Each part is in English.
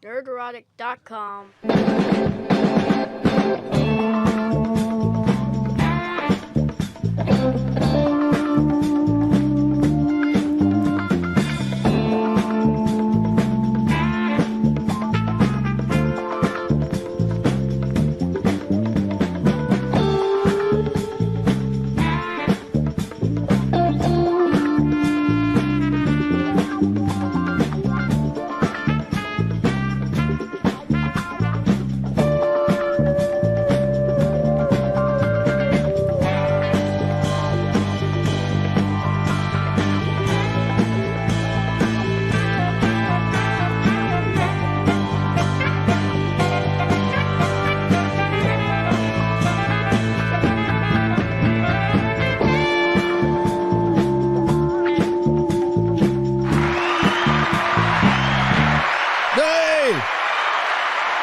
Nerdrotic.com.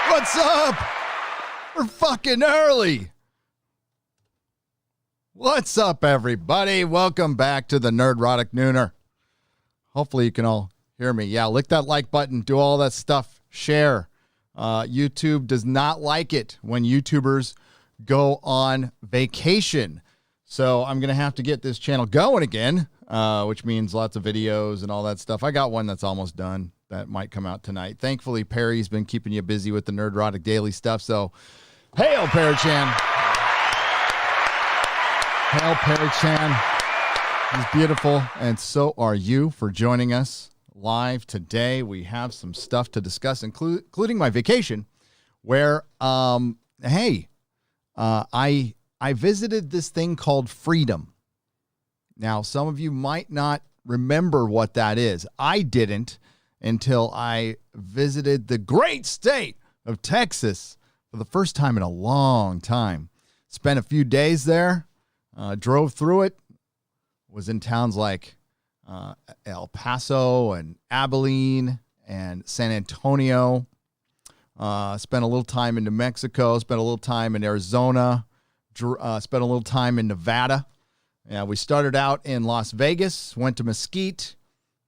What's up? We're fucking early. What's up, everybody? Welcome back to the Nerdrotic Nooner. Hopefully you can all hear me. Yeah, lick that like button. Do all that stuff. Share. YouTube does not like it when YouTubers go on vacation. So I'm going to have to get this channel going again, which means lots of videos and all that stuff. I got one that's almost done. That might come out tonight. Thankfully, Perry's been keeping you busy with the Nerdrotic Daily stuff. So, hail, Perry-chan. Hail, Perry-chan. He's beautiful, and so are you for joining us live today. We have some stuff to discuss, including my vacation, where, I visited this thing called Freedom. Now, some of you might not remember what that is. I didn't until I visited the great state of Texas for the first time in a long time. Spent a few days there, drove through it, was in towns like El Paso and Abilene and San Antonio. Spent a little time in New Mexico, spent a little time in Arizona, spent a little time in Nevada. Yeah, we started out in Las Vegas, went to Mesquite,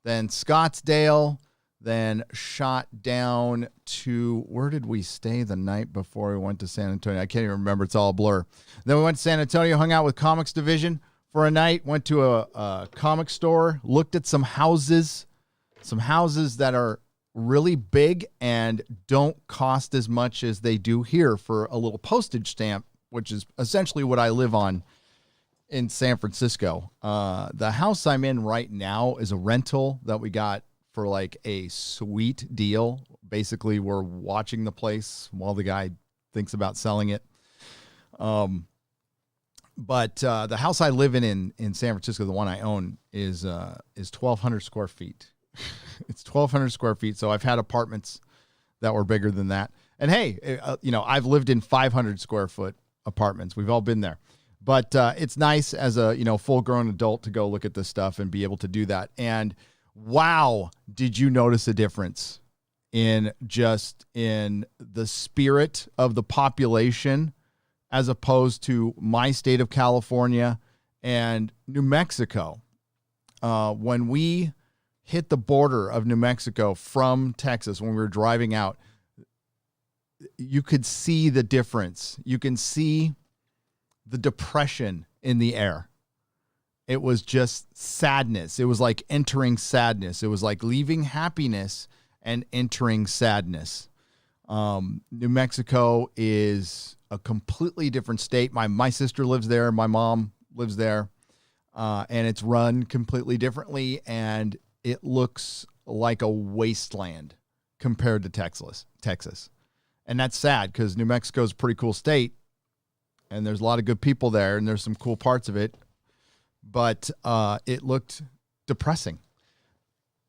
then Scottsdale, then shot down to, where did we stay the night before we went to San Antonio? I can't even remember. It's all a blur. Then we went to San Antonio, hung out with Comics Division for a night, went to a comic store, looked at some houses that are really big and don't cost as much as they do here for a little postage stamp, which is essentially what I live on in San Francisco. The house I'm in right now is a rental that we got for like a sweet deal. Basically, we're watching the place while the guy thinks about selling it. But the house I live in San Francisco, the one I own, is 1,200 square feet. It's 1,200 square feet. So I've had apartments that were bigger than that. And hey, I've lived in 500 square foot apartments. We've all been there. But it's nice as a full-grown adult to go look at this stuff and be able to do that. And wow, did you notice a difference in the spirit of the population as opposed to my state of California and New Mexico? When we hit the border of New Mexico from Texas, when we were driving out, you could see the difference. You can see the depression in the air. It was just sadness. It was like entering sadness. It was like leaving happiness and entering sadness. New Mexico is a completely different state. My sister lives there. My mom lives there. And it's run completely differently. And it looks like a wasteland compared to Texas. And that's sad because New Mexico is a pretty cool state. And there's a lot of good people there. And there's some cool parts of it. But it looked depressing,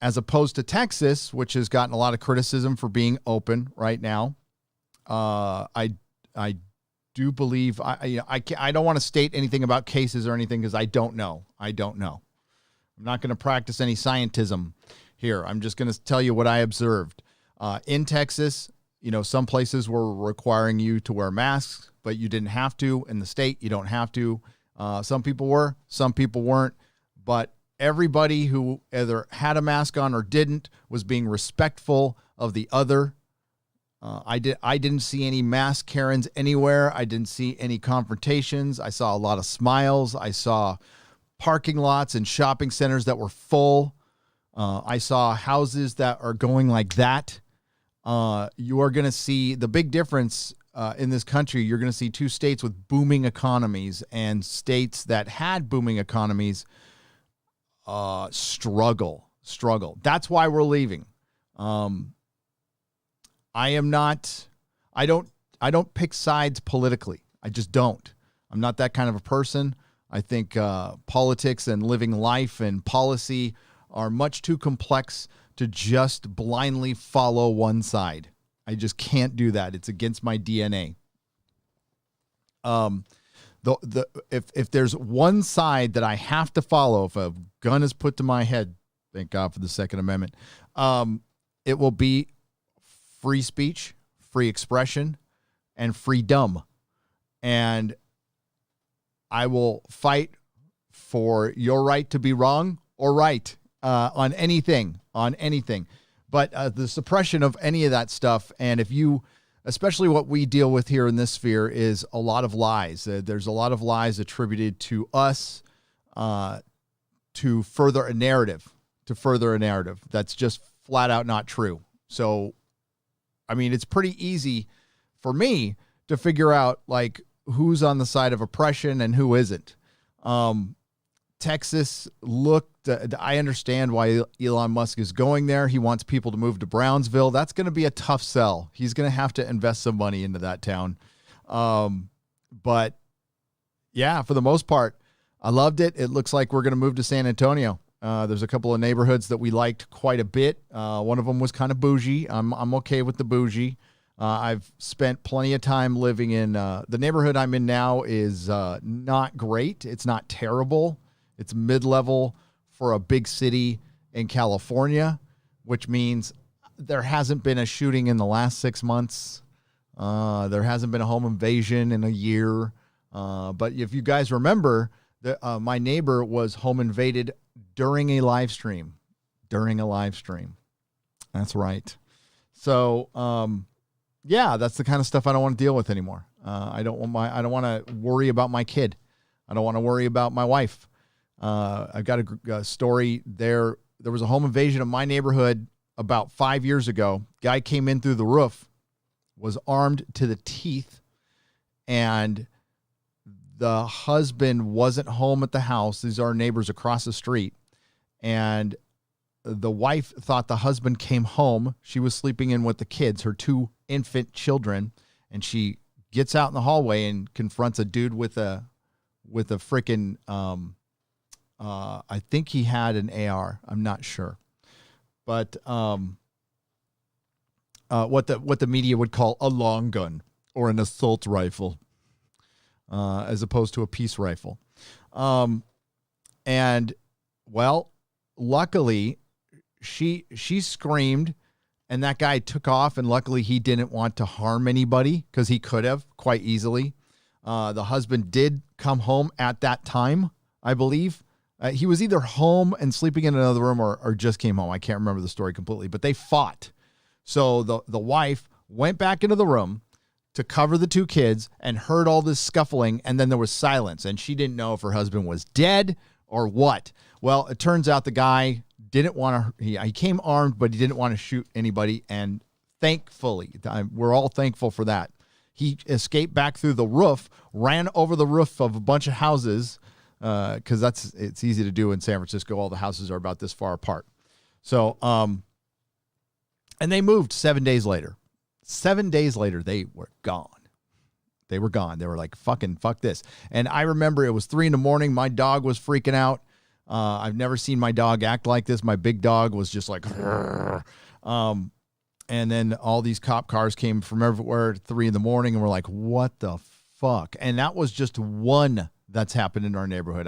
as opposed to Texas, which has gotten a lot of criticism for being open right now. I do believe I don't want to state anything about cases or anything because I don't know. I'm not going to practice any scientism here. I'm just going to tell you what I observed in Texas. Some places were requiring you to wear masks, but you didn't have to. In the state, you don't have to. Some people were, some people weren't, but everybody who either had a mask on or didn't was being respectful of the other I didn't see any mass Karens anywhere. I didn't see any confrontations. I saw a lot of smiles. I saw parking lots and shopping centers that were full. I saw houses that are going like that. You are going to see the big difference in this country. You're going to see 2 states with booming economies and states that had booming economies struggle. That's why we're leaving. I don't pick sides politically. I just don't. I'm not that kind of a person. I think politics and living life and policy are much too complex to just blindly follow one side. I just can't do that. It's against my DNA. If there's one side that I have to follow, if a gun is put to my head, thank God for the Second Amendment, it will be free speech, free expression, and freedom. And I will fight for your right to be wrong or right on anything. But the suppression of any of that stuff, and if you, especially what we deal with here in this sphere, is a lot of lies. There's a lot of lies attributed to us to further a narrative that's just flat out not true. So, I mean, it's pretty easy for me to figure out like who's on the side of oppression and who isn't. Texas looked, I understand why Elon Musk is going there. He wants people to move to Brownsville. That's going to be a tough sell. He's going to have to invest some money into that town. But yeah, for the most part, I loved it. It looks like we're going to move to San Antonio. There's a couple of neighborhoods that we liked quite a bit. One of them was kind of bougie. I'm okay with the bougie. I've spent plenty of time living in the neighborhood I'm in now is not great. It's not terrible. It's mid-level for a big city in California, which means there hasn't been a shooting in the last 6 months. There hasn't been a home invasion in a year. But if you guys remember, my neighbor was home invaded during a live stream. That's right. So, yeah, that's the kind of stuff I don't want to deal with anymore. I don't want to worry about my kid. I don't want to worry about my wife. I've got a story there. There was a home invasion of my neighborhood about 5 years ago. Guy came in through the roof, was armed to the teeth, and the husband wasn't home at the house. These are neighbors across the street. And the wife thought the husband came home. She was sleeping in with the kids, her 2 infant children, and she gets out in the hallway and confronts a dude with a freaking I think he had an AR. I'm not sure. But what the media would call a long gun or an assault rifle, as opposed to a peace rifle. And well, luckily she screamed and that guy took off, and luckily he didn't want to harm anybody because he could have quite easily. The husband did come home at that time, I believe. He was either home and sleeping in another room or just came home. I can't remember the story completely, but they fought. So the wife went back into the room to cover the 2 kids and heard all this scuffling, and then there was silence, and she didn't know if her husband was dead or what. Well, it turns out the guy didn't want to, he came armed, but he didn't want to shoot anybody, and thankfully, we're all thankful for that. He escaped back through the roof, ran over the roof of a bunch of houses, because it's easy to do in San Francisco. All the houses are about this far apart. So, and they moved 7 days later. 7 days later, they were gone. They were gone. They were like, fuck this. And I remember it was 3 a.m. My dog was freaking out. I've never seen my dog act like this. My big dog was just like, and then all these cop cars came from everywhere at 3 a.m. and we're like, what the fuck? And that was just one that's happened in our neighborhood.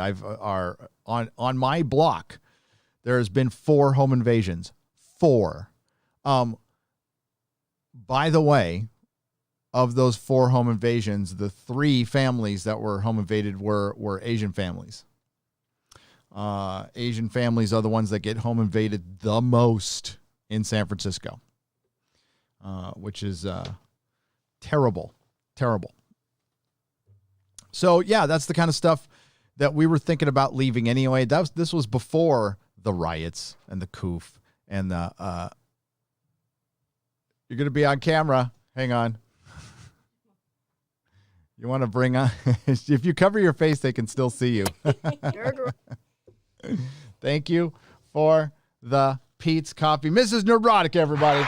On my block, there has been 4 home invasions. 4. By the way, of those 4 home invasions, the 3 families that were home invaded were Asian families. Asian families are the ones that get home invaded the most in San Francisco. which is terrible, terrible. So, yeah, that's the kind of stuff that we were thinking about leaving anyway. This was before the riots and the coof and the you're going to be on camera. Hang on. You want to bring on if you cover your face, they can still see you. Thank you for the Pete's coffee. Mrs. Nerdrotic, everybody.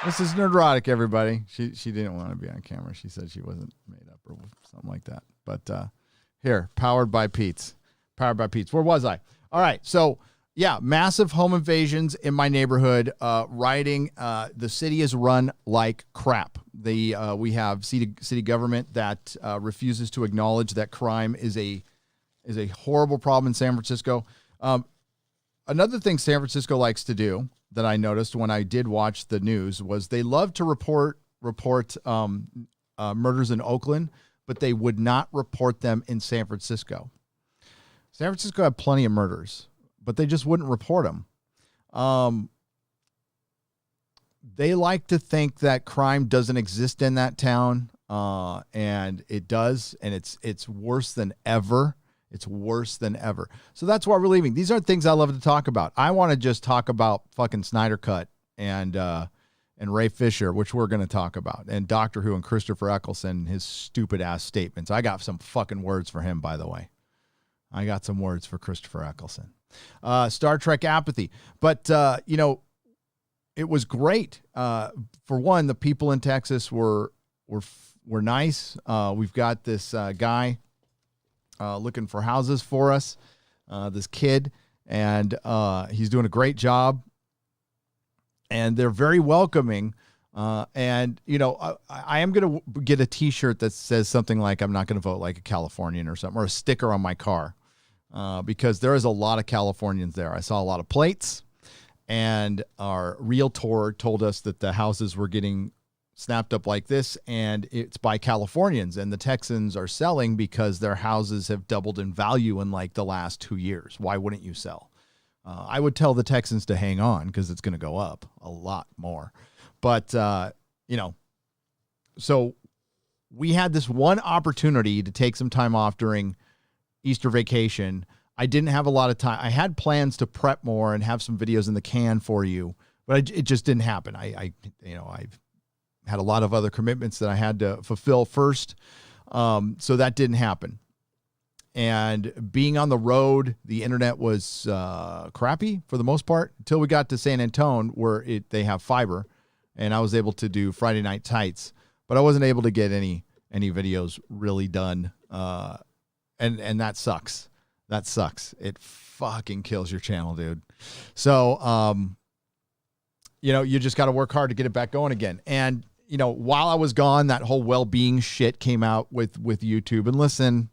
Mrs. Nerdrotic, everybody. She didn't want to be on camera. She said she wasn't made up or something like that. But here, powered by Pete's. Powered by Pete's. Where was I? All right. So, yeah, massive home invasions in my neighborhood. Rioting. The city is run like crap. We have city government that refuses to acknowledge that crime is a horrible problem in San Francisco. Another thing San Francisco likes to do that I noticed when I did watch the news was they love to report murders in Oakland, but they would not report them in San Francisco. San Francisco had plenty of murders, but they just wouldn't report them. They like to think that crime doesn't exist in that town, and it does, and it's worse than ever. It's worse than ever. So that's why we're leaving. These are things I love to talk about. I want to just talk about fucking Snyder Cut and Ray Fisher, which we're going to talk about, and Doctor Who and Christopher Eccleston, his stupid ass statements. I got some fucking words for him, by the way. I got some words for Christopher Eccleston. Star Trek apathy. But, it was great. For one, the people in Texas were nice. We've got this guy looking for houses for us, this kid, and he's doing a great job. And they're very welcoming. I am going to get a T-shirt that says something like, I'm not going to vote like a Californian or something, or a sticker on my car, because there is a lot of Californians there. I saw a lot of plates, and our realtor told us that the houses were getting snapped up like this, and it's by Californians, and the Texans are selling because their houses have doubled in value in like the last 2 years. Why wouldn't you sell? I would tell the Texans to hang on because it's going to go up a lot more. But, so we had this one opportunity to take some time off during Easter vacation. I didn't have a lot of time. I had plans to prep more and have some videos in the can for you, but it just didn't happen. I've had a lot of other commitments that I had to fulfill first. So that didn't happen. And being on the road, the internet was crappy for the most part until we got to San Antonio, where they have fiber, and I was able to do Friday Night Tights, but I wasn't able to get any videos really done. And that sucks. That sucks. It fucking kills your channel, dude. So, you just got to work hard to get it back going again. And, while I was gone, that whole well-being shit came out with YouTube. And listen,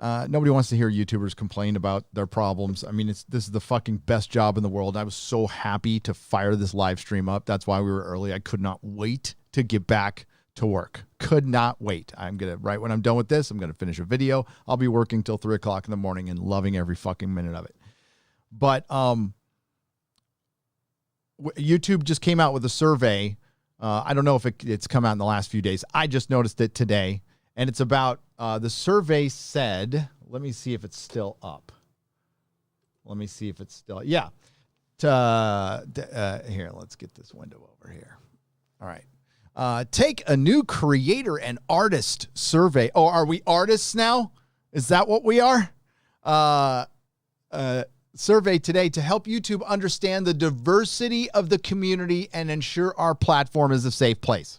nobody wants to hear YouTubers complain about their problems. I mean, this is the fucking best job in the world. I was so happy to fire this live stream up. That's why we were early. I could not wait to get back to work. Could not wait. Right when I'm done with this, I'm going to finish a video. I'll be working till 3 o'clock in the morning and loving every fucking minute of it. But YouTube just came out with a survey. I don't know if it's come out in the last few days. I just noticed it today. And it's about, the survey said, let me see if it's still up. Yeah. Here, let's get this window over here. All right. Take a new creator and artist survey. Oh, are we artists now? Is that what we are? Survey today to help YouTube understand the diversity of the community and ensure our platform is a safe place.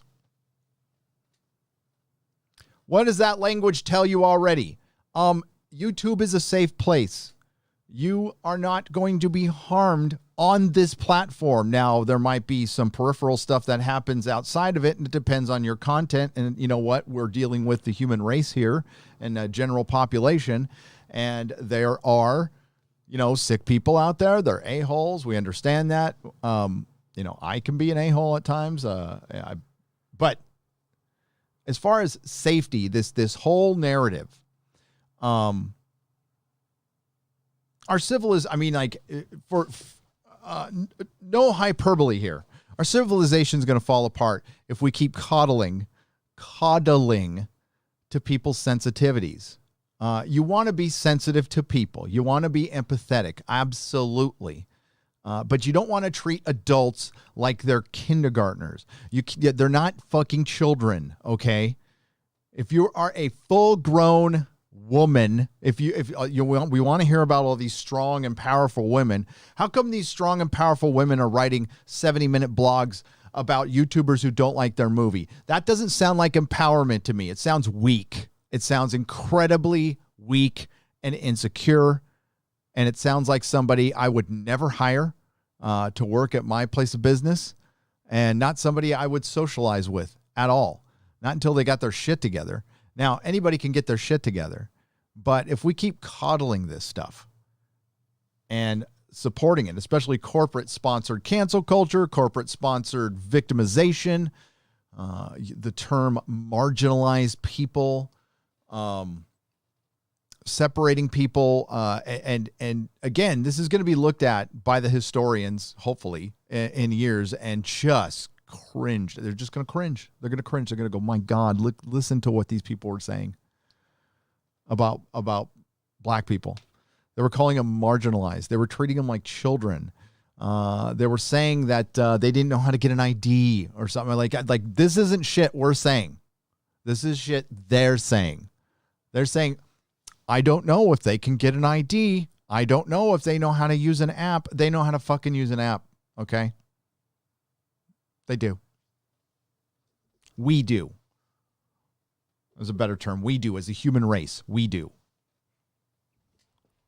What does that language tell you already? YouTube is a safe place. You are not going to be harmed on this platform. Now, there might be some peripheral stuff that happens outside of it, and it depends on your content. And you know what? We're dealing with the human race here and the general population. And there are, sick people out there. They're a-holes. We understand that. I can be an a-hole at times. But as far as safety, this whole narrative, our I mean, like, no hyperbole here. Our civilization is going to fall apart if we keep coddling to people's sensitivities. You want to be sensitive to people. You want to be empathetic. Absolutely. But you don't want to treat adults like they're kindergartners. They're not fucking children, okay? If you are a full-grown woman, we want to hear about all these strong and powerful women. How come these strong and powerful women are writing 70-minute blogs about YouTubers who don't like their movie? That doesn't sound like empowerment to me. It sounds weak. It sounds incredibly weak and insecure. And it sounds like somebody I would never hire to work at my place of business, and not somebody I would socialize with at all. Not until they got their shit together. Now, anybody can get their shit together. But if we keep coddling this stuff and supporting it, especially corporate-sponsored cancel culture, corporate-sponsored victimization, the term marginalized people, separating people, and again, this is going to be looked at by the historians, hopefully, in years, and just cringe. They're just going to cringe. They're going to cringe. They're going to go, my God, listen to what these people were saying about black people. They were calling them marginalized. They were treating them like children. They were saying that they didn't know how to get an ID or something like this isn't shit we're saying. This is shit they're saying. They're saying, I don't know if they can get an ID. I don't know if they know how to use an app. They know how to fucking use an app. Okay? They do. We do. There's a better term. We do as a human race. We do.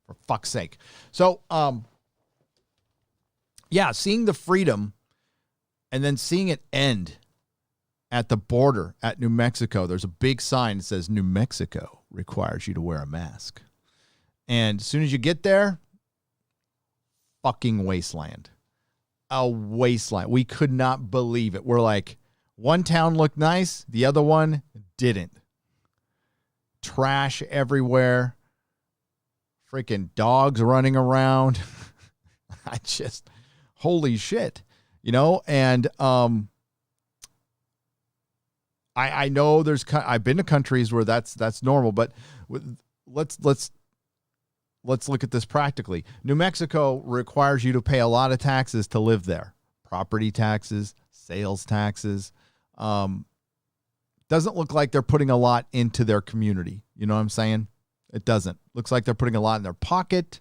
For fuck's sake. So, seeing the freedom and then seeing it end at the border at New Mexico. There's a big sign that says New Mexico requires you to wear a mask. And as soon as you get there, fucking wasteland. A wasteland. We could not believe it. We're like, one town looked nice, the other one didn't. Trash everywhere. Freaking dogs running around. Holy shit. And I know I've been to countries where that's normal, but let's look at this practically. New Mexico requires you to pay a lot of taxes to live there. Property taxes, sales taxes. Doesn't look like they're putting a lot into their community. You know what I'm saying? It doesn't. Looks like they're putting a lot in their pocket.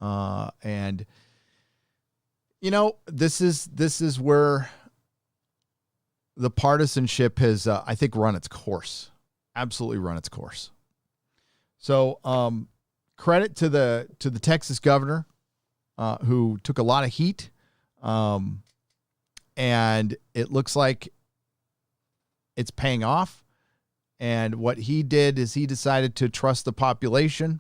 And this is where the partisanship has, I think, run its course. Absolutely run its course. So, credit to the Texas governor, who took a lot of heat, and it looks like it's paying off. And what he did is he decided to trust the population,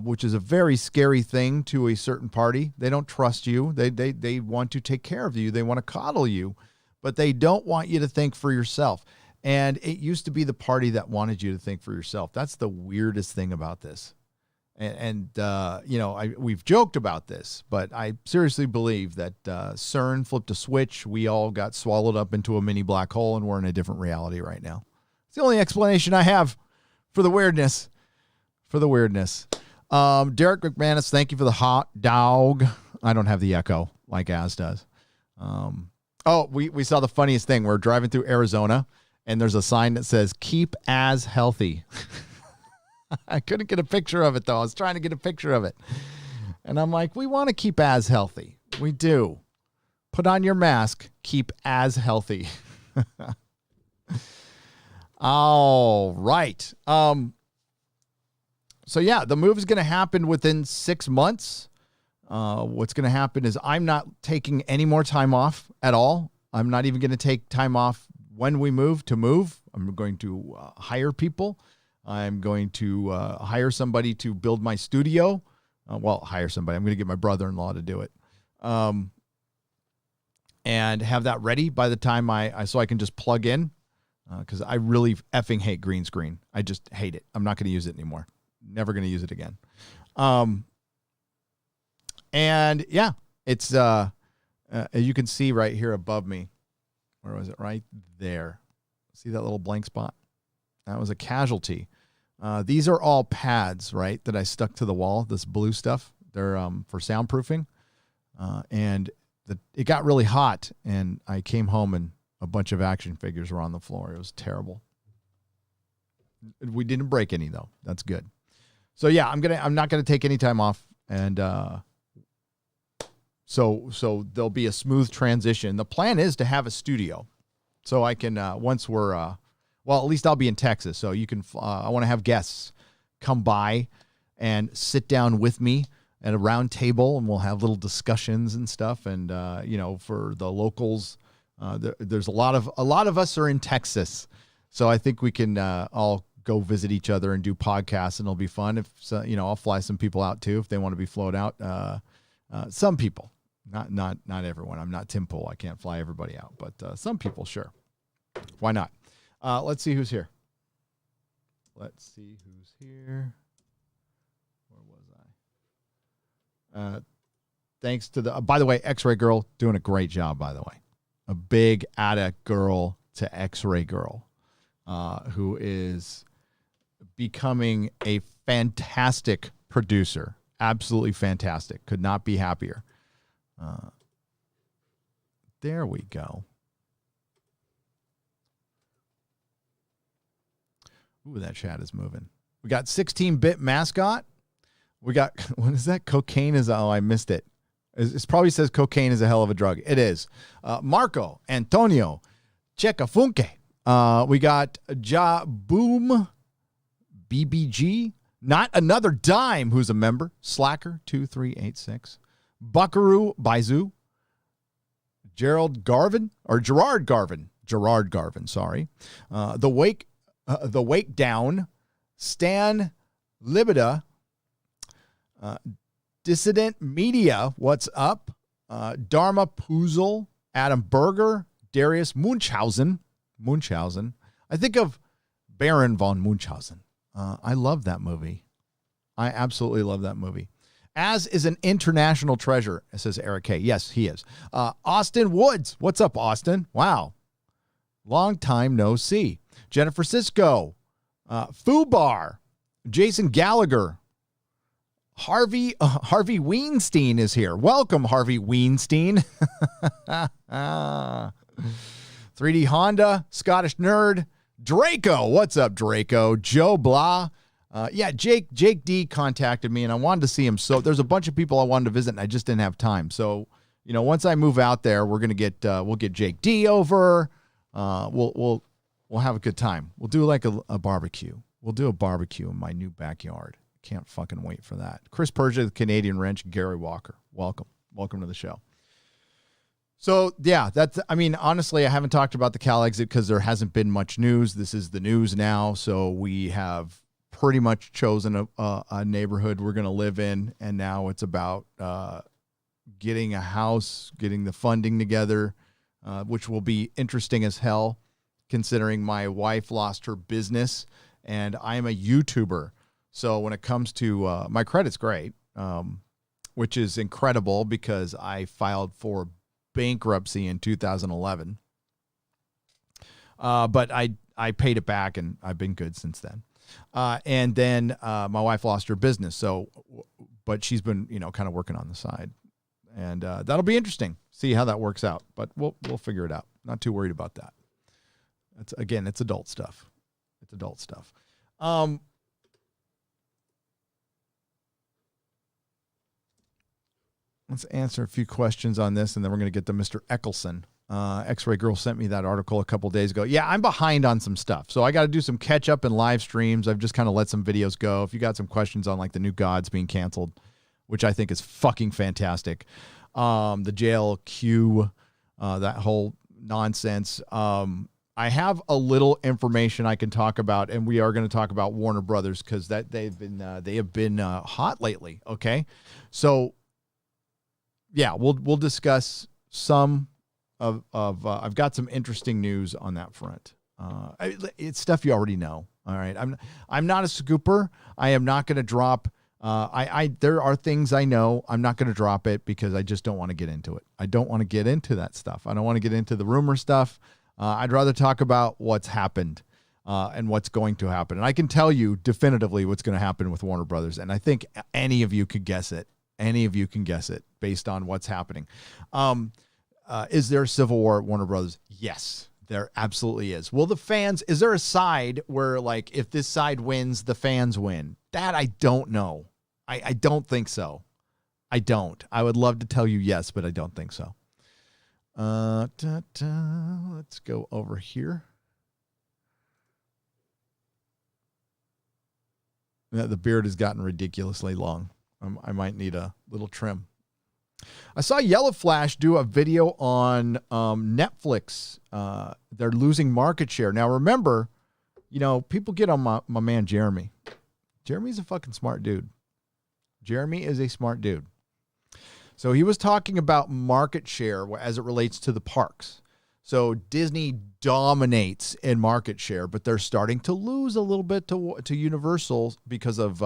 which is a very scary thing to a certain party. They don't trust you. They want to take care of you. They want to coddle you, but they don't want you to think for yourself. And it used to be the party that wanted you to think for yourself. That's the weirdest thing about this. We've joked about this, but I seriously believe that CERN flipped a switch. We all got swallowed up into a mini black hole, and we're in a different reality right now. It's the only explanation I have for the weirdness. Derek McManus, thank you for the hot dog. I don't have the echo like Az does. We saw the funniest thing. We're driving through Arizona, and there's a sign that says, keep Az healthy. I couldn't get a picture of it, though. I was trying to get a picture of it. And I'm like, we want to keep Az healthy. We do. Put on your mask. Keep Az healthy. All right. The move is going to happen within 6 months. What's going to happen is I'm not taking any more time off at all. I'm not even going to take time off when we move to move. I'm going to hire people. I'm going to hire somebody to build my studio. Hire somebody. I'm going to get my brother-in-law to do it. And have that ready by the time so I can just plug in, because I really effing hate green screen. I just hate it. I'm not going to use it anymore. Never going to use it again. And yeah, it's as you can see right here above me. Where was it? Right there. See that little blank spot? That was a casualty. These are all pads, right, that I stuck to the wall, this blue stuff. They're for soundproofing. And it got really hot, and I came home, and a bunch of action figures were on the floor. It was terrible. We didn't break any, though. That's good. So, yeah, I'm not going to take any time off, and so there'll be a smooth transition. The plan is to have a studio, so I can, once we're, well, at least I'll be in Texas, so you can, I want to have guests come by and sit down with me at a round table, and we'll have little discussions and stuff. And, for the locals, there's a lot of us are in Texas, so I think we can all go visit each other and do podcasts, and it'll be fun. If I'll fly some people out too if they want to be flown out. Some people, not everyone. I'm not Tim Pool. I can't fly everybody out, but some people, sure. Why not? Let's see who's here. Let's see who's here. Where was I? Thanks to by the way, X-Ray Girl doing a great job, by the way. A big atta girl to X-Ray Girl, who is becoming a fantastic producer. Absolutely fantastic. Could not be happier. There we go. Ooh, that chat is moving. We got 16-bit mascot. We got, what is that? Cocaine is, oh, I missed it. It probably says cocaine is a hell of a drug. It is. Marco Antonio Checafunke. We got Ja Boom BBG. Not Another Dime, who's a member. Slacker 2386. Buckaroo Baizu. Gerard Garvin, sorry. The Wake Down. Stan Libida. Dissident Media, what's up? Dharma Puzel, Adam Berger, Darius Munchausen. I think of Baron von Munchausen. I love that movie. I absolutely love that movie. As is an international treasure, says Eric K. Yes, he is. Austin Woods. What's up, Austin? Wow. Long time no see. Jennifer Sisko. Fubar. Jason Gallagher. Harvey Weinstein is here. Welcome, Harvey Weinstein. 3D Honda, Scottish Nerd, Draco. What's up, Draco? Joe Blah. Jake D contacted me, and I wanted to see him. So there's a bunch of people I wanted to visit, and I just didn't have time. So, once I move out there, we're gonna get we'll get Jake D over. We'll have a good time. We'll do like a barbecue. We'll do a barbecue in my new backyard. Can't fucking wait for that. Chris Persia, the Canadian Wrench, Gary Walker. Welcome to the show. So, yeah, honestly, I haven't talked about the Cal exit because there hasn't been much news. This is the news now. So we have pretty much chosen a neighborhood we're going to live in. And now it's about getting a house, getting the funding together, which will be interesting as hell, considering my wife lost her business and I am a YouTuber. So when it comes to my credit's great, which is incredible because I filed for bankruptcy in 2011. But I paid it back, and I've been good since then. And then my wife lost her business. But she's been, kind of working on the side. And that'll be interesting. See how that works out. But we'll figure it out. Not too worried about that. It's adult stuff. Let's answer a few questions on this, and then we're going to get to Mr. Eccleston. X-Ray Girl sent me that article a couple days ago. Yeah, I'm behind on some stuff, so I got to do some catch-up and live streams. I've just kind of let some videos go. If you got some questions on, like, the new Gods being canceled, which I think is fucking fantastic, the JLQ, that whole nonsense, I have a little information I can talk about, and we are going to talk about Warner Brothers because they have been hot lately, okay? So, yeah, we'll discuss some of I've got some interesting news on that front. It's stuff you already know. All right, I'm not a scooper. I am not going to drop There are things I know. I'm not going to drop it because I just don't want to get into it. I don't want to get into that stuff. I don't want to get into the rumor stuff. I'd rather talk about what's happened and what's going to happen. And I can tell you definitively what's going to happen with Warner Brothers. And I think any of you could guess it. Any of you can guess it based on what's happening. Is there a civil war at Warner Brothers? Yes, there absolutely is. Will the fans, is there a side where, like, if this side wins, the fans win? That I don't know. I don't think so. I don't. I would love to tell you yes, but I don't think so. Let's go over here. The beard has gotten ridiculously long. I might need a little trim. I saw Yellow Flash do a video on Netflix. They're losing market share. Now, remember, people get on my man Jeremy. Jeremy's a fucking smart dude. Jeremy is a smart dude. So he was talking about market share as it relates to the parks. So Disney dominates in market share, but they're starting to lose a little bit to Universal because of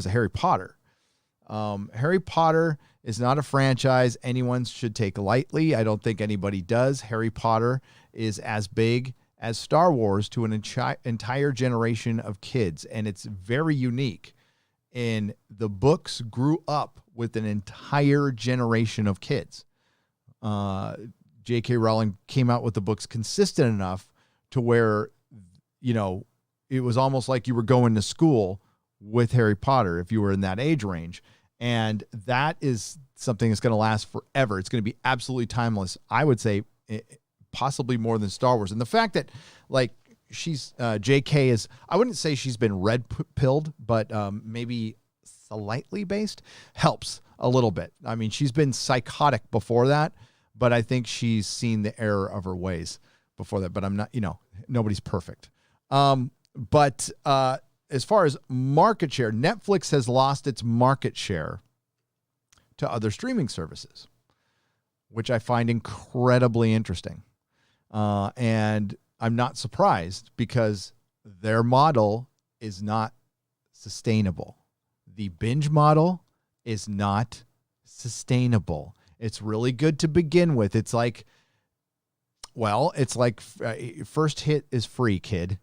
Harry Potter. Harry Potter is not a franchise anyone should take lightly. I don't think anybody does. Harry Potter is as big as Star Wars to an entire generation of kids, and it's very unique. And the books grew up with an entire generation of kids. J.K. Rowling came out with the books consistent enough to where, it was almost like you were going to school with Harry Potter if you were in that age range. And that is something that's going to last forever. It's going to be absolutely timeless. I would say possibly more than Star Wars. And the fact that, like, she's JK is, I wouldn't say she's been red-pilled, but maybe slightly based helps a little bit. I mean, she's been psychotic before that, but I think she's seen the error of her ways before that. But I'm not, nobody's perfect. But as far as market share, Netflix has lost its market share to other streaming services, which I find incredibly interesting. And I'm not surprised because their model is not sustainable. The binge model is not sustainable. It's really good to begin with. It's like first hit is free, kid.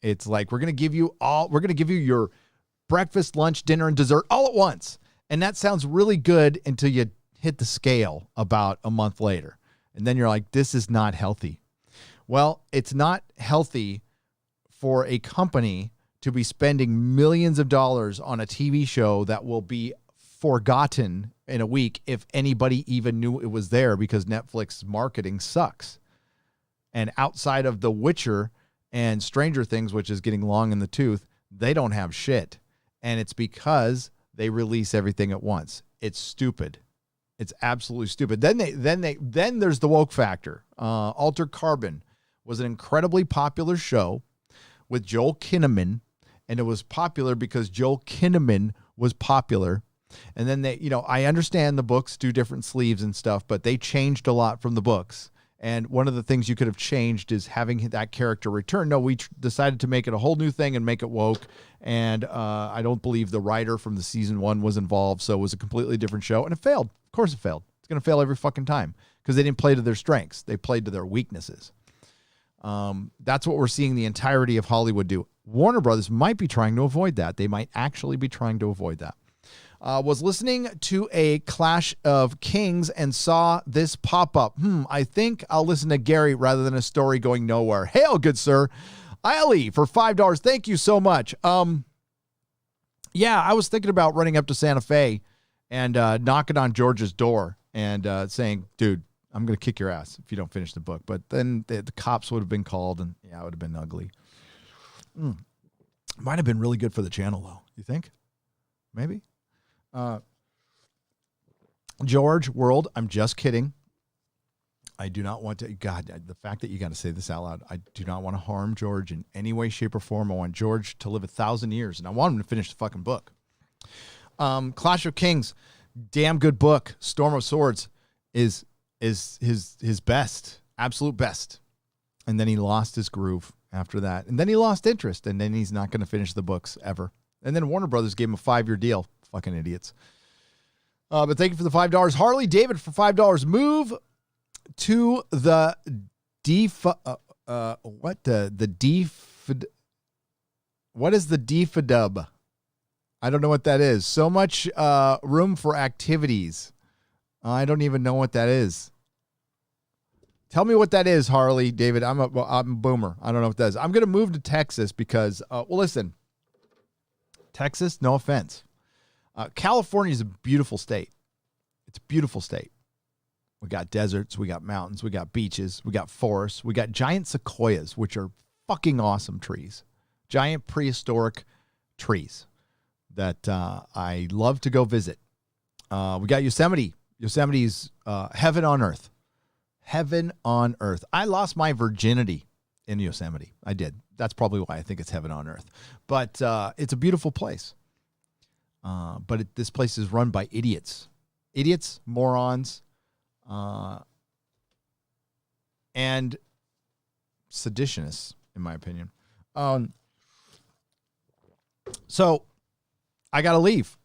It's like, we're going to give you your breakfast, lunch, dinner, and dessert all at once. And that sounds really good until you hit the scale about a month later. And then you're like, this is not healthy. Well, it's not healthy for a company to be spending millions of dollars on a TV show that will be forgotten in a week if anybody even knew it was there, because Netflix marketing sucks. And outside of The Witcher and Stranger Things, which is getting long in the tooth, they don't have shit. And it's because they release everything at once. It's stupid. It's absolutely stupid. Then there's the woke factor. Altered Carbon was an incredibly popular show with Joel Kinnaman, and it was popular because Joel Kinnaman was popular. And then I understand the books do different sleeves and stuff, but they changed a lot from the books. And one of the things you could have changed is having that character return. No, we decided to make it a whole new thing and make it woke. And I don't believe the writer from the season 1 was involved. So it was a completely different show. And it failed. Of course it failed. It's going to fail every fucking time because they didn't play to their strengths. They played to their weaknesses. That's what we're seeing the entirety of Hollywood do. Warner Brothers might be trying to avoid that. They might actually be trying to avoid that. Was listening to a Clash of Kings and saw this pop up. I think I'll listen to Gary rather than a story going nowhere. Hail, good sir. Ali for $5. Thank you so much. Yeah, I was thinking about running up to Santa Fe and knocking on George's door and saying, dude, I'm going to kick your ass if you don't finish the book. But then the cops would have been called, and yeah, it would have been ugly. Might have been really good for the channel, though. You think? Maybe? George World, I'm just kidding. I do not want to, God, the fact that you got to say this out loud, I do not want to harm George in any way, shape, or form. I want George to live 1,000 years, and I want him to finish the fucking book. Clash of Kings, damn good book. Storm of Swords is his best, absolute best. And then he lost his groove after that. And then he lost interest, and then he's not going to finish the books ever. And then Warner Brothers gave him a 5-year deal. Fucking idiots. But thank you for the $5. Harley David for $5. Move to the what is the DFDub? I don't know what that is. So much room for activities. I don't even know what that is. Tell me what that is, Harley David. I'm a boomer. I don't know what that is. I'm going to move to Texas because, listen, Texas, no offense. California is a beautiful state. It's a beautiful state. We got deserts, we got mountains, we got beaches, we got forests, we got giant sequoias, which are fucking awesome trees. Giant prehistoric trees that I love to go visit. We got Yosemite. Yosemite's heaven on earth. Heaven on earth. I lost my virginity in Yosemite. I did. That's probably why I think it's heaven on earth. But it's a beautiful place. But this place is run by idiots. Idiots, morons, and seditionists, in my opinion. So I got to leave.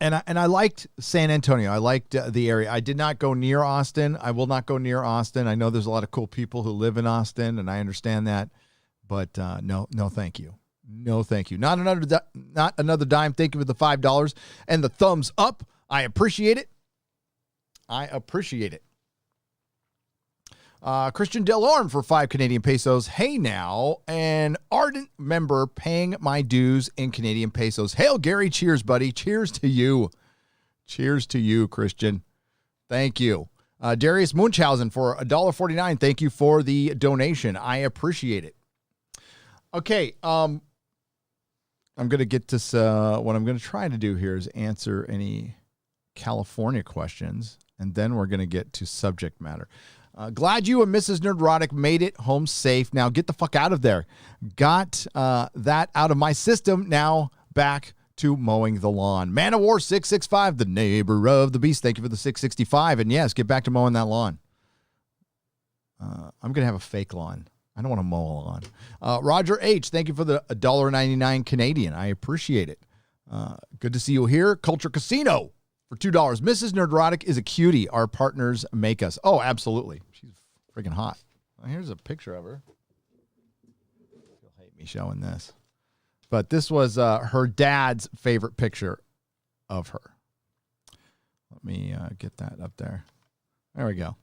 And I liked San Antonio. I liked the area. I did not go near Austin. I will not go near Austin. I know there's a lot of cool people who live in Austin, and I understand that. But no, thank you. No, thank you. Not another dime. Thank you for the $5 and the thumbs up. I appreciate it. Christian Delorme for 5 Canadian pesos. Hey now, an ardent member paying my dues in Canadian pesos. Hail Gary, cheers, buddy. Cheers to you. Cheers to you, Christian. Thank you. Darius Munchausen for $1.49. Thank you for the donation. I appreciate it. Okay, I'm going to get this. What I'm going to try to do here is answer any California questions, and then we're going to get to subject matter. Glad you and Mrs. Nerdrotic made it home safe. Now get the fuck out of there. Got that out of my system. Now back to mowing the lawn. Man of War 665, the neighbor of the beast. Thank you for the 665. And yes, get back to mowing that lawn. I'm going to have a fake lawn. I don't want to mow a lawn. Roger H., thank you for the $1.99 Canadian. I appreciate it. Good to see you here. Culture Casino for $2. Mrs. Nerdrotic is a cutie. Our partners make us. Oh, absolutely. She's freaking hot. Well, here's a picture of her. You'll hate me showing this. But this was her dad's favorite picture of her. Let me get that up there. There we go.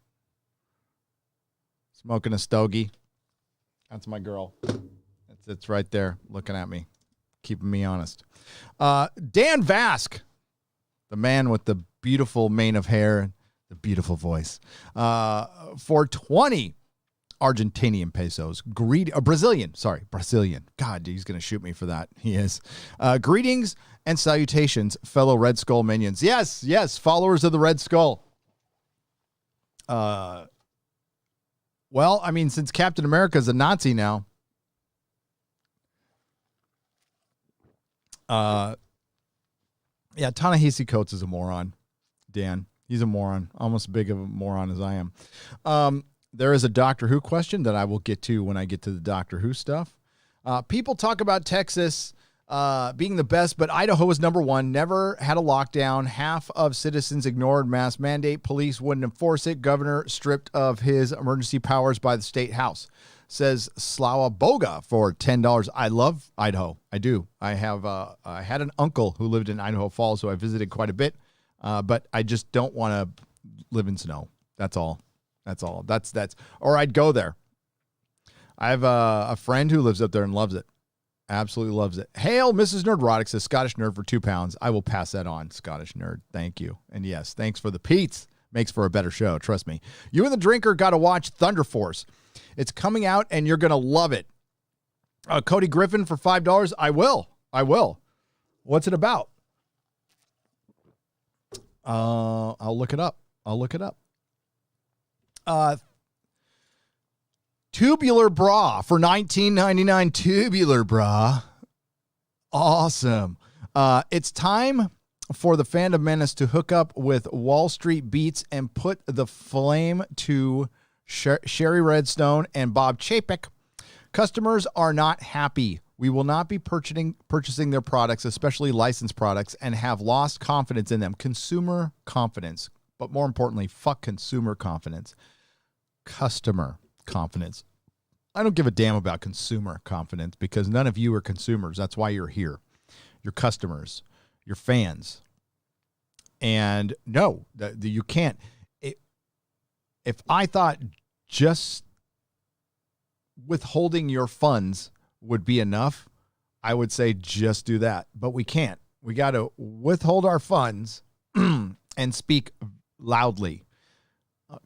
Smoking a stogie. That's my girl. It's right there looking at me, keeping me honest. Dan Vask, the man with the beautiful mane of hair, the beautiful voice, for 20 Argentinian pesos. Brazilian. God, he's going to shoot me for that. He is. Greetings and salutations, fellow Red Skull minions. Yes, followers of the Red Skull. Well, I mean, since Captain America's a Nazi now, yeah, Ta-Nehisi Coates is a moron, Dan. He's a moron, almost as big of a moron as I am. There is a Doctor Who question that I will get to when I get to the Doctor Who stuff. People talk about Texas being the best, but Idaho was number one. Never had a lockdown. Half of citizens ignored mask mandate. Police wouldn't enforce it. Governor stripped of his emergency powers by the state house. Says Slawa Boga for $10. I love Idaho. I do. I had an uncle who lived in Idaho Falls, who I visited quite a bit, but I just don't want to live in snow. That's all. Or I'd go there. I have a friend who lives up there and loves it. Absolutely loves it. Hail, Mrs. Nerdrotic, says Scottish Nerd for £2. I will pass that on, Scottish Nerd. Thank you. And yes, thanks for the Pete's. Makes for a better show, trust me. You and the Drinker got to watch Thunder Force. It's coming out, and you're going to love it. Cody Griffin for $5. I will. What's it about? I'll look it up. Tubular bra for $19.99. Tubular bra. Awesome. It's time for the Fandom Menace to hook up with Wall Street Beats and put the flame to Sherry Redstone and Bob Chapek. Customers are not happy We will not be purchasing their products, especially licensed products, and have lost confidence in them. Consumer confidence. But more importantly, fuck consumer confidence. Customer confidence. I don't give a damn about consumer confidence because none of you are consumers. That's why you're here. You're customers. You're fans. And no, you can't. If I thought just withholding your funds would be enough, I would say just do that. But we can't. We got to withhold our funds and speak loudly.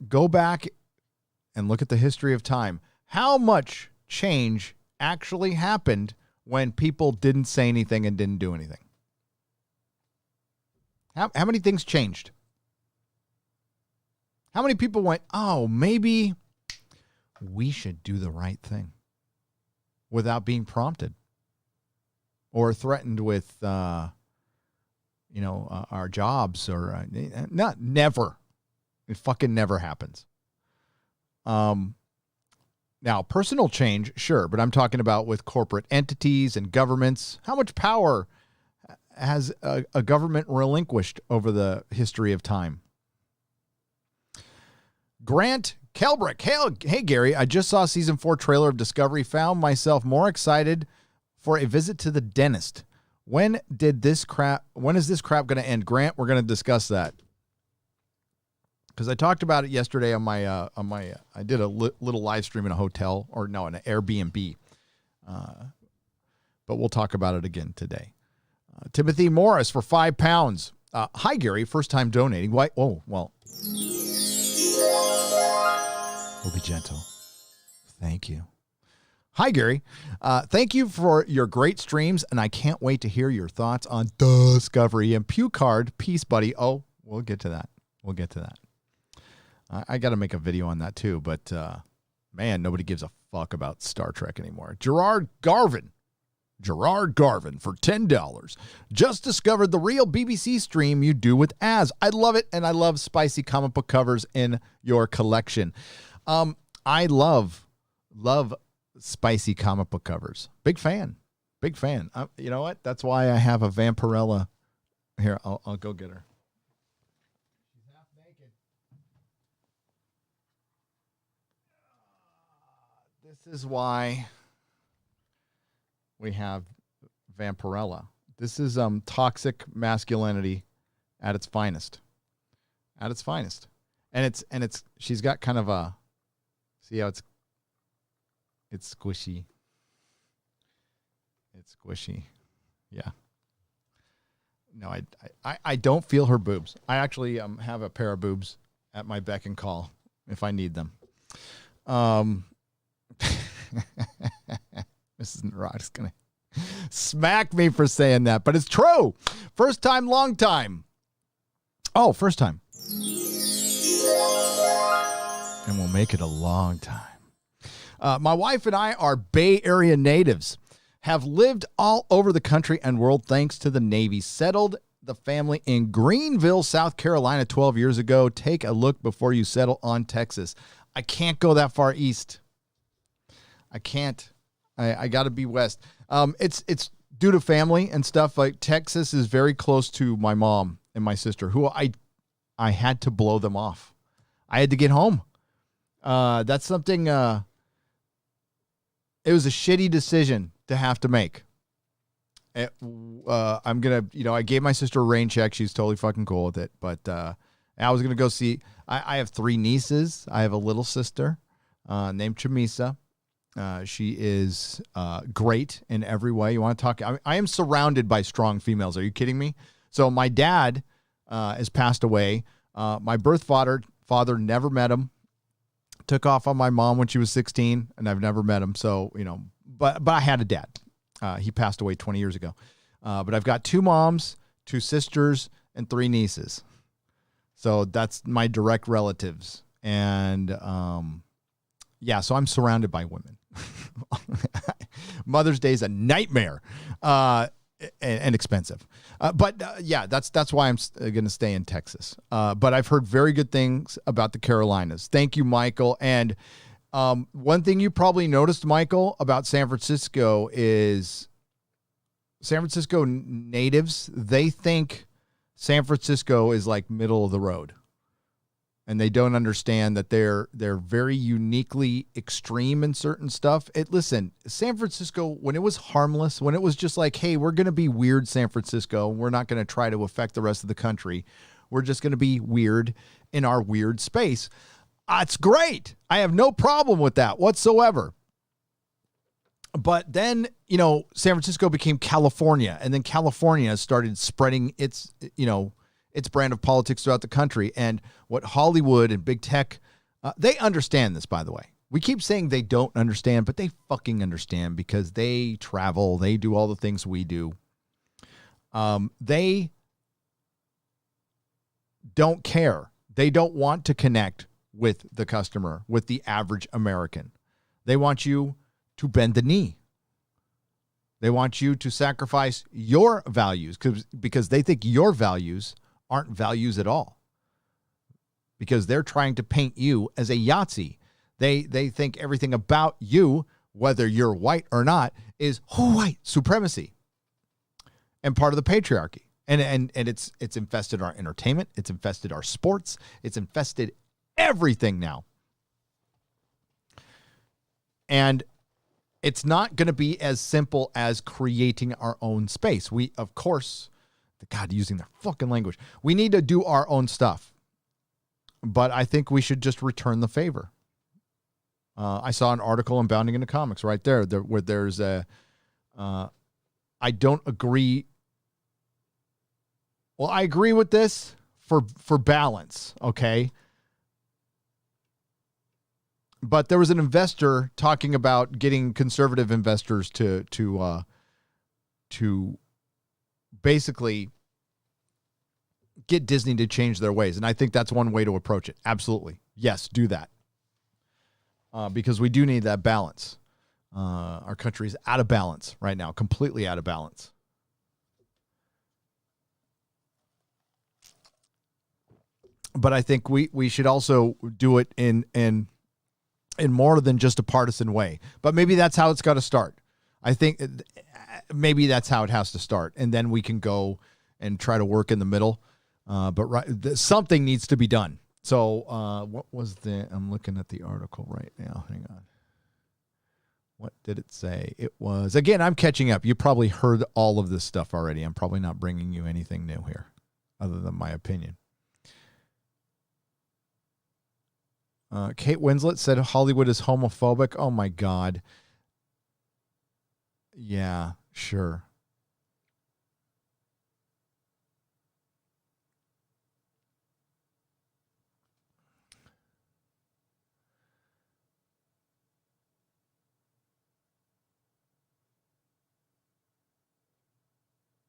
Go back and look at the history of time. How much change actually happened when people didn't say anything and didn't do anything? How many things changed? How many people went, oh, maybe we should do the right thing without being prompted or threatened with, our jobs or never. It fucking never happens. Now, personal change, sure, but I'm talking about with corporate entities and governments. How much power has a government relinquished over the history of time? Grant Kelbrick. Hey, Gary, I just saw season 4 trailer of Discovery. Found myself more excited for a visit to the dentist. When is this crap going to end? Grant, we're going to discuss that. Because I talked about it yesterday on my I did a little live stream in a hotel, or no, in an Airbnb. But we'll talk about it again today. Timothy Morris for £5. Hi, Gary, first time donating. Why? Oh, well. We'll be gentle. Thank you. Hi, Gary. Thank you for your great streams, and I can't wait to hear your thoughts on Discovery and Pew Card. Peace, buddy. Oh, we'll get to that. I got to make a video on that too, but man, nobody gives a fuck about Star Trek anymore. Gerard Garvin for $10. Just discovered the real BBC stream you do with Az. I love it, and I love spicy comic book covers in your collection. I love spicy comic book covers. Big fan. You know what? That's why I have a Vampirella. Here, I'll go get her. She's half naked. This is why we have Vampirella. This is toxic masculinity at its finest. And it's she's got kind of a, see how it's squishy. It's squishy. Yeah. No, I don't feel her boobs. I actually have a pair of boobs at my beck and call if I need them. Mrs. Nerdrotic's going to smack me for saying that, but it's true. First time, long time. Oh, first time. And we'll make it a long time. My wife and I are Bay Area natives, have lived all over the country and world thanks to the Navy. Settled the family in Greenville, South Carolina 12 years ago. Take a look before you settle on Texas. I can't go that far east. I can't. I got to be west. It's due to family and stuff. Like Texas is very close to my mom and my sister, who I had to blow them off. I had to get home. That's something. It was a shitty decision to have to make. I'm gonna, I gave my sister a rain check. She's totally fucking cool with it. But I was gonna go see. I have 3 nieces. I have a little sister named Chamisa. She is great in every way. You want to talk? I am surrounded by strong females. Are you kidding me? So my dad has passed away. My birth father never met him. Took off on my mom when she was 16, and I've never met him. So, but I had a dad. He passed away 20 years ago. But I've got 2 moms, 2 sisters, and 3 nieces. So that's my direct relatives. And so I'm surrounded by women. Mother's Day is a nightmare and expensive. That's why I'm going to stay in Texas. But I've heard very good things about the Carolinas. Thank you, Michael. And One thing you probably noticed, Michael, about San Francisco is San Francisco natives, they think San Francisco is like middle of the road. And they don't understand that they're very uniquely extreme in certain stuff. Listen, San Francisco, when it was harmless, when it was just like, hey, we're going to be weird San Francisco, we're not going to try to affect the rest of the country. We're just going to be weird in our weird space. It's great. I have no problem with that whatsoever. But then, San Francisco became California, and then California started spreading its brand of politics throughout the country. And what Hollywood and big tech, they understand this, by the way. We keep saying they don't understand, but they fucking understand because they travel, they do all the things we do. They don't care. They don't want to connect with the customer, with the average American. They want you to bend the knee. They want you to sacrifice your values because they think your values aren't values at all. Because they're trying to paint you as a Yahtzee. They think everything about you, whether you're white or not, is white supremacy and part of the patriarchy. And it's infested our entertainment. It's infested our sports. It's infested everything now. And it's not going to be as simple as creating our own space. We, of course, God, using their fucking language. We need to do our own stuff. But I think we should just return the favor. I saw an article in Bounding into Comics right there where there's I don't agree. Well, I agree with this for balance, okay? But there was an investor talking about getting conservative investors to basically get Disney to change their ways. And I think that's one way to approach it. Absolutely. Yes, do that. Because we do need that balance. Our country is out of balance right now, completely out of balance. But I think we should also do it in more than just a partisan way. But maybe that's how it's got to start. I think maybe that's how it has to start. And then we can go and try to work in the middle. But something needs to be done. So what was I'm looking at the article right now. Hang on. What did it say? It was, again, I'm catching up. You probably heard all of this stuff already. I'm probably not bringing you anything new here other than my opinion. Kate Winslet said Hollywood is homophobic. Oh, my God. Yeah, sure.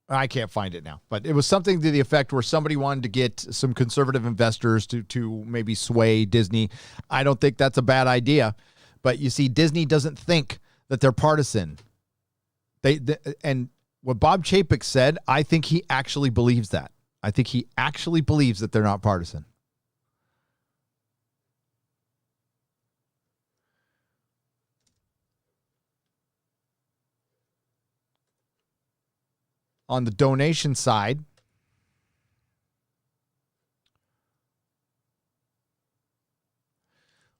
I can't find it now, but it was something to the effect where somebody wanted to get some conservative investors to maybe sway Disney. I don't think that's a bad idea, but you see, Disney doesn't think that they're partisan. And what Bob Chapek said, I think he actually believes that. I think he actually believes that they're not partisan. On the donation side,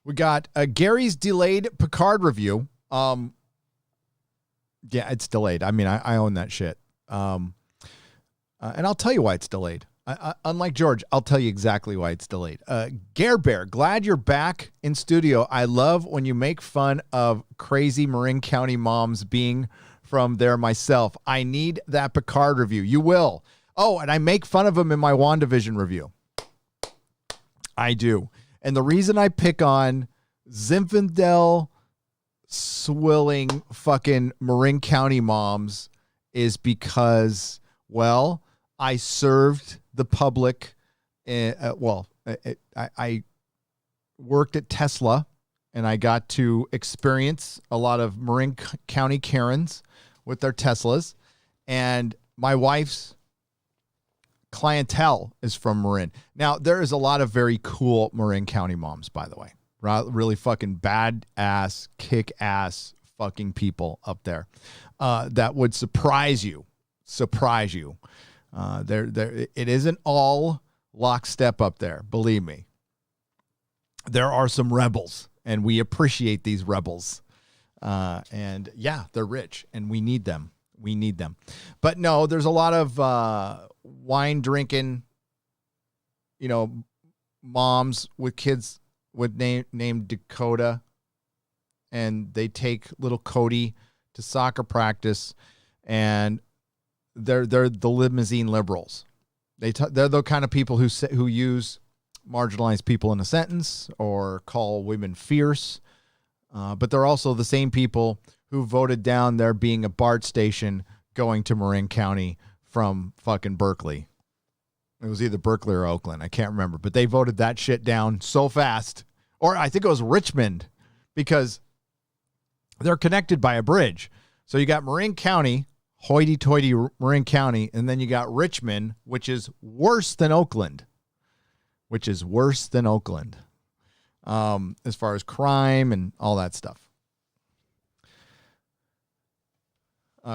we got Gary's delayed Picard review. Yeah, it's delayed. I mean, I own that shit. And I'll tell you why it's delayed. Unlike George, I'll tell you exactly why it's delayed. Gare Bear, glad you're back in studio. I love when you make fun of crazy Marin County moms being from there myself. I need that Picard review. You will. Oh, and I make fun of him in my WandaVision review. I do. And the reason I pick on Zinfandel swilling fucking Marin County moms is because, well, I served the public. I worked at Tesla, and I got to experience a lot of Marin County Karens with their Teslas. And my wife's clientele is from Marin. Now, there is a lot of very cool Marin County moms, by the way. really fucking badass, kick-ass fucking people up there that would surprise you. It isn't all lockstep up there, believe me. There are some rebels, and we appreciate these rebels. And yeah, they're rich, and we need them. But no, there's a lot of wine drinking, moms with kids with named Dakota, and they take little Cody to soccer practice, and they're the limousine liberals. They're the kind of people who use marginalized people in a sentence or call women fierce, but they're also the same people who voted down there being a BART station going to Marin County from fucking Berkeley. It was either Berkeley or Oakland. I can't remember, but they voted that shit down so fast. Or I think it was Richmond, because they're connected by a bridge. So you got Marin County, hoity-toity Marin County, and then you got Richmond, which is worse than Oakland. As far as crime and all that stuff.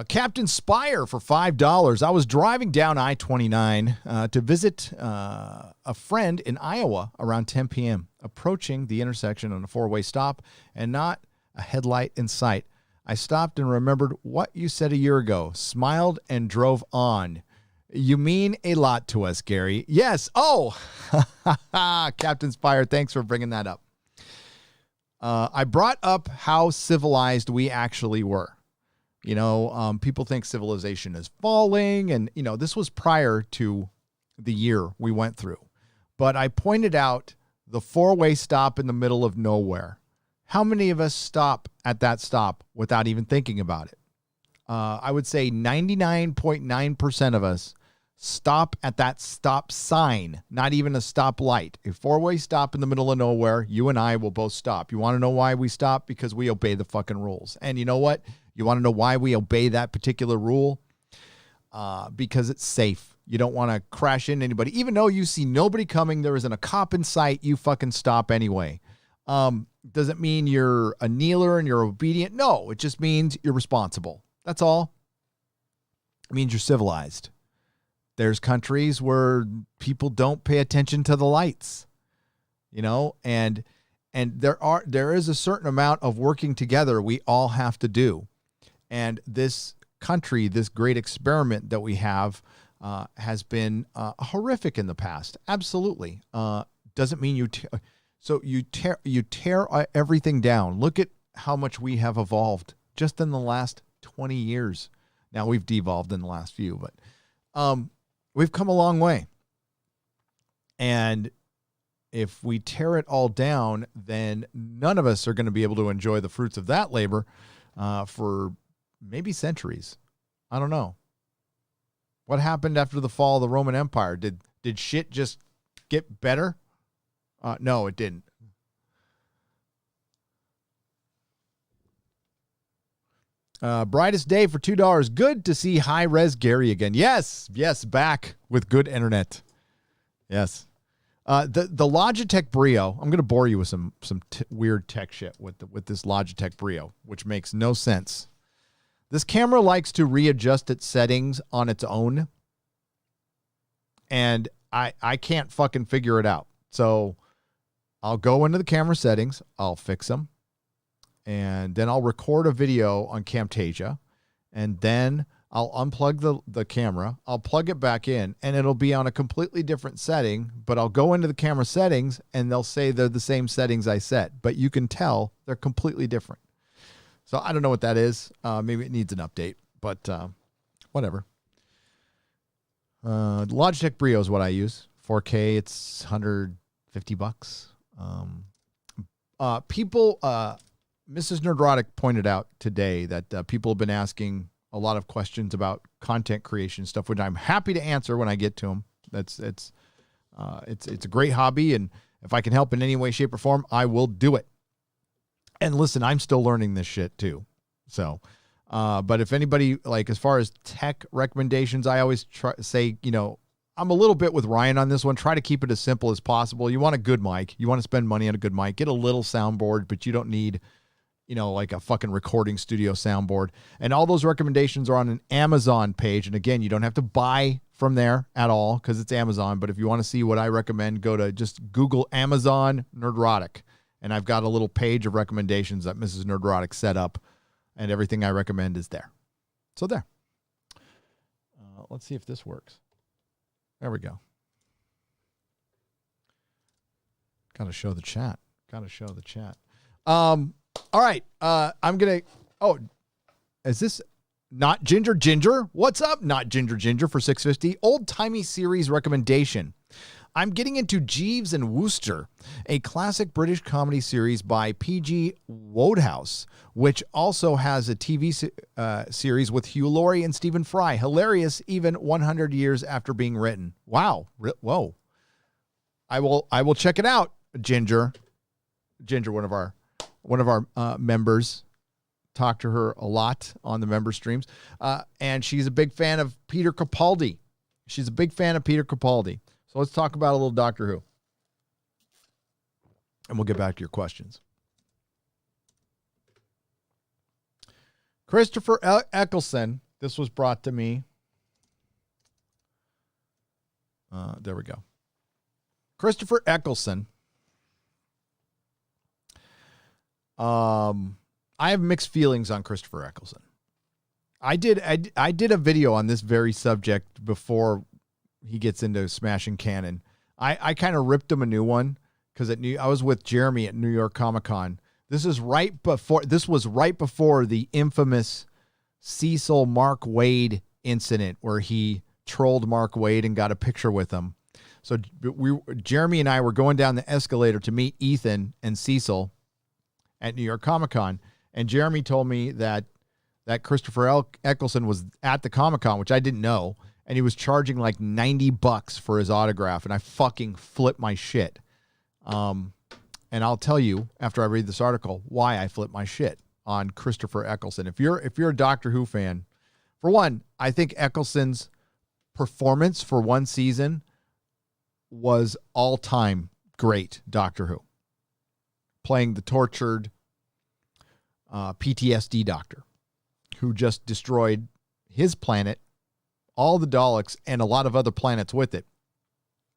Captain Spire for $5. I was driving down I-29 to visit a friend in Iowa around 10 p.m., approaching the intersection on a four-way stop and not a headlight in sight. I stopped and remembered what you said a year ago, smiled and drove on. You mean a lot to us, Gary. Yes. Oh, Captain Spire, thanks for bringing that up. I brought up how civilized we actually were. People think civilization is falling, and, this was prior to the year we went through. But I pointed out the four-way stop in the middle of nowhere. How many of us stop at that stop without even thinking about it? I would say 99.9% of us stop at that stop sign, not even a stop light. A four-way stop in the middle of nowhere, you and I will both stop. You want to know why we stop? Because we obey the fucking rules. And you know what? You want to know why we obey that particular rule? Because it's safe. You don't want to crash into anybody. Even though you see nobody coming, there isn't a cop in sight, you fucking stop anyway. Does it mean you're a kneeler and you're obedient? No, it just means you're responsible. That's all. It means you're civilized. There's countries where people don't pay attention to the lights, and there is a certain amount of working together we all have to do. And this country, this great experiment that we have, has been horrific in the past. Absolutely. Doesn't mean you tear everything down. Look at how much we have evolved just in the last 20 years. Now we've devolved in the last few, but we've come a long way. And if we tear it all down, then none of us are going to be able to enjoy the fruits of that labor for maybe centuries. I don't know. What happened after the fall of the Roman Empire? Did shit just get better? No, it didn't. Brightest day for $2. Good to see high-res Gary again. Yes, back with good internet. Yes. The Logitech Brio, I'm going to bore you with some weird tech shit with this Logitech Brio, which makes no sense. This camera likes to readjust its settings on its own, and I can't fucking figure it out. So I'll go into the camera settings, I'll fix them, and then I'll record a video on Camtasia, and then I'll unplug the camera, I'll plug it back in, and it'll be on a completely different setting, but I'll go into the camera settings, and they'll say they're the same settings I set, but you can tell they're completely different. So I don't know what that is. Maybe it needs an update, but whatever. Logitech Brio is what I use. 4K, it's $150. Mrs. Nerdrotic pointed out today that people have been asking a lot of questions about content creation stuff, which I'm happy to answer when I get to them. It's a great hobby, and if I can help in any way, shape, or form, I will do it. And listen, I'm still learning this shit too. So, but if anybody, like, as far as tech recommendations, I always say, I'm a little bit with Ryan on this one. Try to keep it as simple as possible. You want a good mic. You want to spend money on a good mic. Get a little soundboard, but you don't need, like a fucking recording studio soundboard. And all those recommendations are on an Amazon page. And again, you don't have to buy from there at all because it's Amazon. But if you want to see what I recommend, go to just Google Amazon Nerdrotic. And I've got a little page of recommendations that Mrs. Nerdrotic set up. And everything I recommend is there. So there. Let's see if this works. There we go. Got to show the chat. All right. I'm going to... Oh, is this Not Ginger? What's up, Not Ginger for 650? Old-timey series recommendation. I'm getting into Jeeves and Wooster, a classic British comedy series by P.G. Wodehouse, which also has a TV series with Hugh Laurie and Stephen Fry. Hilarious even 100 years after being written. Wow. Whoa. I will check it out, Ginger. Ginger, one of our members. Talk to her a lot on the member streams. And she's a big fan of Peter Capaldi. So let's talk about a little Doctor Who. And we'll get back to your questions. Christopher Eccleston. This was brought to me. There we go. Christopher Eccleston. I have mixed feelings on Christopher Eccleston. I did a video on this very subject before he gets into smashing canon. I kind of ripped him a new one because I was with Jeremy at New York Comic Con. This was right before the infamous Cecil Mark Wade incident where he trolled Mark Wade and got a picture with him. So Jeremy and I were going down the escalator to meet Ethan and Cecil at New York Comic Con, and Jeremy told me that Christopher Eccleston was at the Comic Con, which I didn't know, and he was charging like $90 for his autograph, and I fucking flipped my shit. And I'll tell you after I read this article why I flipped my shit on Christopher Eccleston. If you're a Doctor Who fan, for one, I think Eccleston's performance for one season was all-time great Doctor Who. Playing the tortured PTSD doctor who just destroyed his planet, all the Daleks, and a lot of other planets with it.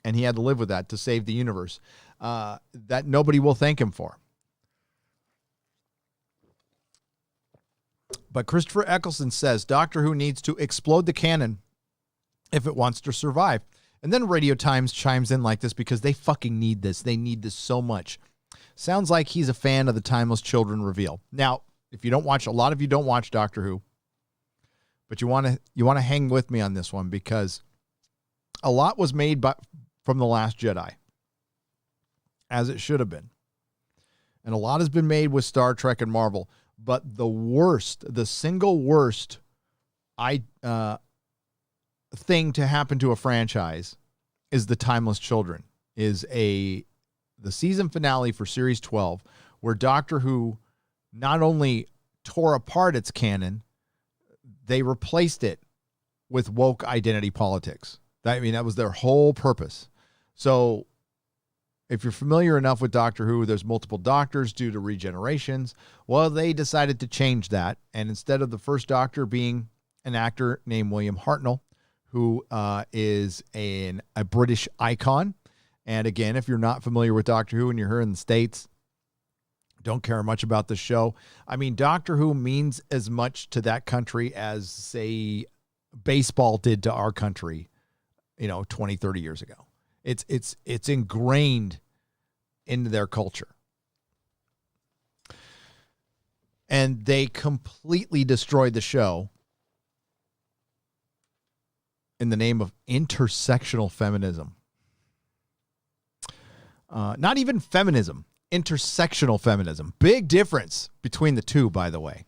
And he had to live with that to save the universe. That nobody will thank him for. But Christopher Eccleston says Doctor Who needs to explode the canon if it wants to survive. And then Radio Times chimes in like this because they fucking need this. They need this so much. Sounds like he's a fan of the Timeless Children reveal. Now, if you don't watch, a lot of you don't watch Doctor Who, but you want to hang with me on this one because a lot was made from The Last Jedi, as it should have been. And a lot has been made with Star Trek and Marvel, but the single worst thing to happen to a franchise is the Timeless Children, the season finale for Series 12, where Doctor Who not only tore apart its canon, they replaced it with woke identity politics. That was their whole purpose. So if you're familiar enough with Doctor Who, there's multiple doctors due to regenerations. Well, they decided to change that. And instead of the first Doctor being an actor named William Hartnell, who is a British icon. And again, if you're not familiar with Doctor Who and you're here in the States, don't care much about the show. I mean, Doctor Who means as much to that country as, say, baseball did to our country, 20, 30 years ago. It's ingrained into their culture. And they completely destroyed the show in the name of intersectional feminism. Not even feminism, intersectional feminism. Big difference between the two, by the way.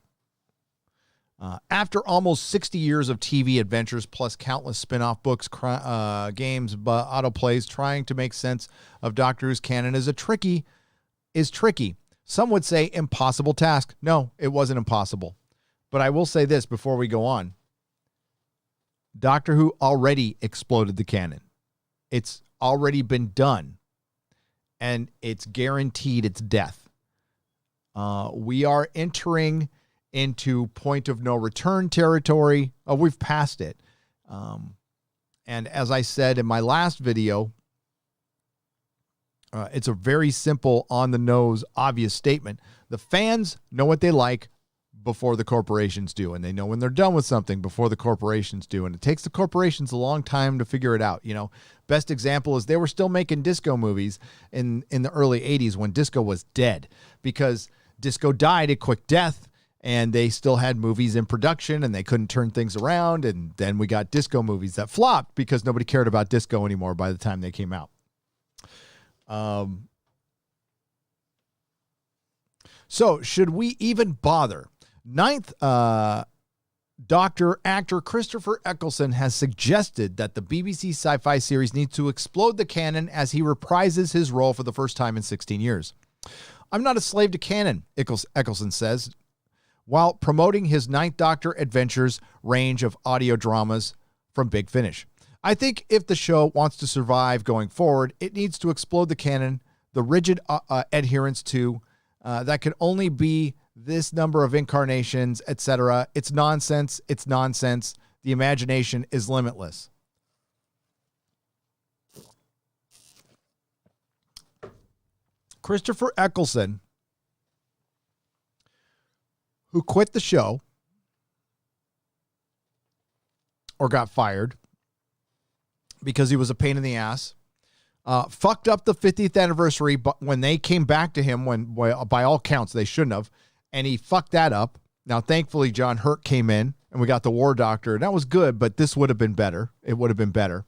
After almost 60 years of TV adventures, plus countless spin-off books, games, autoplays, trying to make sense of Doctor Who's canon is tricky. Some would say impossible task. No, it wasn't impossible. But I will say this before we go on. Doctor Who already exploded the canon. It's already been done, and it's guaranteed its death. We are entering into point of no return territory. We've passed it. And as I said in my last video, it's a very simple, on-the-nose, obvious statement. The fans know what they like before the corporations do, and they know when they're done with something before the corporations do, and it takes the corporations a long time to figure it out. You know, best example is they were still making disco movies in the early 80s when disco was dead, because disco died a quick death, and they still had movies in production, and they couldn't turn things around, and then we got disco movies that flopped because nobody cared about disco anymore by the time they came out. So should we even bother? Ninth Doctor actor Christopher Eccleston has suggested that the BBC sci-fi series needs to explode the canon as he reprises his role for the first time in 16 years. I'm not a slave to canon, Eccleston says, while promoting his Ninth Doctor Adventures range of audio dramas from Big Finish. I think if the show wants to survive going forward, it needs to explode the canon, the rigid adherence to that can only be this number of incarnations, etc. It's nonsense. It's nonsense. The imagination is limitless. Christopher Eccleston, who quit the show or got fired because he was a pain in the ass, fucked up the 50th anniversary, but when they came back to him, when by all counts they shouldn't have, and he fucked that up. Now, thankfully, John Hurt came in, and we got the War Doctor, and that was good, but this would have been better. It would have been better.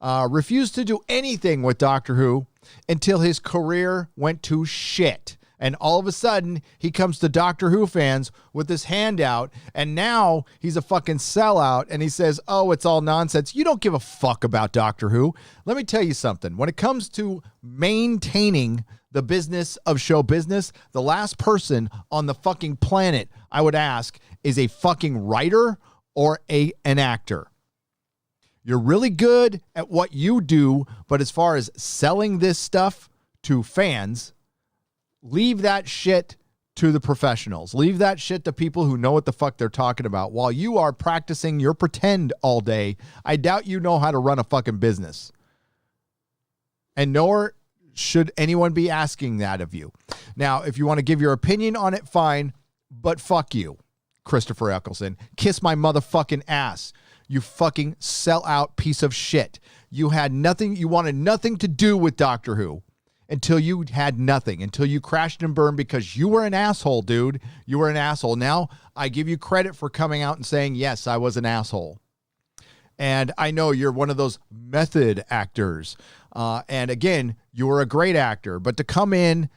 Refused to do anything with Doctor Who until his career went to shit. And all of a sudden, he comes to Doctor Who fans with this handout, and now he's a fucking sellout, and he says, oh, it's all nonsense. You don't give a fuck about Doctor Who. Let me tell you something. When it comes to maintaining the business of show business, the last person on the fucking planet I would ask is a fucking writer or an actor. You're really good at what you do, but as far as selling this stuff to fans, leave that shit to the professionals. Leave that shit to people who know what the fuck they're talking about. While you are practicing your pretend all day, I doubt you know how to run a fucking business. And nor should anyone be asking that of you. Now, if you want to give your opinion on it, fine, but fuck you, Christopher Eccleston. Kiss my motherfucking ass. You fucking sellout piece of shit. You had nothing, you wanted nothing to do with Doctor Who. Until you had nothing, until you crashed and burned because you were an asshole, dude. You were an asshole. Now, I give you credit for coming out and saying, yes, I was an asshole. And I know you're one of those method actors. And again, you were a great actor. But to come in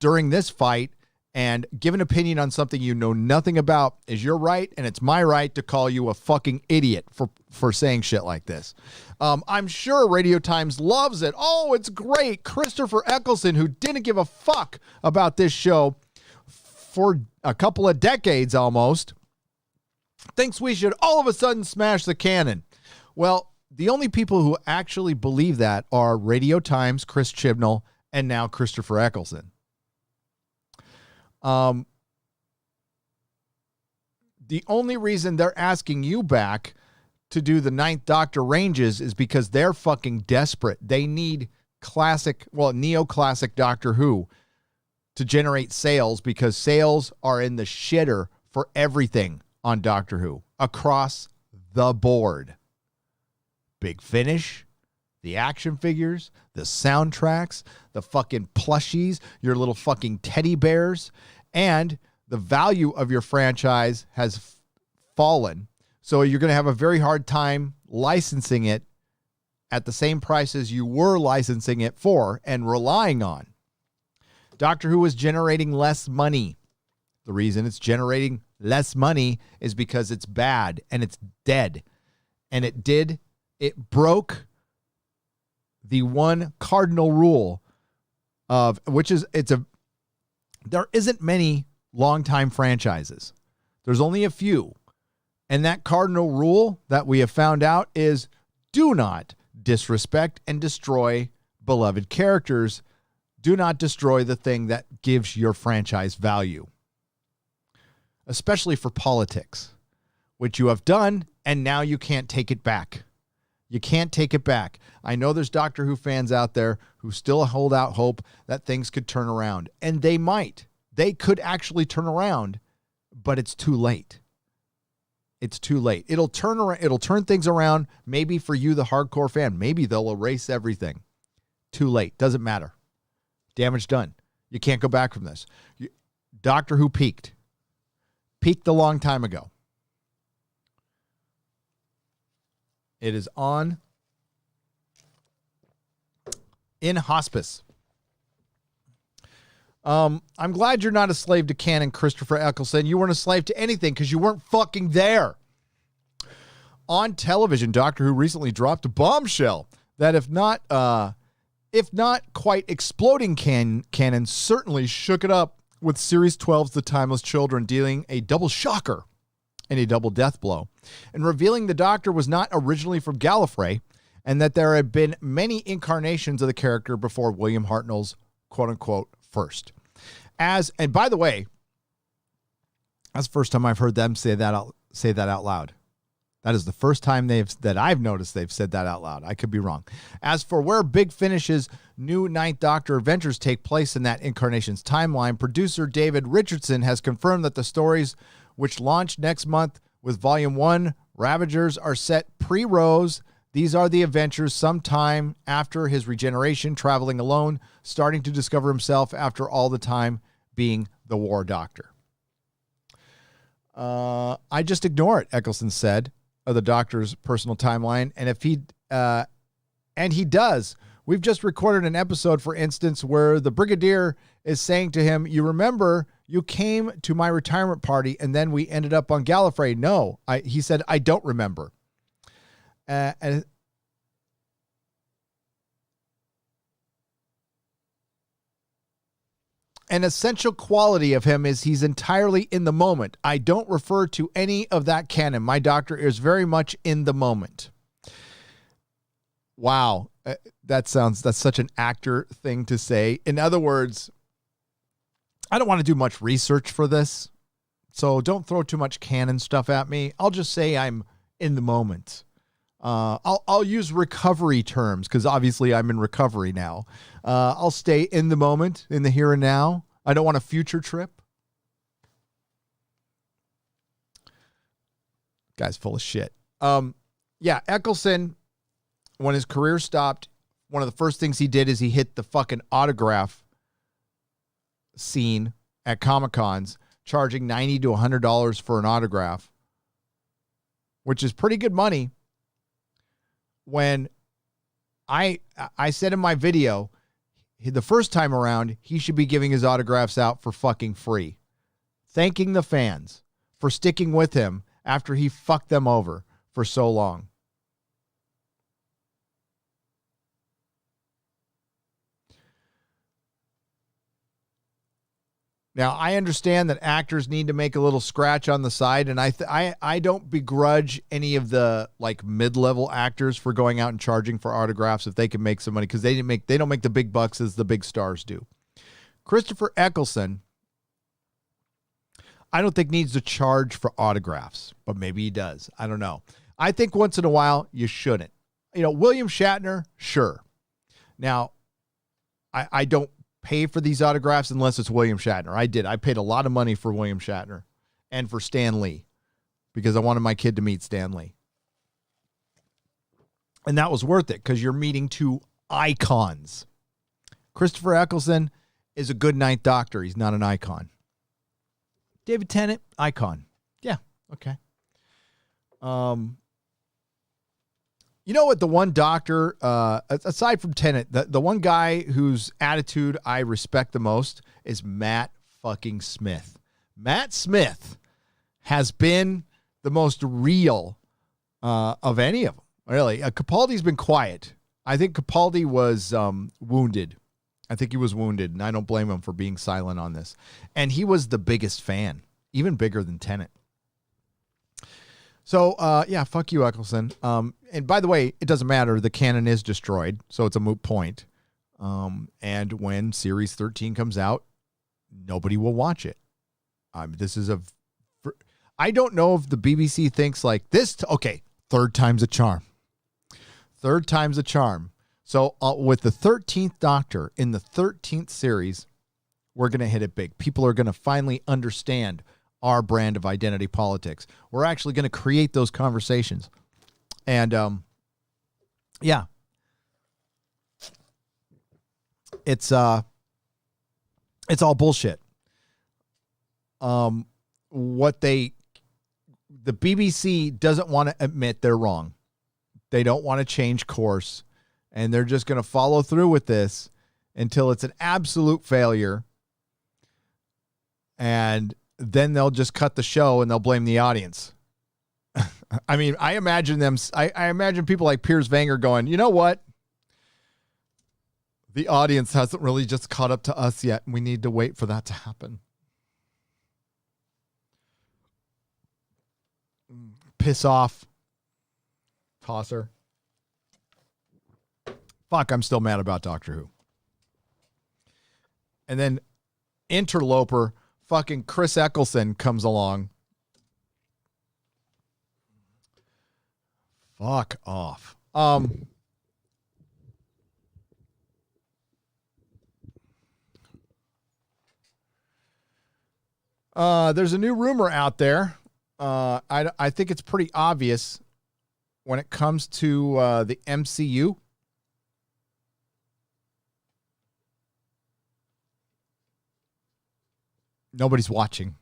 during this fight and give an opinion on something you know nothing about is your right, and it's my right to call you a fucking idiot for saying shit like this. I'm sure Radio Times loves it. Oh, it's great. Christopher Eccleston, who didn't give a fuck about this show for a couple of decades almost, thinks we should all of a sudden smash the canon. Well, the only people who actually believe that are Radio Times, Chris Chibnall, and now Christopher Eccleston. The only reason they're asking you back to do the Ninth Doctor ranges is because they're fucking desperate. They need neoclassic Doctor Who to generate sales, because sales are in the shitter for everything on Doctor Who across the board. Big Finish, the action figures, the soundtracks, the fucking plushies, your little fucking teddy bears, and the value of your franchise has fallen. So you're going to have a very hard time licensing it at the same price as you were licensing it for and relying on. Doctor Who is generating less money. The reason it's generating less money is because it's bad and it's dead. And it broke the one cardinal rule of, which is, there isn't many longtime franchises. There's only a few. And that cardinal rule that we have found out is do not disrespect and destroy beloved characters. Do not destroy the thing that gives your franchise value, especially for politics, which you have done, and now you can't take it back. You can't take it back. I know there's Doctor Who fans out there who still hold out hope that things could turn around, and they might. They could actually turn around, but it's too late. It's too late. It'll turn around. It'll turn things around. Maybe for you, the hardcore fan, maybe they'll erase everything. Too late. Doesn't matter. Damage done. You can't go back from this. Doctor Who peaked a long time ago. It is on in hospice. I'm glad you're not a slave to canon, Christopher Eccleston. You weren't a slave to anything because you weren't fucking there. On television, Doctor Who recently dropped a bombshell that if not quite exploding canon, certainly shook it up with Series 12's The Timeless Children, dealing a double shocker and a double death blow, and revealing the Doctor was not originally from Gallifrey, and that there had been many incarnations of the character before William Hartnell's quote-unquote first. And by the way, that's the first time I've heard them say that out loud. That is the first time that I've noticed they've said that out loud. I could be wrong. As for where Big Finish's new Ninth Doctor adventures take place in that incarnation's timeline, producer David Richardson has confirmed that the stories, which launch next month with Volume 1, Ravagers, are set pre-Rose. These are the adventures sometime after his regeneration, traveling alone, starting to discover himself after all the time being the War Doctor. I just ignore it, Eccleston said, of the Doctor's personal timeline. And if he does. We've just recorded an episode, for instance, where the Brigadier is saying to him, you remember you came to my retirement party and then we ended up on Gallifrey. No, he said, I don't remember. An essential quality of him is he's entirely in the moment. I don't refer to any of that canon. My Doctor is very much in the moment. Wow. That's such an actor thing to say. In other words, I don't want to do much research for this, so don't throw too much canon stuff at me. I'll just say I'm in the moment. I'll use recovery terms because obviously I'm in recovery now. I'll stay in the moment, in the here and now. I don't want a future trip. Guy's full of shit. Yeah, Eccleston, when his career stopped, one of the first things he did is he hit the fucking autograph scene at Comic-Cons, charging $90 to $100 for an autograph, which is pretty good money. When I said in my video, the first time around, he should be giving his autographs out for fucking free, thanking the fans for sticking with him after he fucked them over for so long. Now, I understand that actors need to make a little scratch on the side, and I don't begrudge any of the like mid-level actors for going out and charging for autographs if they can make some money, because they don't make the big bucks as the big stars do. Christopher Eccleston, I don't think needs to charge for autographs, but maybe he does. I don't know. I think once in a while you shouldn't. You know, William Shatner, sure. Now, I don't pay for these autographs unless it's William Shatner. I paid a lot of money for William Shatner and for Stan Lee because I wanted my kid to meet Stan Lee. And that was worth it because you're meeting two icons. Christopher Eccleston is a good Ninth Doctor. He's not an icon. David Tennant, icon. Yeah, okay. You know what? The one Doctor, aside from Tennant, the one guy whose attitude I respect the most is Matt fucking Smith. Matt Smith has been the most real of any of them, really. Capaldi's been quiet. I think Capaldi was wounded. I think he was wounded, and I don't blame him for being silent on this. And he was the biggest fan, even bigger than Tennant. So, yeah, fuck you, Eccleston. And by the way, it doesn't matter. The canon is destroyed, so it's a moot point. And when Series 13 comes out, nobody will watch it. I don't know if the BBC thinks like this. Okay, third time's a charm. Third time's a charm. So with the 13th Doctor in the 13th series, we're going to hit it big. People are going to finally understand our brand of identity politics. We're actually going to create those conversations. And yeah. It's all bullshit. The BBC doesn't want to admit they're wrong. They don't want to change course, and they're just going to follow through with this until it's an absolute failure. And then they'll just cut the show and they'll blame the audience. I mean, I imagine people like Piers Wenger going, you know what? The audience hasn't really just caught up to us yet, and we need to wait for that to happen. Piss off. Tosser. Fuck, I'm still mad about Doctor Who. And then interloper, fucking Chris Eccleston comes along. Fuck off. There's a new rumor out there. I think it's pretty obvious when it comes to the MCU. Nobody's watching.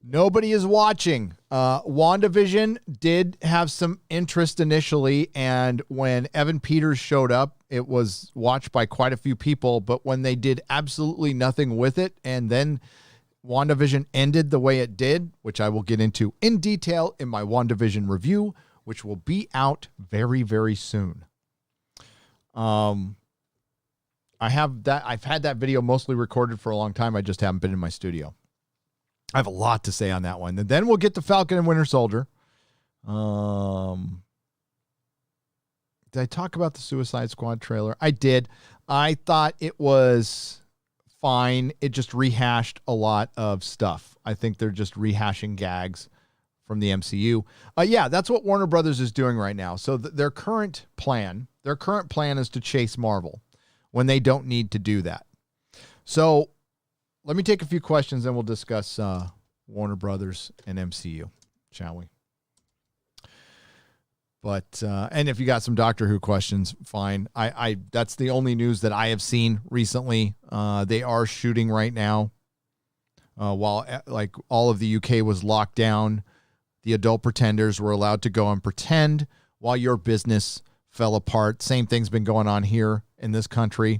Nobody is watching. WandaVision did have some interest initially, and when Evan Peters showed up, it was watched by quite a few people, but when they did absolutely nothing with it, and then WandaVision ended the way it did, which I will get into in detail in my WandaVision review, which will be out very, very soon. I've had that video mostly recorded for a long time. I just haven't been in my studio. I have a lot to say on that one. And then we'll get to Falcon and Winter Soldier. Did I talk about the Suicide Squad trailer? I did. I thought it was fine. It just rehashed a lot of stuff. I think they're just rehashing gags from the MCU. Yeah, that's what Warner Brothers is doing right now. So their current plan is to chase Marvel when they don't need to do that. So let me take a few questions and we'll discuss Warner Brothers and MCU, shall we? But and if you got some Doctor Who questions, fine. I that's the only news that I have seen recently. They are shooting right now. While like all of the UK was locked down, the adult pretenders were allowed to go and pretend while your business fell apart. Same thing's been going on here in this country.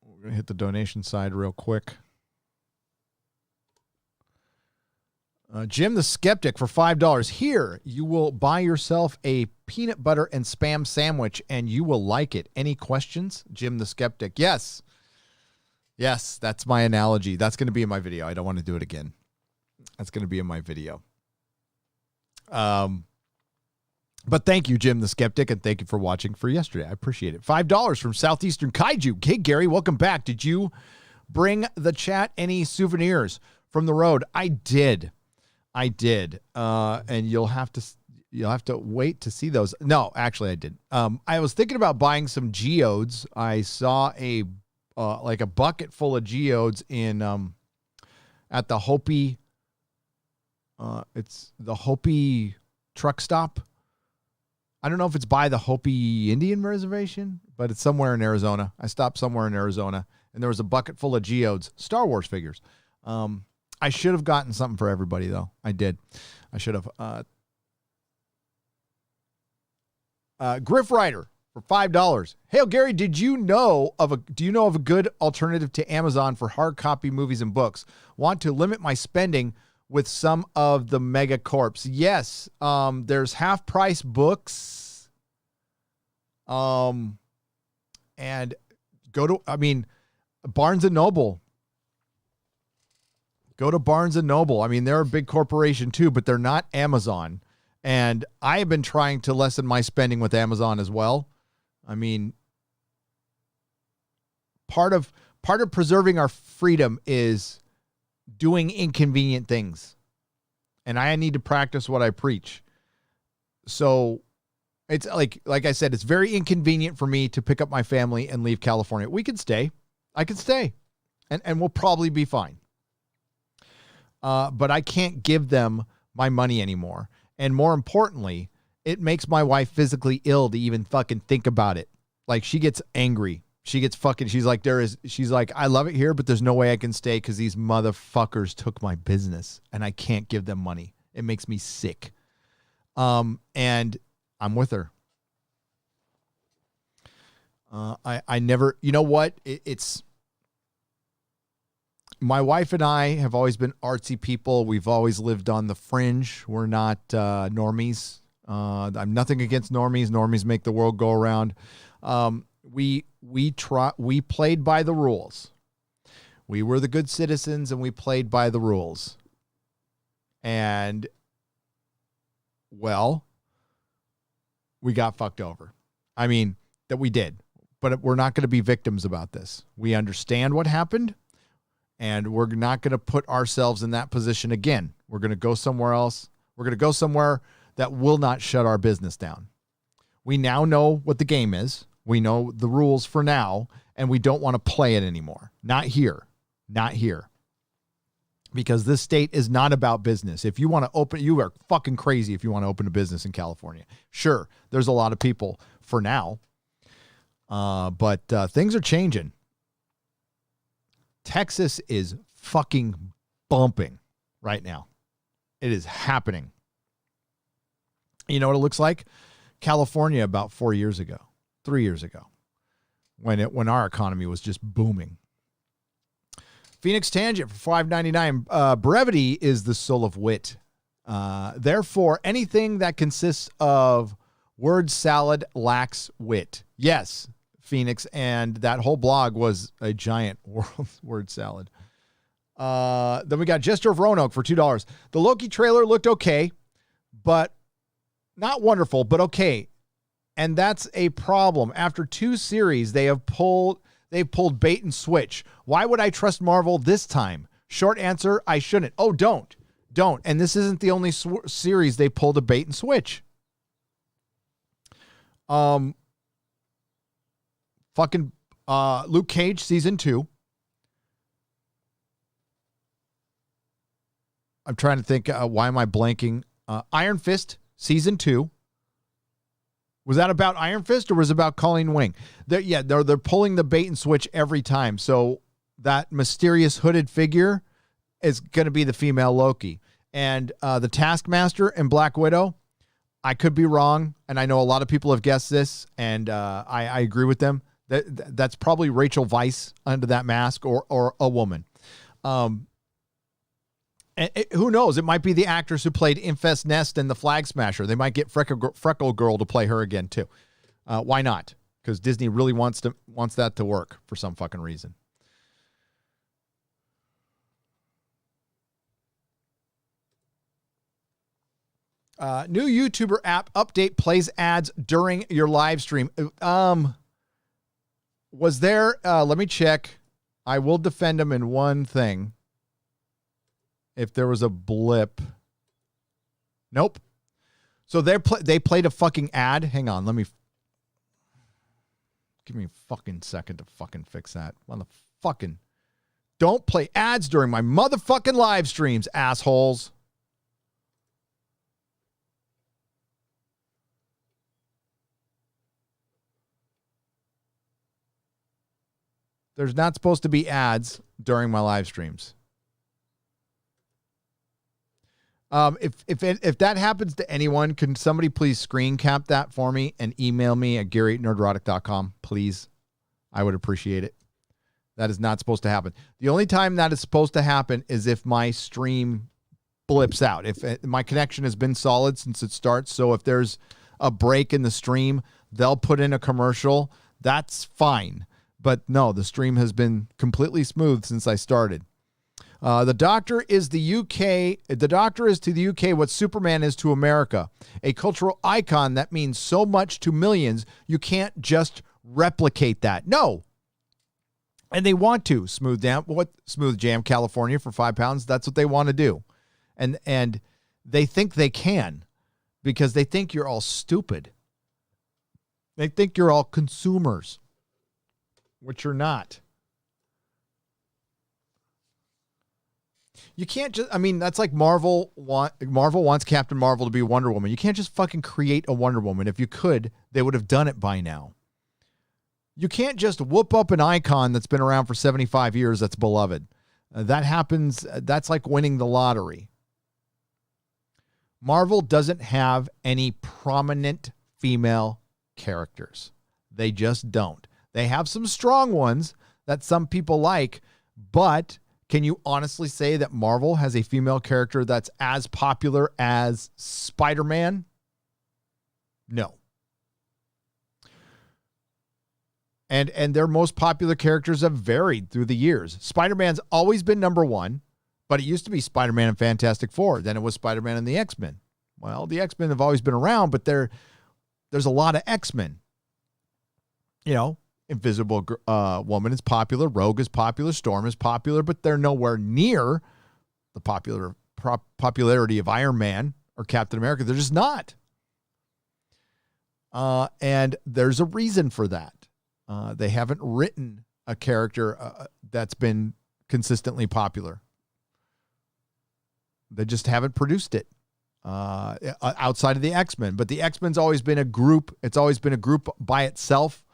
We're going to hit the donation side real quick. Jim the Skeptic for $5. Here, you will buy yourself a peanut butter and spam sandwich, and you will like it. Any questions? Jim the Skeptic. Yes. Yes, that's my analogy. That's going to be in my video. I don't want to do it again. That's going to be in my video. But thank you, Jim the Skeptic, and thank you for watching for yesterday. I appreciate it. $5 from Southeastern Kaiju. Hey, Gary, welcome back. Did you bring the chat any souvenirs from the road? I did. And you'll have to wait to see those. No, actually I did. I was thinking about buying some geodes. I saw a bucket full of geodes in at the Hopi it's the Hopi truck stop. I don't know if it's by the Hopi Indian Reservation, but it's somewhere in Arizona. I stopped somewhere in Arizona and there was a bucket full of geodes, Star Wars figures. I should have gotten something for everybody, though. I did. I should have. Griff Rider for $5. Hey, Gary, do you know of a good alternative to Amazon for hard copy movies and books? Want to limit my spending with some of the mega corps? Yes. There's half price books. And go to, Barnes and Noble. Go to Barnes and Noble. I mean, they're a big corporation too, but they're not Amazon. And I have been trying to lessen my spending with Amazon as well. I mean, part of preserving our freedom is doing inconvenient things. And I need to practice what I preach. So it's like I said, it's very inconvenient for me to pick up my family and leave California. We can stay. I can stay. And we'll probably be fine. But I can't give them my money anymore. And more importantly, it makes my wife physically ill to even fucking think about it. Like, she gets angry. She's like, I love it here, but there's no way I can stay because these motherfuckers took my business and I can't give them money. It makes me sick. And I'm with her. I never, you know what? It's, my wife and I have always been artsy people. We've always lived on the fringe. We're not normies. I'm nothing against normies. Normies make the world go around. We played by the rules. We were the good citizens and we played by the rules. And, well, we got fucked over. I mean, that we did. But we're not going to be victims about this. We understand what happened. And we're not going to put ourselves in that position again. We're going to go somewhere else. We're going to go somewhere that will not shut our business down. We now know what the game is. We know the rules for now, and we don't want to play it anymore. Not here. Not here. Because this state is not about business. If you want to open, you are fucking crazy if you want to open a business in California. Sure, there's a lot of people for now. But things are changing. Texas is fucking bumping right now. It is happening. You know what it looks like? California about 3 years ago, when our economy was just booming. Phoenix Tangent for $5.99. Brevity is the soul of wit. Therefore, anything that consists of word salad lacks wit. Yes, Phoenix, and that whole blog was a giant word salad. Then we got Jester of Roanoke for $2. The Loki trailer looked okay, but not wonderful, but okay. And that's a problem. After 2 series, they've pulled bait and switch. Why would I trust Marvel this time? Short answer, I shouldn't. Oh, don't. And this isn't the only series they pulled a bait and switch. Fucking Luke Cage season 2. I'm trying to think. Why am I blanking? Iron Fist season 2. Was that about Iron Fist or was it about Colleen Wing? They're pulling the bait and switch every time. So that mysterious hooded figure is going to be the female Loki. And the Taskmaster and Black Widow, I could be wrong. And I know a lot of people have guessed this, and I agree with them. That's probably Rachel Weisz under that mask, or a woman. And who knows? It might be the actress who played Infest Nest and the Flag Smasher. They might get Freckle Girl to play her again too. Why not? Because Disney really wants that to work for some fucking reason. New YouTuber app update plays ads during your live stream. Was there? Let me check. I will defend them in one thing. If there was a blip. Nope. So they played a fucking ad. Hang on. Give me a fucking second to fucking fix that. Don't play ads during my motherfucking live streams, assholes. There's not supposed to be ads during my live streams. If that happens to anyone, can somebody please screen cap that for me and email me at gary@nerdrotic.com, please? I would appreciate it. That is not supposed to happen. The only time that is supposed to happen is if my stream blips out. If my connection has been solid since it starts, so if there's a break in the stream, they'll put in a commercial. That's fine. But no, the stream has been completely smooth since I started. The Doctor is the UK. The Doctor is to the UK what Superman is to America. A cultural icon that means so much to millions. You can't just replicate that. No. And they want to. Smooth Jam California for £5. That's what they want to do. And they think they can because they think you're all stupid. They think you're all consumers, which you're not. You can't just, that's like Marvel wants Captain Marvel to be Wonder Woman. You can't just fucking create a Wonder Woman. If you could, they would have done it by now. You can't just whoop up an icon that's been around for 75 years that's beloved. That happens. That's like winning the lottery. Marvel doesn't have any prominent female characters. They just don't. They have some strong ones that some people like, but can you honestly say that Marvel has a female character that's as popular as Spider-Man? No. And their most popular characters have varied through the years. Spider-Man's always been number one, but it used to be Spider-Man and Fantastic Four. Then it was Spider-Man and the X-Men. Well, the X-Men have always been around, but there's a lot of X-Men. Invisible Woman is popular, Rogue is popular, Storm is popular, but they're nowhere near the popularity of Iron Man or Captain America. They're just not. And there's a reason for that. They haven't written a character that's been consistently popular. They just haven't produced it outside of the X-Men. But the X-Men's always been a group. It's always been a group by itself.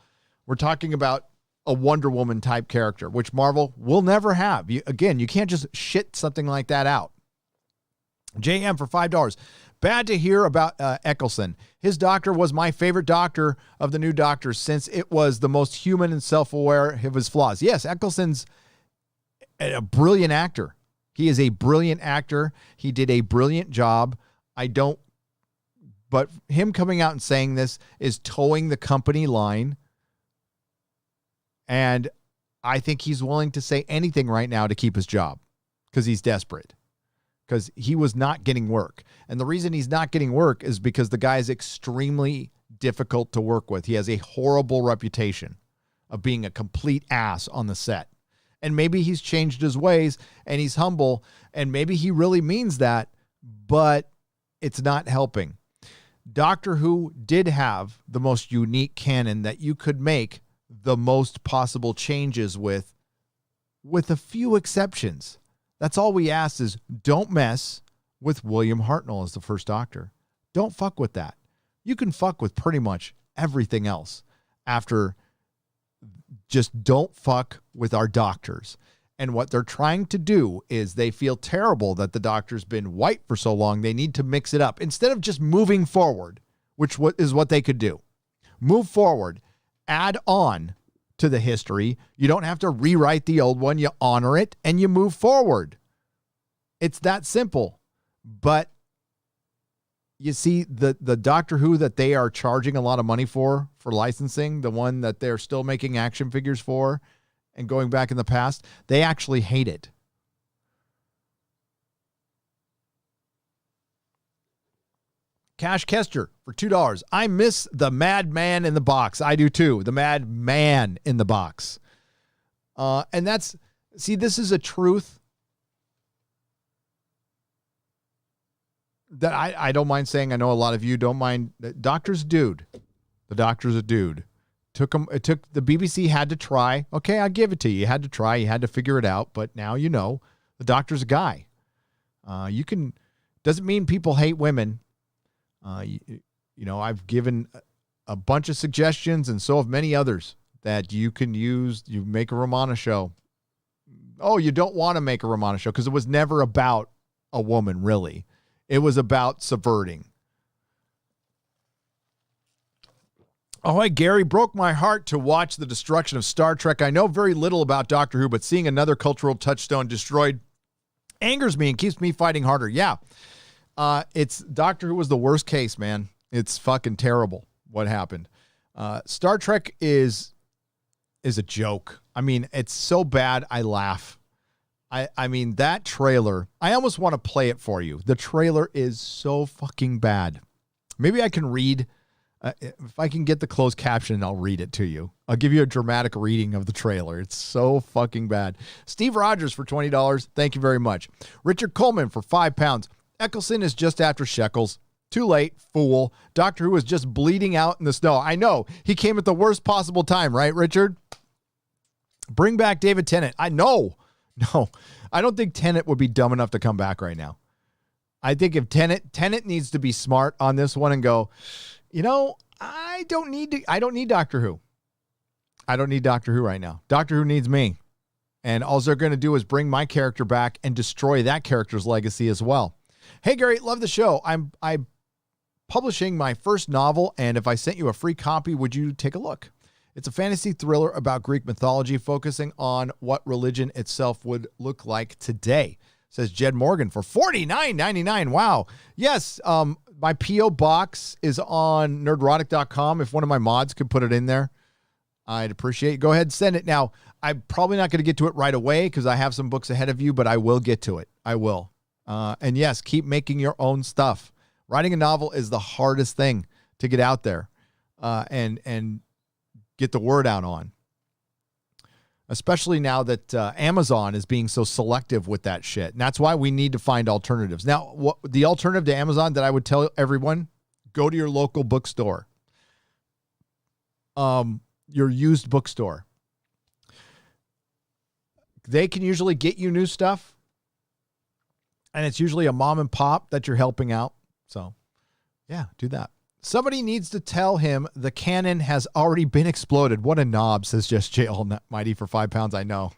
We're talking about a Wonder Woman type character, which Marvel will never have. You can't just shit something like that out. JM for $5. Bad to hear about Eccleston. His doctor was my favorite doctor of the new doctors since it was the most human and self-aware of his flaws. Yes, Eccleston's a brilliant actor. He is a brilliant actor. He did a brilliant job. But him coming out and saying this is towing the company line. And I think he's willing to say anything right now to keep his job because he's desperate. Because he was not getting work. And the reason he's not getting work is because the guy is extremely difficult to work with. He has a horrible reputation of being a complete ass on the set. And maybe he's changed his ways and he's humble and maybe he really means that, but it's not helping. Doctor Who did have the most unique canon that you could make the most possible changes with a few exceptions. That's all we ask is don't mess with William Hartnell as the first Doctor. Don't fuck with that. You can fuck with pretty much everything else after. Just don't fuck with our doctors. And what they're trying to do is they feel terrible that the Doctor's been white for so long. They need to mix it up instead of just moving forward, which is what they could do. Move forward, add on to the history. You don't have to rewrite the old one. You honor it and you move forward. It's that simple. But you see the Doctor Who that they are charging a lot of money for licensing, the one that they're still making action figures for and going back in the past, they actually hate it. Cash Kester for $2. I miss the Madman in the box. I do too. The Madman in the box. And this is a truth that I don't mind saying. I know a lot of you don't mind. Doctor's a dude. The Doctor's a dude. The BBC had to try. Okay, I'll give it to you. You had to try. You had to figure it out. But now you know the Doctor's a guy. Doesn't mean people hate women. I've given a bunch of suggestions, and so have many others that you can use. You make a Romana show. Oh, you don't want to make a Romana show because it was never about a woman, really. It was about subverting. Oh, hey, Gary, broke my heart to watch the destruction of Star Trek. I know very little about Doctor Who, but seeing another cultural touchstone destroyed angers me and keeps me fighting harder. Yeah. It's Doctor Who was the worst case, man. It's fucking terrible what happened. Star Trek is a joke. I mean, it's so bad I laugh. I mean, that trailer, I almost want to play it for you. The trailer is so fucking bad. Maybe I can read. If I can get the closed caption, I'll read it to you. I'll give you a dramatic reading of the trailer. It's so fucking bad. Steve Rogers for $20. Thank you very much. Richard Coleman for £5. Eccleston is just after Shekels. Too late, fool. Doctor Who is just bleeding out in the snow. I know. He came at the worst possible time, right, Richard? Bring back David Tennant. I know. No, I don't think Tennant would be dumb enough to come back right now. I think if Tennant needs to be smart on this one and go, you know, I don't need Doctor Who. I don't need Doctor Who right now. Doctor Who needs me. And all they're going to do is bring my character back and destroy that character's legacy as well. Hey, Gary, love the show. I'm publishing my first novel, and if I sent you a free copy, would you take a look? It's a fantasy thriller about Greek mythology, focusing on what religion itself would look like today, says Jed Morgan for $49.99. Wow. Yes, my P.O. box is on nerdrotic.com. If one of my mods could put it in there, I'd appreciate it. Go ahead and send it. Now, I'm probably not going to get to it right away because I have some books ahead of you, but I will get to it. I will. And yes, keep making your own stuff. Writing a novel is the hardest thing to get out there and get the word out on. Especially now that Amazon is being so selective with that shit. And that's why we need to find alternatives. Now, the alternative to Amazon that I would tell everyone, go to your local bookstore. Your used bookstore. They can usually get you new stuff. And it's usually a mom and pop that you're helping out. So, yeah, do that. Somebody needs to tell him the canon has already been exploded. What a knob, says Just Jail Mighty for £5. I know.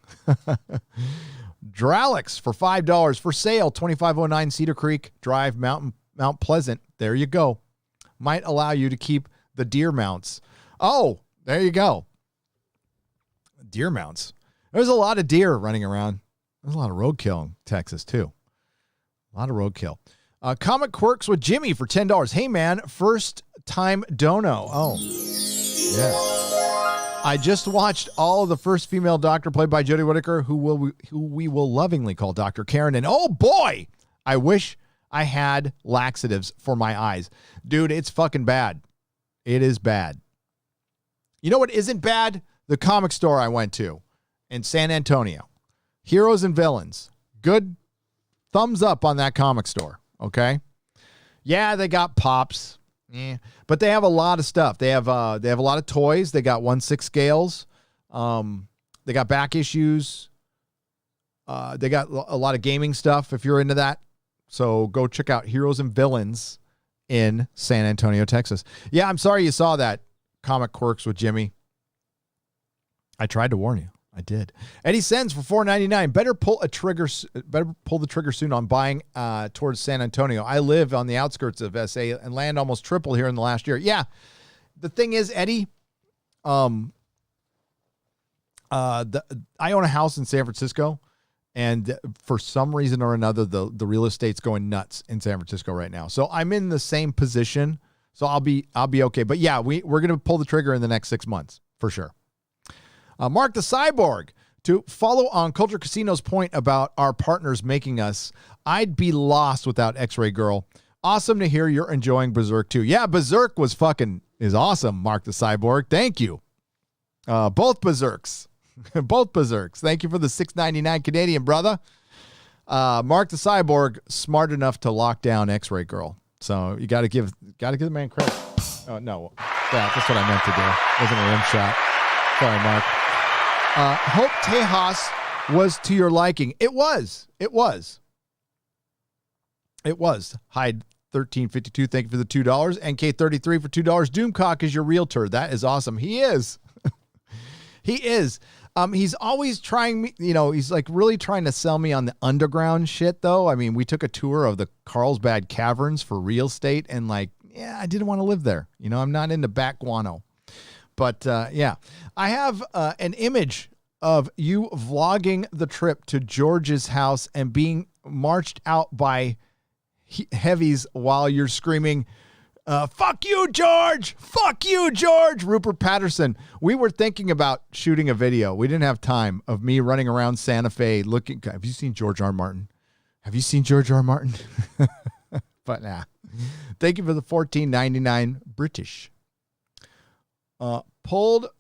Dralix for $5 for sale. 2509 Cedar Creek Drive, Mount Pleasant. There you go. Might allow you to keep the deer mounts. Oh, there you go. Deer mounts. There's a lot of deer running around. There's a lot of roadkill in Texas, too. A lot of roadkill. Comic Quirks with Jimmy for $10. Hey, man, first time dono. Oh, yeah. I just watched all of the first female doctor played by Jodie Whittaker, who we will lovingly call Dr. Karen. And oh, boy, I wish I had laxatives for my eyes. Dude, it's fucking bad. It is bad. You know what isn't bad? The comic store I went to in San Antonio. Heroes and Villains. Good thumbs up on that comic store. Okay. Yeah, they got pops. But they have a lot of stuff. They have a lot of toys. They got 1/6 scales. They got back issues. They got a lot of gaming stuff if you're into that. So go check out Heroes and Villains in San Antonio, Texas. Yeah, I'm sorry you saw that. Comic Quirks with Jimmy. I tried to warn you. I did. Eddie Sends for $4.99. Better pull the trigger soon on buying towards San Antonio. I live on the outskirts of SA and land almost triple here in the last year. Yeah. The thing is, Eddie, I own a house in San Francisco, and for some reason or another, the real estate's going nuts in San Francisco right now. So I'm in the same position. So I'll be okay. But yeah, we're going to pull the trigger in the next 6 months for sure. Mark the Cyborg, to follow on Culture Casino's point about our partners making us, I'd be lost without X-Ray Girl. Awesome to hear you're enjoying Berserk too. Yeah, Berserk is awesome, Mark the Cyborg. Thank you. Both Berserks. Both Berserks. Thank you for the $6.99 Canadian, brother. Mark the Cyborg, smart enough to lock down X-Ray Girl. So you got to give the man credit. Oh, no. That's what I meant to do. It wasn't a rim shot. Sorry, Mark. Hope Tejas was to your liking. It was. Hyde 1352, thank you for the $2. NK33 for $2. Doomcock is your realtor. That is awesome. He is. He is. He's always trying me, he's like really trying to sell me on the underground shit, though. I mean, we took a tour of the Carlsbad Caverns for real estate, and I didn't want to live there. I'm not into bat guano. But, yeah, I have an image of you vlogging the trip to George's house and being marched out by heavies while you're screaming, Fuck you, George. Fuck you, George. Rupert Patterson. We were thinking about shooting a video. We didn't have time of me running around Santa Fe looking. Have you seen George R. Martin? Have you seen George R. Martin? But nah. Thank you for the $14.99 British. Pulled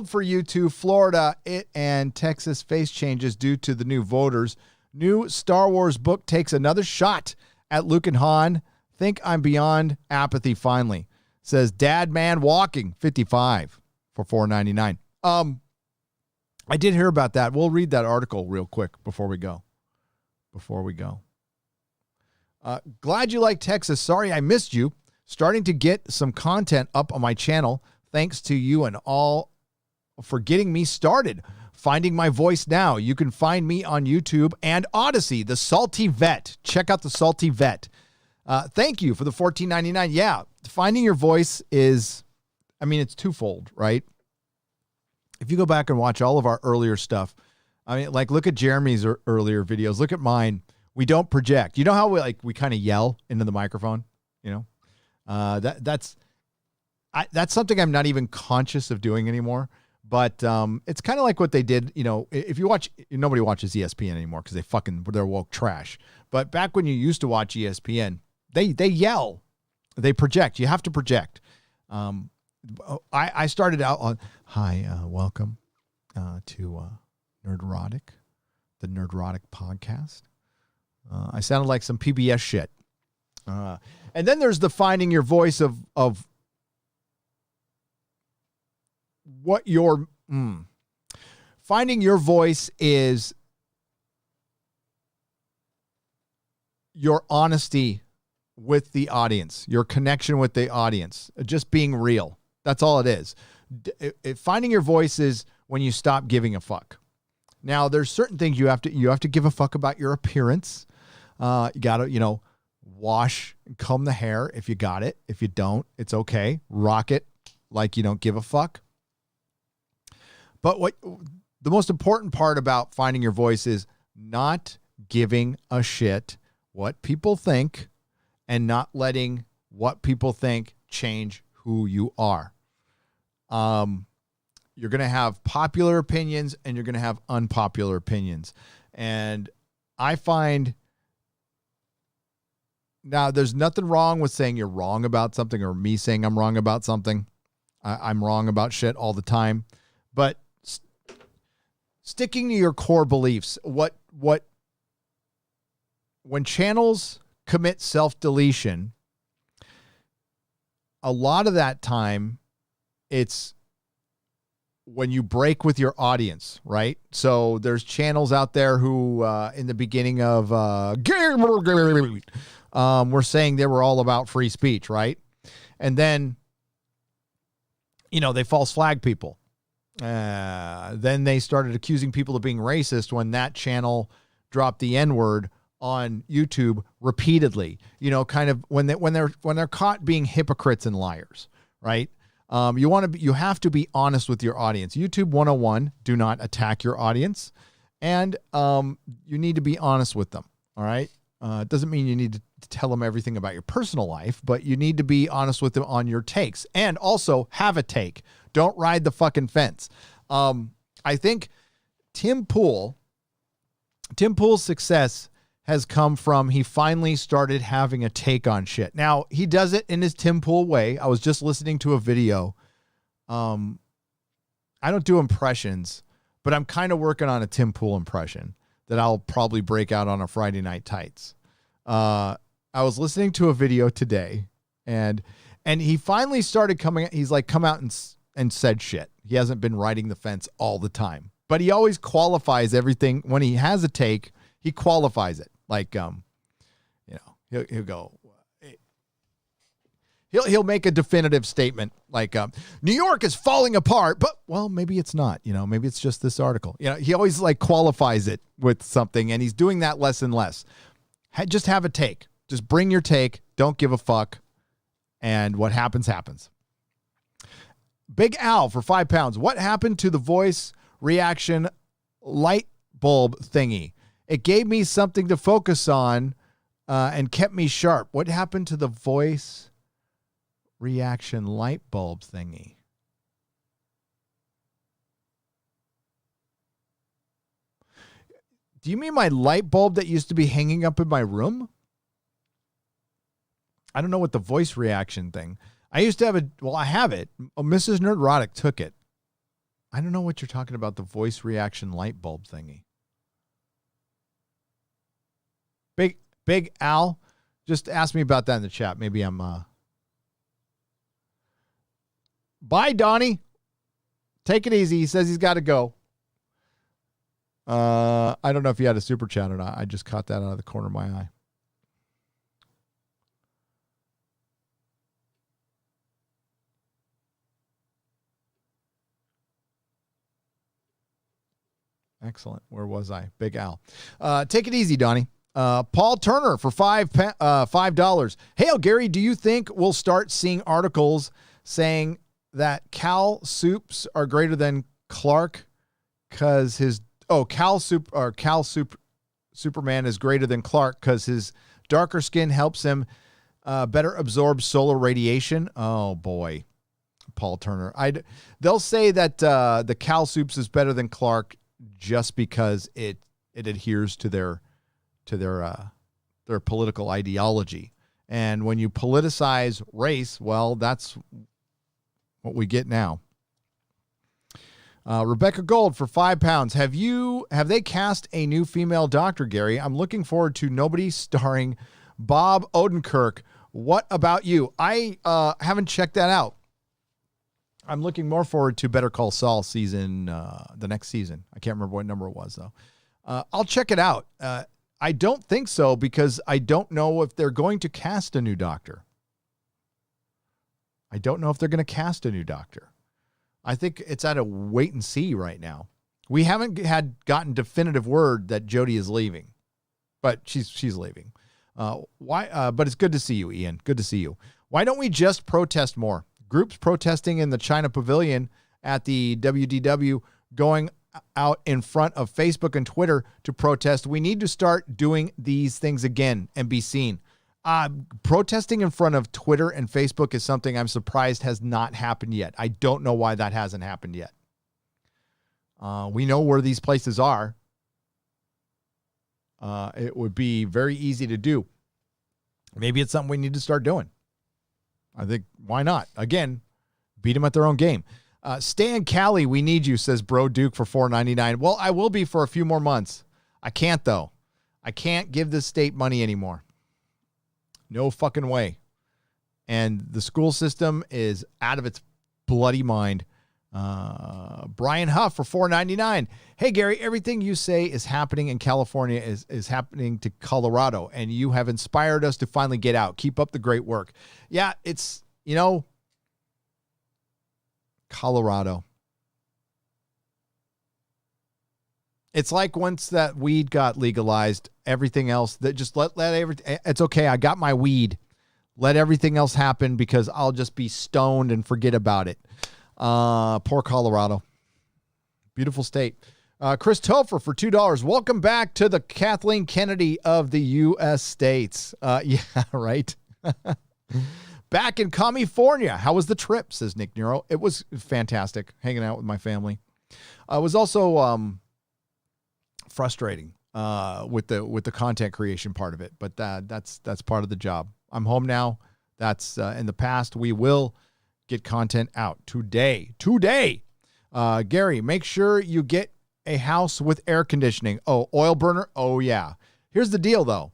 for you to Florida and Texas face changes due to the new voters. New Star Wars book takes another shot at Luke and Han. Think I'm beyond apathy finally. Says Dad Man Walking 55 for $4.99. I did hear about that. We'll read that article real quick before we go. Glad you like Texas. Sorry I missed you. Starting to get some content up on my channel. Thanks to you and all for getting me started. Finding my voice now. You can find me on YouTube and Odyssey, The Salty Vet. Check out The Salty Vet. Thank you for the $14.99. Yeah, finding your voice is, it's twofold, right? If you go back and watch all of our earlier stuff, look at Jeremy's earlier videos. Look at mine. We don't project. You know how we kind of yell into the microphone? That's something I'm not even conscious of doing anymore. But it's kind of like what they did, if you watch, nobody watches ESPN anymore because they're woke trash. But back when you used to watch ESPN, they yell, they project. You have to project. I started out on, hi, welcome to Nerdrotic, the Nerdrotic podcast. I sounded like some PBS shit. And then there's the finding your voice of what your finding your voice is your honesty with the audience, your connection with the audience, just being real. That's all it is. Finding your voice is when you stop giving a fuck. Now, there's certain things you have to give a fuck about your appearance. You got to, wash and comb the hair if you got it. If you don't, it's okay. Rock it like you don't give a fuck. But what the most important part about finding your voice is not giving a shit what people think and not letting what people think change who you are. You're going to have popular opinions and you're going to have unpopular opinions. And I find now there's nothing wrong with saying you're wrong about something or me saying I'm wrong about something. I'm wrong about shit all the time. But sticking to your core beliefs, when channels commit self-deletion, a lot of that time it's when you break with your audience, right? So there's channels out there who in the beginning of were saying they were all about free speech, right? And then, they false flag people. Then they started accusing people of being racist when that channel dropped the N-word on YouTube repeatedly. Kind of when they're caught being hypocrites and liars, right? You have to be honest with your audience. YouTube 101, do not attack your audience, and you need to be honest with them. All right. It doesn't mean you need to tell them everything about your personal life, but you need to be honest with them on your takes, and also have a take. Don't ride the fucking fence. I think Tim Pool's success has come from he finally started having a take on shit. Now, he does it in his Tim Pool way. I was just listening to a video. I don't do impressions, but I'm kind of working on a Tim Pool impression that I'll probably break out on a Friday Night Tights. I was listening to a video today, and he finally started coming. He's like come out and said shit. He hasn't been riding the fence all the time, but he always qualifies everything. When he has a take, he qualifies it. Like, he'll go, he'll make a definitive statement like, New York is falling apart, but well, maybe it's not, maybe it's just this article. He always like qualifies it with something, and he's doing that less and less. Just have a take. Just bring your take. Don't give a fuck. And what happens, happens. Big Al for £5. What happened to the voice reaction light bulb thingy? It gave me something to focus on and kept me sharp. What happened to the voice reaction light bulb thingy? Do you mean my light bulb that used to be hanging up in my room? I don't know what the voice reaction thing. I used to have I have it. Oh, Mrs. Nerdrotic took it. I don't know what you're talking about, the voice reaction light bulb thingy. Big Al, just ask me about that in the chat. Maybe I'm... Bye, Donnie. Take it easy. He says he's got to go. I don't know if he had a super chat or not. I just caught that out of the corner of my eye. Excellent. Where was I? Big Al. Take it easy, Donnie. Paul Turner for $5. Hey, Gary, do you think we'll start seeing articles saying that Cal Supes are greater than Clark because Superman is greater than Clark because his darker skin helps him better absorb solar radiation? Oh boy, Paul Turner. They'll say that the Cal Supes is better than Clark just because it adheres to their political ideology. And when you politicize race, well, that's what we get now. Rebecca Gold for £5. Have they cast a new female doctor, Gary? I'm looking forward to Nobody starring Bob Odenkirk. What about you? I haven't checked that out. I'm looking more forward to Better Call Saul the next season. I can't remember what number it was, though. I'll check it out. I don't think so because I don't know if they're going to cast a new doctor. I think it's at a wait and see right now. We haven't gotten definitive word that Jodie is leaving, but she's leaving. Why? But it's good to see you, Ian. Good to see you. Why don't we just protest more? Groups protesting in the China Pavilion at the WDW, going out in front of Facebook and Twitter to protest. We need to start doing these things again and be seen. Protesting in front of Twitter and Facebook is something I'm surprised has not happened yet. I don't know why that hasn't happened yet. We know where these places are. It would be very easy to do. Maybe it's something we need to start doing. I think, why not? Again, beat them at their own game. Stan Callie, we need you, says Bro Duke for $4.99. Well, I will be for a few more months. I can't, though. I can't give the state money anymore. No fucking way. And the school system is out of its bloody mind. Brian Huff for $4.99. Hey, Gary, everything you say is happening in California is happening to Colorado, and you have inspired us to finally get out. Keep up the great work. Yeah, it's, Colorado. It's like once that weed got legalized, everything else that just let everything, it's okay. I got my weed. Let everything else happen because I'll just be stoned and forget about it. Poor Colorado. Beautiful state. Chris Topher for $2. Welcome back to the Kathleen Kennedy of the U.S. states. Yeah, right. Back in California. How was the trip, says Nick Nero. It was fantastic hanging out with my family. It was also frustrating with the content creation part of it, but that's part of the job. I'm home now. That's in the past. We will get content out today. Gary, make sure you get a house with air conditioning. Oh, oil burner. Oh yeah. Here's the deal though.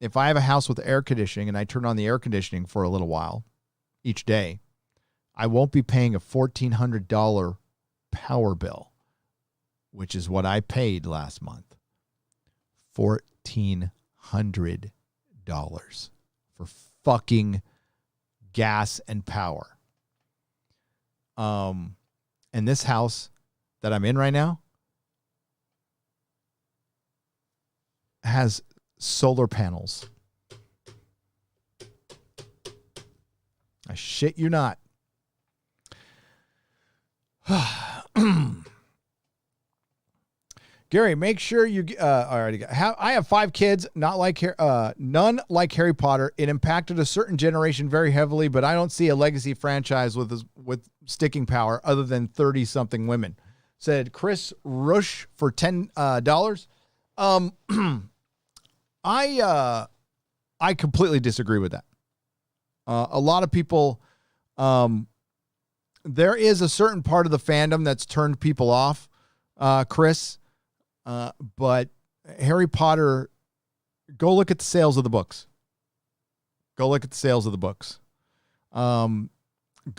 If I have a house with air conditioning and I turn on the air conditioning for a little while each day, I won't be paying a $1,400 power bill, which is what I paid last month. $1,400 for fucking gas and power. And this house that I'm in right now has solar panels. I shit you not. Gary, make sure you. I already got. I have 5 kids, none like Harry Potter. It impacted a certain generation very heavily, but I don't see a legacy franchise with sticking power other than 30-something women. Said Chris Rush for $10. I completely disagree with that. A lot of people, there is a certain part of the fandom that's turned people off, Chris. But Harry Potter, go look at the sales of the books. Go look at the sales of the books. Go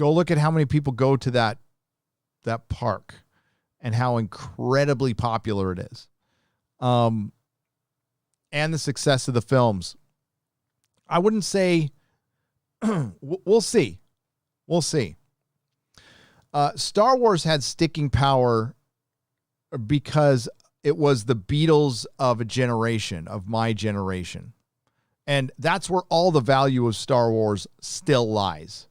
look at how many people go to that park and how incredibly popular it is. And the success of the films. I wouldn't say, we'll see. We'll see. Star Wars had sticking power because it was the Beatles of a generation, of my generation. And that's where all the value of Star Wars still lies.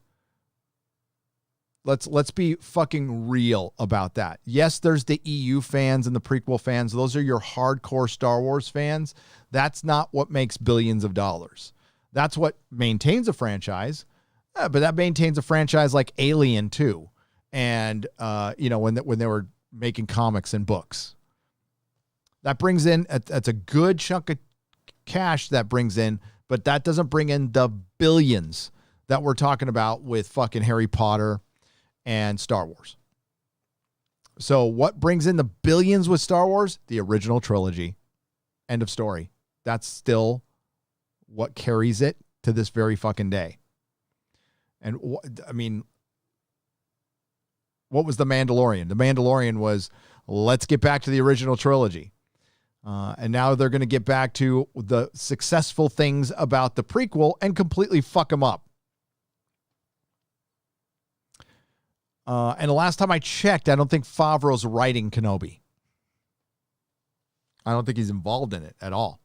Let's be fucking real about that. Yes, there's the EU fans and the prequel fans. Those are your hardcore Star Wars fans. That's not what makes billions of dollars. That's what maintains a franchise. But that maintains a franchise like Alien too. And, when they were making comics and books. That brings in, that's a good chunk of cash that brings in, but that doesn't bring in the billions that we're talking about with fucking Harry Potter and Star Wars. So what brings in the billions with Star Wars? The original trilogy. End of story. That's still what carries it to this very fucking day. And what was The Mandalorian? The Mandalorian was, let's get back to the original trilogy. And now they're going to get back to the successful things about the prequel and completely fuck them up. And the last time I checked, I don't think Favreau's writing Kenobi. I don't think he's involved in it at all.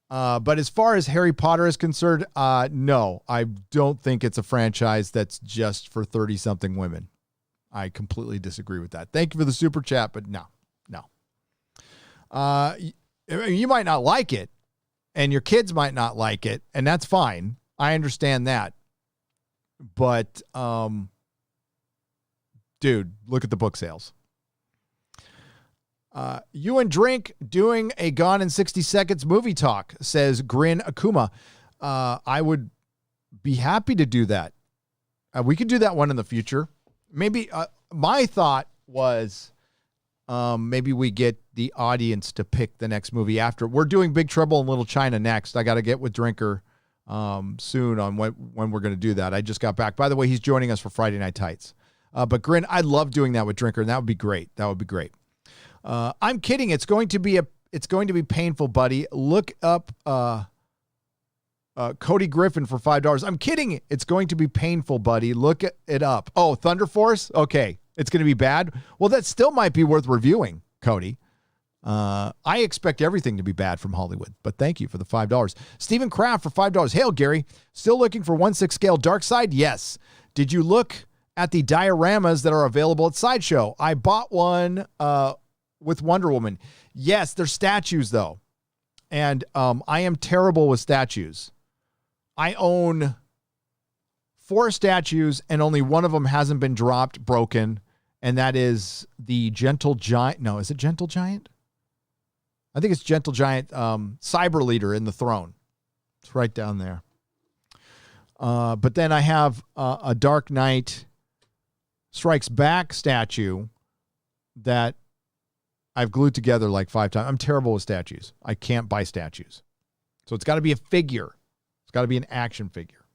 But as far as Harry Potter is concerned, no, I don't think it's a franchise that's just for 30-something women. I completely disagree with that. Thank you for the super chat, but no. You might not like it, and your kids might not like it, and that's fine. I understand that. But, dude, look at the book sales. You and Drink doing a Gone in 60 Seconds movie talk, says Grin Akuma. I would be happy to do that. We could do that one in the future. Maybe my thought was maybe we get the audience to pick the next movie after. We're doing Big Trouble in Little China next. I got to get with Drinker soon on when we're going to do that. I just got back. By the way, he's joining us for Friday Night Tights. But Grin, I love doing that with Drinker, and that would be great. That would be great. I'm kidding. It's going to be painful, buddy. Look up Cody Griffin for $5. I'm kidding. It's going to be painful, buddy. Look it up. Oh, Thunder Force? Okay. It's going to be bad. Well, that still might be worth reviewing, Cody. I expect everything to be bad from Hollywood, but thank you for the $5. Stephen Kraft for $5. Hail, Gary. Still looking for 1/6 scale Dark Side? Yes. Did you look at the dioramas that are available at Sideshow? I bought one with Wonder Woman. Yes, they're statues, though. And I am terrible with statues. I own 4 statues, and only one of them hasn't been dropped, broken, and that is the Gentle Giant. No, is it Gentle Giant? I think it's Gentle Giant Cyber Leader in the throne. It's right down there. But then I have a Dark Knight Strikes Back statue that I've glued together like 5 times. I'm terrible with statues. I can't buy statues. So it's got to be a figure. It's got to be an action figure.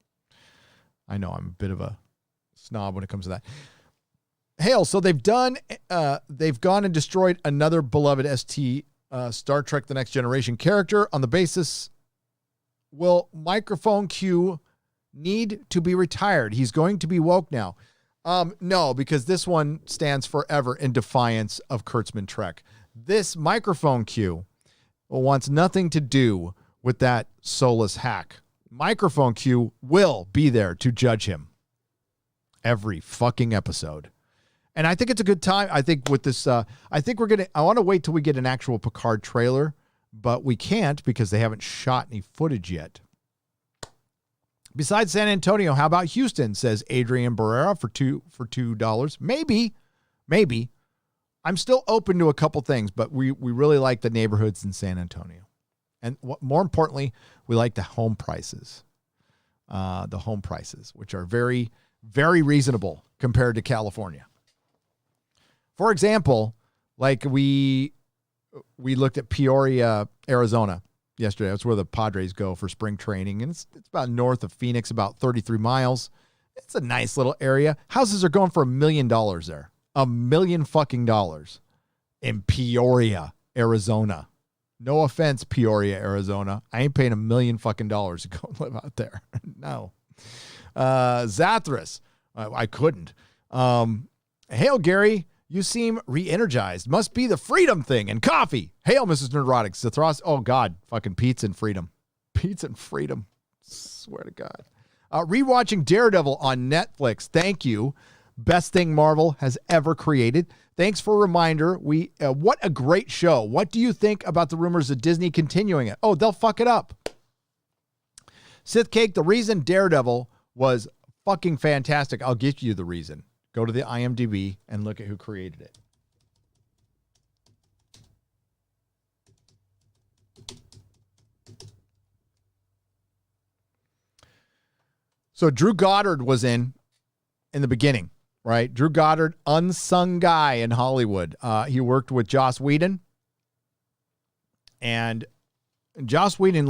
I know I'm a bit of a snob when it comes to that. Hail, so they've gone and destroyed another beloved ST Star Trek The Next Generation character on the basis, will Microphone Q need to be retired? He's going to be woke now. No, because this one stands forever in defiance of Kurtzman Trek. This Microphone Q wants nothing to do with that soulless hack. Microphone Q will be there to judge him every fucking episode. And I think it's a good time. I think with this, I want to wait till we get an actual Picard trailer, but we can't because they haven't shot any footage yet. Besides San Antonio, how about Houston, says Adrian Barrera for $2. Maybe. I'm still open to a couple things, but we really like the neighborhoods in San Antonio. And more importantly, we like the home prices. Which are very, very reasonable compared to California. For example, like we looked at Peoria, Arizona yesterday. That's where the Padres go for spring training. And it's about north of Phoenix, about 33 miles. It's a nice little area. Houses are going for $1 million there. $1 million fucking dollars in Peoria, Arizona. No offense, Peoria, Arizona. I ain't paying $1 million fucking dollars to go live out there. No. Zathras. I couldn't. Hail, Gary. You seem re-energized. Must be the freedom thing and coffee. Hail, Mrs. Nerdrotic. Zathras. Oh, God. Fucking pizza and freedom. Pizza and freedom. Swear to God. Rewatching Daredevil on Netflix. Thank you. Best thing Marvel has ever created. Thanks for a reminder. What a great show. What do you think about the rumors of Disney continuing it? Oh, they'll fuck it up. Sith Cake, the reason Daredevil was fucking fantastic. I'll give you the reason. Go to the IMDb and look at who created it. So Drew Goddard was in the beginning, right? Drew Goddard, unsung guy in Hollywood. He worked with Joss Whedon. And Joss Whedon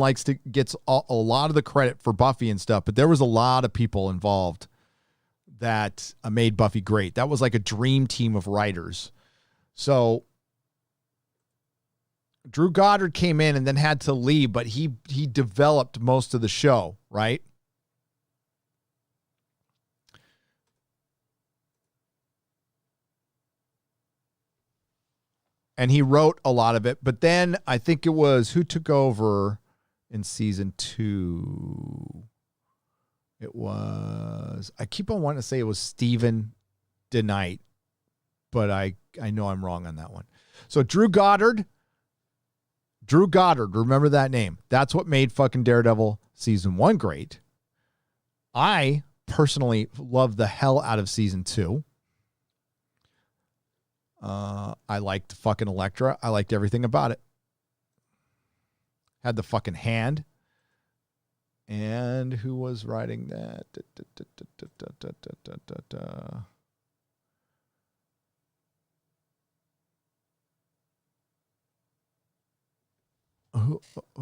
gets a lot of the credit for Buffy and stuff, but there was a lot of people involved that made Buffy great. That was like a dream team of writers. So Drew Goddard came in and then had to leave, but he developed most of the show, right? And he wrote a lot of it, but then I think it was who took over in season 2. It was, I keep on wanting to say it was Stephen DeKnight, but I know I'm wrong on that one. So Drew Goddard, remember that name. That's what made fucking Daredevil season 1 great. I personally love the hell out of season 2. I liked fucking Elektra. I liked everything about it. Had the fucking hand. And who was writing that?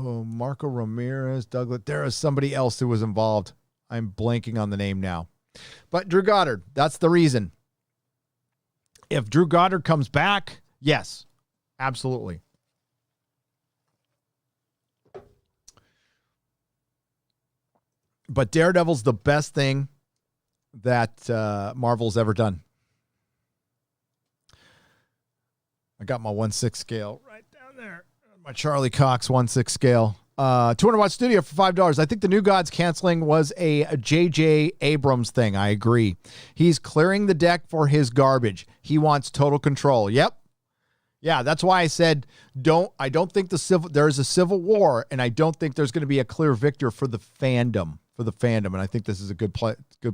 Marco Ramirez, Douglas. There is somebody else who was involved. I'm blanking on the name now. But Drew Goddard, that's the reason. If Drew Goddard comes back, yes, absolutely. But Daredevil's the best thing that Marvel's ever done. I got my 1/6 scale right down there. My Charlie Cox 1/6 scale. 200-watt studio for $5. I think the New Gods canceling was a J.J. Abrams thing. I agree. He's clearing the deck for his garbage. He wants total control. Yep. Yeah, that's why I said I don't think there's a civil war, and I don't think there's going to be a clear victor for the fandom. And I think this is a good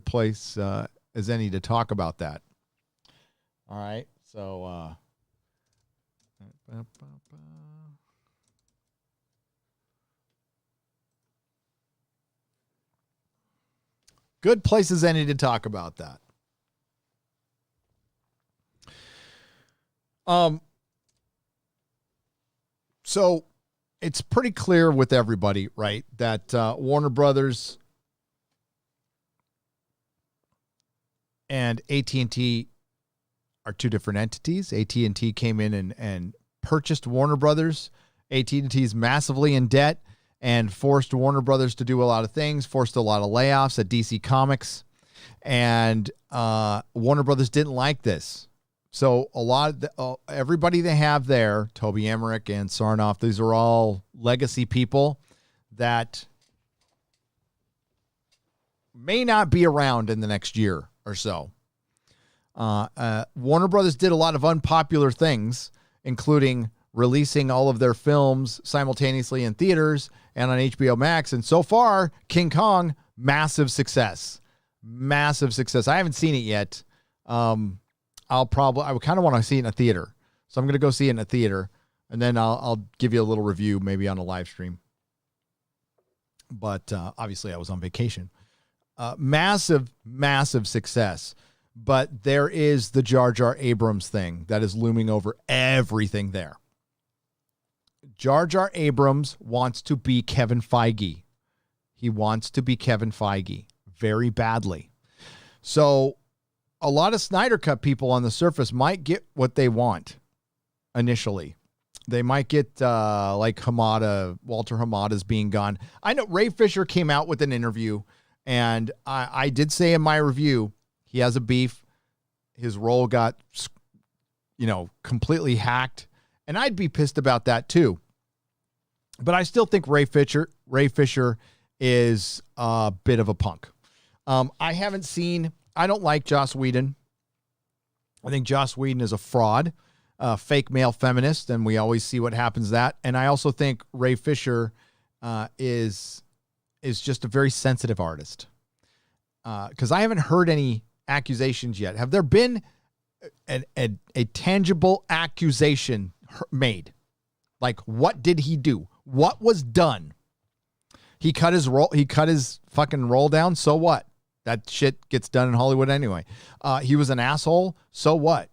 place as any to talk about that. All right. So good place as any to talk about that. So it's pretty clear with everybody, right, that Warner Brothers and AT&T are two different entities. AT&T came in and purchased Warner Brothers. AT&T is massively in debt and forced Warner Brothers to do a lot of things, forced a lot of layoffs at DC Comics. And Warner Brothers didn't like this. So a lot of everybody they have there, Toby Emmerich and Sarnoff, these are all legacy people that may not be around in the next year or so. Warner Brothers did a lot of unpopular things, including releasing all of their films simultaneously in theaters and on HBO Max. And so far, King Kong, massive success. Massive success. I haven't seen it yet. I would kind of want to see it in a theater. So I'm going to go see it in a theater, and then I'll give you a little review maybe on a live stream. But obviously I was on vacation. Massive, massive success. But there is the Jar Jar Abrams thing that is looming over everything there. Jar Jar Abrams wants to be Kevin Feige. He wants to be Kevin Feige very badly. So a lot of Snyder Cut people on the surface might get what they want initially. They might get like Walter Hamada's being gone. I know Ray Fisher came out with an interview, and I did say in my review, he has a beef. His role got, completely hacked. And I'd be pissed about that too. But I still think Ray Fisher is a bit of a punk. I don't like Joss Whedon. I think Joss Whedon is a fraud, fake male feminist, and we always see what happens that. And I also think Ray Fisher is just a very sensitive artist. Because I haven't heard any accusations yet. Have there been a tangible accusation made? Like, what did he do? What was done? He cut his fucking roll down. So what? That shit gets done in Hollywood anyway. He was an asshole. So what?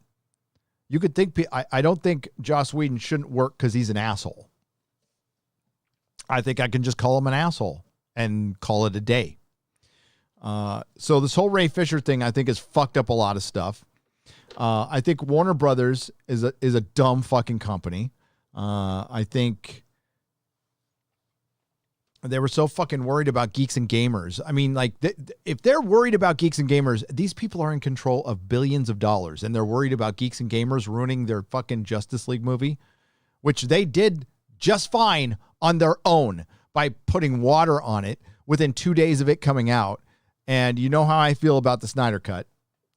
You could think, I don't think Joss Whedon shouldn't work because he's an asshole. I think I can just call him an asshole and call it a day. So this whole Ray Fisher thing, I think, has fucked up a lot of stuff. I think Warner Brothers is a dumb fucking company. I think they were so fucking worried about geeks and gamers. I mean, like, if they're worried about geeks and gamers, these people are in control of billions of dollars, and they're worried about geeks and gamers ruining their fucking Justice League movie, which they did just fine on their own by putting water on it within 2 days of it coming out. And you know how I feel about the Snyder Cut.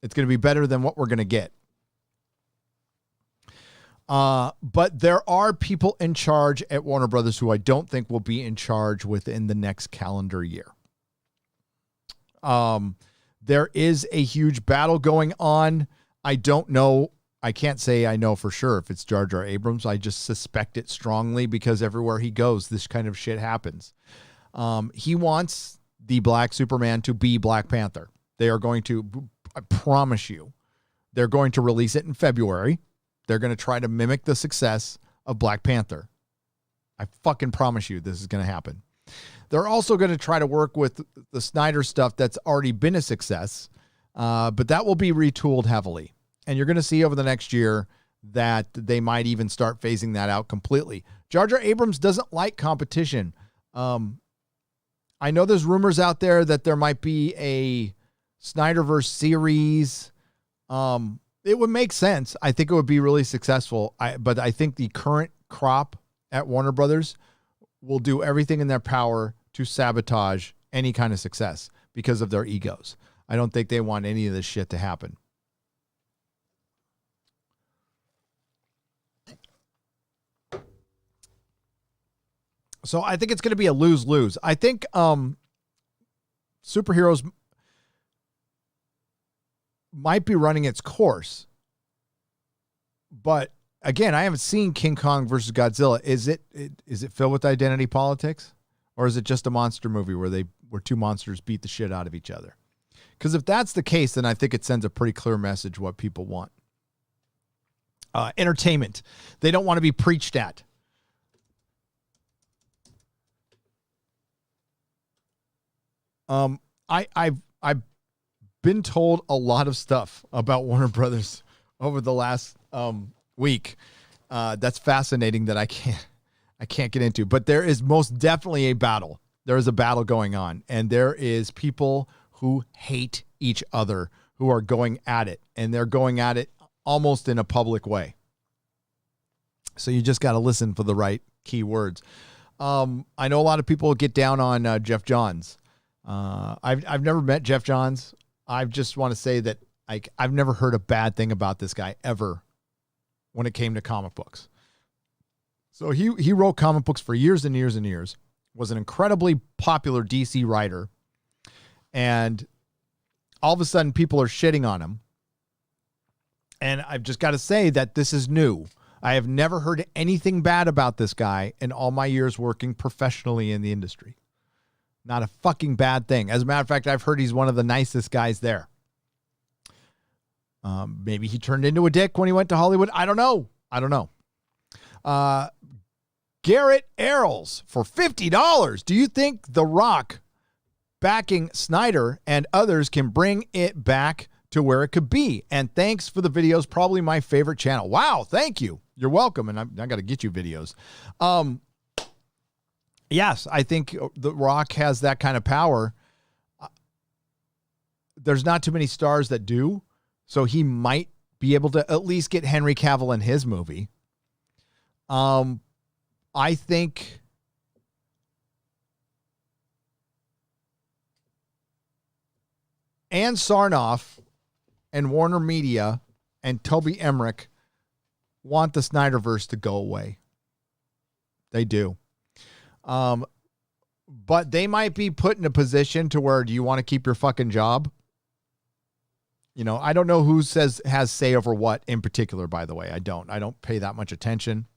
It's going to be better than what we're going to get. But there are people in charge at Warner Brothers who I don't think will be in charge within the next calendar year. There is a huge battle going on. I don't know. I can't say I know for sure if it's Jar Jar Abrams. I just suspect it strongly because everywhere he goes, this kind of shit happens. He wants the Black Superman to be Black Panther. They are going to, I promise you, they're going to release it in February. They're going to try to mimic the success of Black Panther. I fucking promise you this is going to happen. They're also going to try to work with the Snyder stuff that's already been a success, but that will be retooled heavily. And you're going to see over the next year that they might even start phasing that out completely. Jar Jar Abrams doesn't like competition. I know there's rumors out there that there might be a Snyderverse series. It would make sense. I think it would be really successful. But I think the current crop at Warner Brothers will do everything in their power to sabotage any kind of success because of their egos. I don't think they want any of this shit to happen. So I think it's going to be a lose-lose. I think superheroes might be running its course. But again, I haven't seen King Kong versus Godzilla. Is it filled with identity politics? Or is it just a monster movie where two monsters beat the shit out of each other? Because if that's the case, then I think it sends a pretty clear message what people want. Entertainment. They don't want to be preached at. I've been told a lot of stuff about Warner Brothers over the last week. That's fascinating that I can't get into, but there is most definitely a battle. There is a battle going on, and there is people who hate each other who are going at it, and they're going at it almost in a public way. So you just got to listen for the right key words. I know a lot of people get down on Jeff Johns. I've never met Jeff Johns. I just want to say that Like, I've never heard a bad thing about this guy ever when it came to comic books. So he wrote comic books for years and years and years, was an incredibly popular DC writer, and all of a sudden people are shitting on him. And I've just got to say that this is new. I have never heard anything bad about this guy in all my years working professionally in the industry. Not a fucking bad thing. As a matter of fact, I've heard he's one of the nicest guys there. Maybe he turned into a dick when he went to Hollywood. I don't know. Garrett Errol's for $50. Do you think The Rock backing Snyder and others can bring it back to where it could be? And thanks for the videos. Probably my favorite channel. Wow. Thank you. You're welcome. And I got to get you videos. Yes, I think The Rock has that kind of power. There's not too many stars that do. So he might be able to at least get Henry Cavill in his movie. I think Ann Sarnoff and Warner Media and Toby Emmerich want the Snyderverse to go away. They do. But they might be put in a position to where, do you want to keep your fucking job? You know, I don't know who has say over what in particular, by the way. I don't pay that much attention.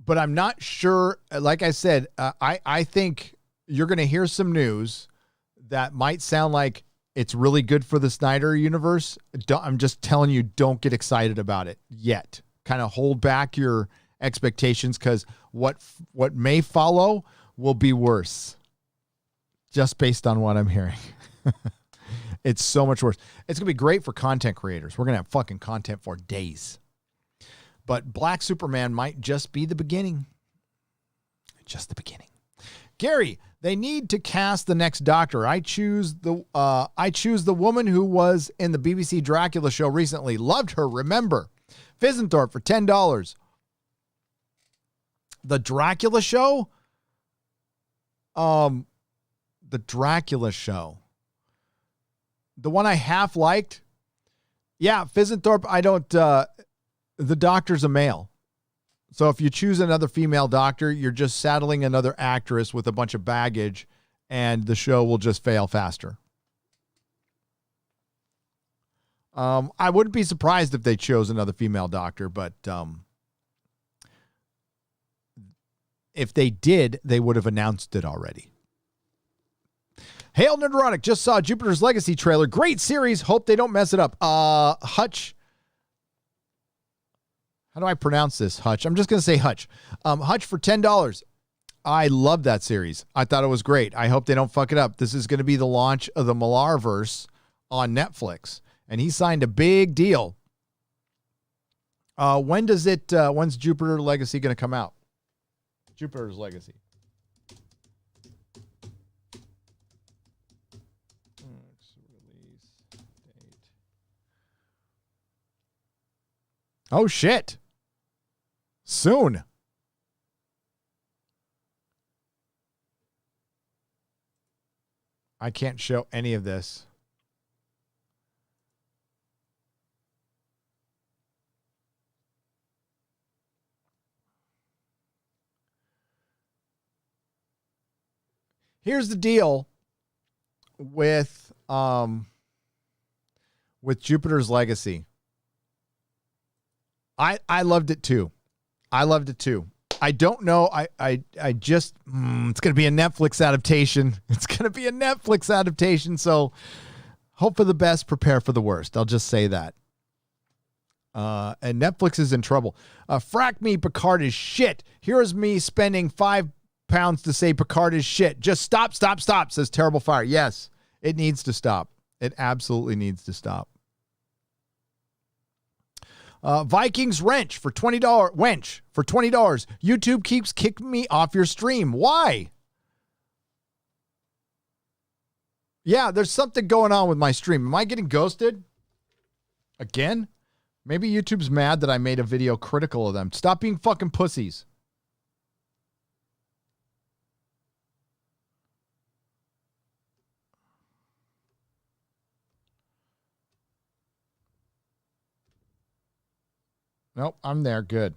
But I'm not sure. Like I said, I think you're going to hear some news that might sound like it's really good for the Snyder universe. I'm just telling you, don't get excited about it yet. Kind of hold back your expectations, because what may follow will be worse. Just based on what I'm hearing. It's so much worse. It's going to be great for content creators. We're going to have fucking content for days. But Black Superman might just be the beginning. Just the beginning. Gary, they need to cast the next Doctor. I choose the woman who was in the BBC Dracula show recently. Loved her, remember. Fizenthorpe for $10. The Dracula show? The Dracula show. The one I half liked. Yeah, Fizenthorpe, I don't... the Doctor's a male. So if you choose another female Doctor, you're just saddling another actress with a bunch of baggage, and the show will just fail faster. I wouldn't be surprised if they chose another female Doctor, but if they did, they would have announced it already. Hail Nerdrotic, just saw Jupiter's Legacy trailer. Great series. Hope they don't mess it up. Hutch. How do I pronounce this? Hutch. I'm just going to say Hutch. Hutch for $10. I love that series. I thought it was great. I hope they don't fuck it up. This is going to be the launch of the Millarverse on Netflix, and he signed a big deal. When's Jupiter Legacy going to come out? Jupiter's Legacy. Oh, shit. Soon. I can't show any of this. Here's the deal with Jupiter's Legacy. I loved it too. I don't know. I just, it's going to be a Netflix adaptation. So hope for the best, prepare for the worst. I'll just say that. And Netflix is in trouble. Frack me, Picard is shit. Here's me spending £5 to say Picard is shit. Just stop, says Terrible Fire. Yes, it needs to stop. It absolutely needs to stop. Vikings Wrench for $20. Wench for $20. YouTube keeps kicking me off your stream. Why? Yeah, there's something going on with my stream. Am I getting ghosted? Again? Maybe YouTube's mad that I made a video critical of them. Stop being fucking pussies. Nope, I'm there. Good.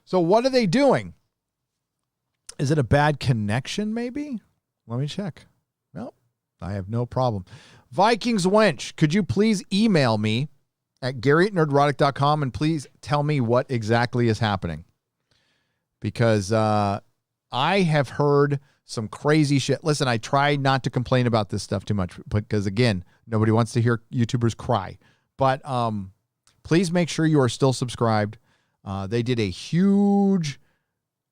So what are they doing? Is it a bad connection, maybe? Let me check. Nope, I have no problem. Vikings Wench, could you please email me at Gary@nerdrotic.com and please tell me what exactly is happening? Because I have heard some crazy shit. Listen, I try not to complain about this stuff too much because, again, nobody wants to hear YouTubers cry. But please make sure you are still subscribed. They did a huge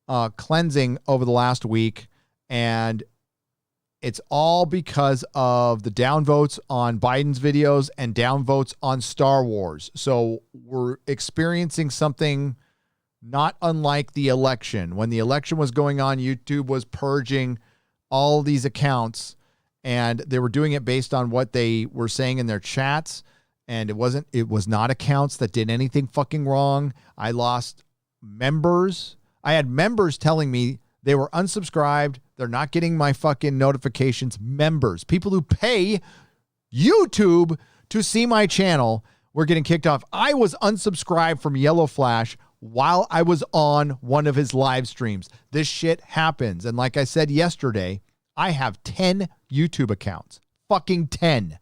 cleansing over the last week, and it's all because of the downvotes on Biden's videos and downvotes on Star Wars. So we're experiencing something not unlike the election. When the election was going on, YouTube was purging all these accounts, and they were doing it based on what they were saying in their chats. And it was not accounts that did anything fucking wrong. I lost members. I had members telling me they were unsubscribed. They're not getting my fucking notifications. Members, people who pay YouTube to see my channel, were getting kicked off. I was unsubscribed from Yellow Flash while I was on one of his live streams. This shit happens. And like I said yesterday, I have 10 YouTube accounts. Fucking 10.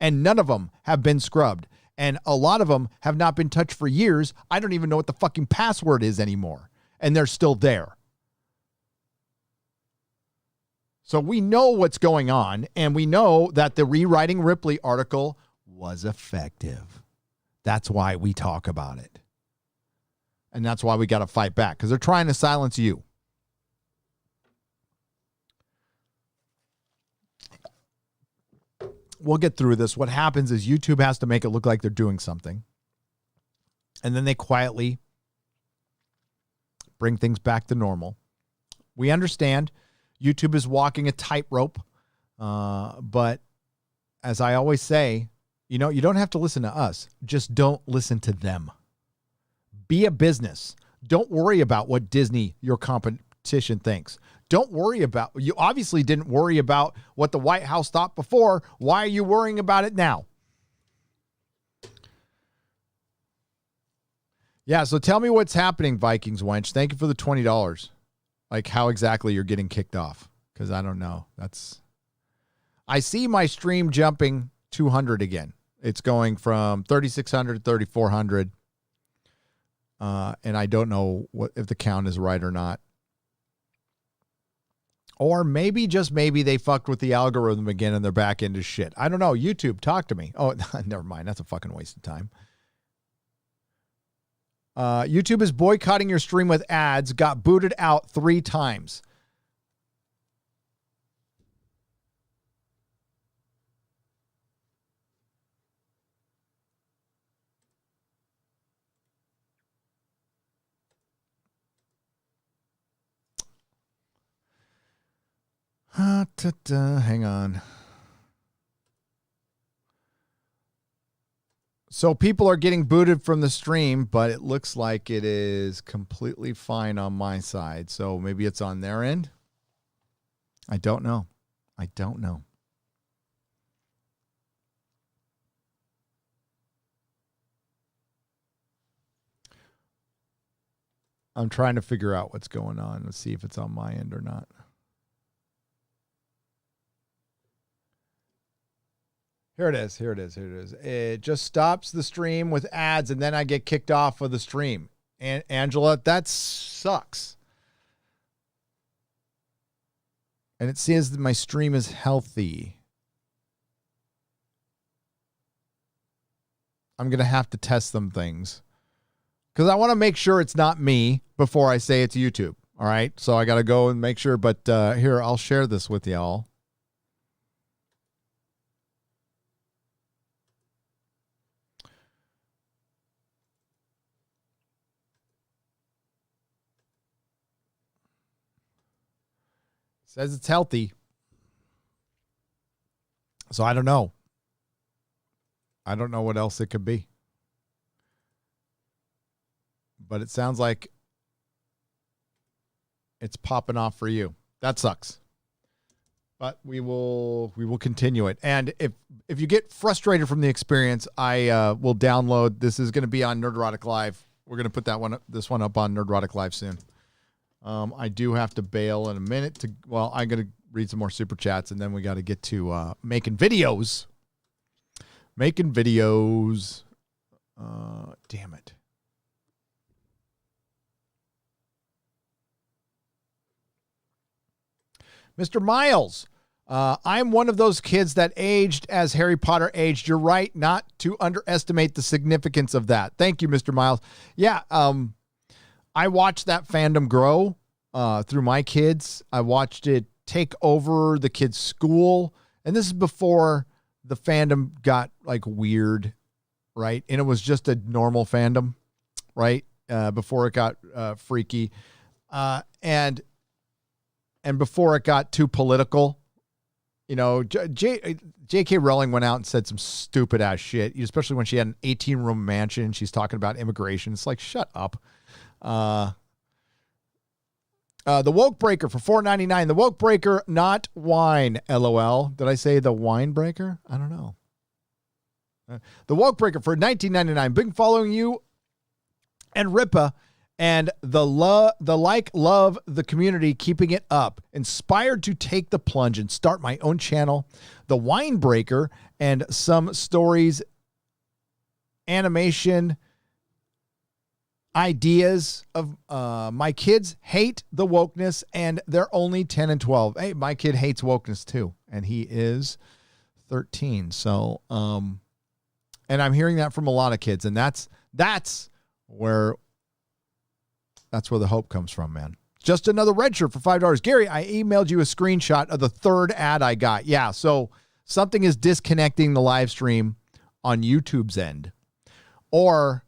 And none of them have been scrubbed. And a lot of them have not been touched for years. I don't even know what the fucking password is anymore. And they're still there. So we know what's going on. And we know that the Rewriting Ripley article was effective. That's why we talk about it. And that's why we got to fight back. Because they're trying to silence you. We'll get through this. What happens is YouTube has to make it look like they're doing something. And then they quietly bring things back to normal. We understand YouTube is walking a tightrope. But as I always say, you don't have to listen to us. Just don't listen to them. Be a business. Don't worry about what Disney, your competition, thinks. Don't worry about, you obviously didn't worry about what the White House thought before. Why are you worrying about it now? Yeah, so tell me what's happening, Vikings Wench. Thank you for the $20. Like how exactly you're getting kicked off. Because I don't know. I see my stream jumping 200 again. It's going from 3,600 to 3,400. And I don't know if the count is right or not. Or maybe, just maybe, they fucked with the algorithm again and they're back into shit. I don't know. YouTube, talk to me. Oh, never mind. That's a fucking waste of time. YouTube is boycotting your stream with ads. Got booted out 3 times. Hang on. So people are getting booted from the stream, but it looks like it is completely fine on my side. So maybe it's on their end. I don't know. I'm trying to figure out what's going on. Let's see if it's on my end or not. Here it is. It just stops the stream with ads, and then I get kicked off of the stream. And Angela, that sucks. And it says that my stream is healthy. I'm going to have to test some things. Because I want to make sure it's not me before I say it's YouTube. All right? So I got to go and make sure. But here, I'll share this with y'all. Says it's healthy. So I don't know. I don't know what else it could be. But it sounds like it's popping off for you. That sucks. But we will continue it. And if you get frustrated from the experience, I will download. This is going to be on Nerdrotic Live. We're going to put this one up on Nerdrotic Live soon. I do have to bail in a minute I'm going to read some more super chats, and then we got to get to making videos. Damn it. Mr. Miles, I'm one of those kids that aged as Harry Potter aged. You're right not to underestimate the significance of that. Thank you, Mr. Miles. Yeah, I watched that fandom grow through my kids. I watched it take over the kids' school. And this is before the fandom got like weird, right? And it was just a normal fandom, right? Before it got freaky. And before it got too political, you know, J.K. Rowling went out and said some stupid ass shit, especially when she had an 18-room mansion. She's talking about immigration. It's like, shut up. The Woke Breaker for $4.99. The Woke Breaker, not wine. LOL. Did I say the wine breaker? I don't know. The Woke Breaker for $19.99. Been following you and Ripa. And love the community, keeping it up. Inspired to take the plunge and start my own channel, The Wine Breaker, and some stories, animation, ideas of my kids hate the wokeness, and they're only 10 and 12. Hey, my kid hates wokeness too, and he is 13. So, and I'm hearing that from a lot of kids, and that's where the hope comes from, man. Just another red shirt for $5. Gary, I emailed you a screenshot of the third ad I got. Yeah, so something is disconnecting the live stream on YouTube's end. Or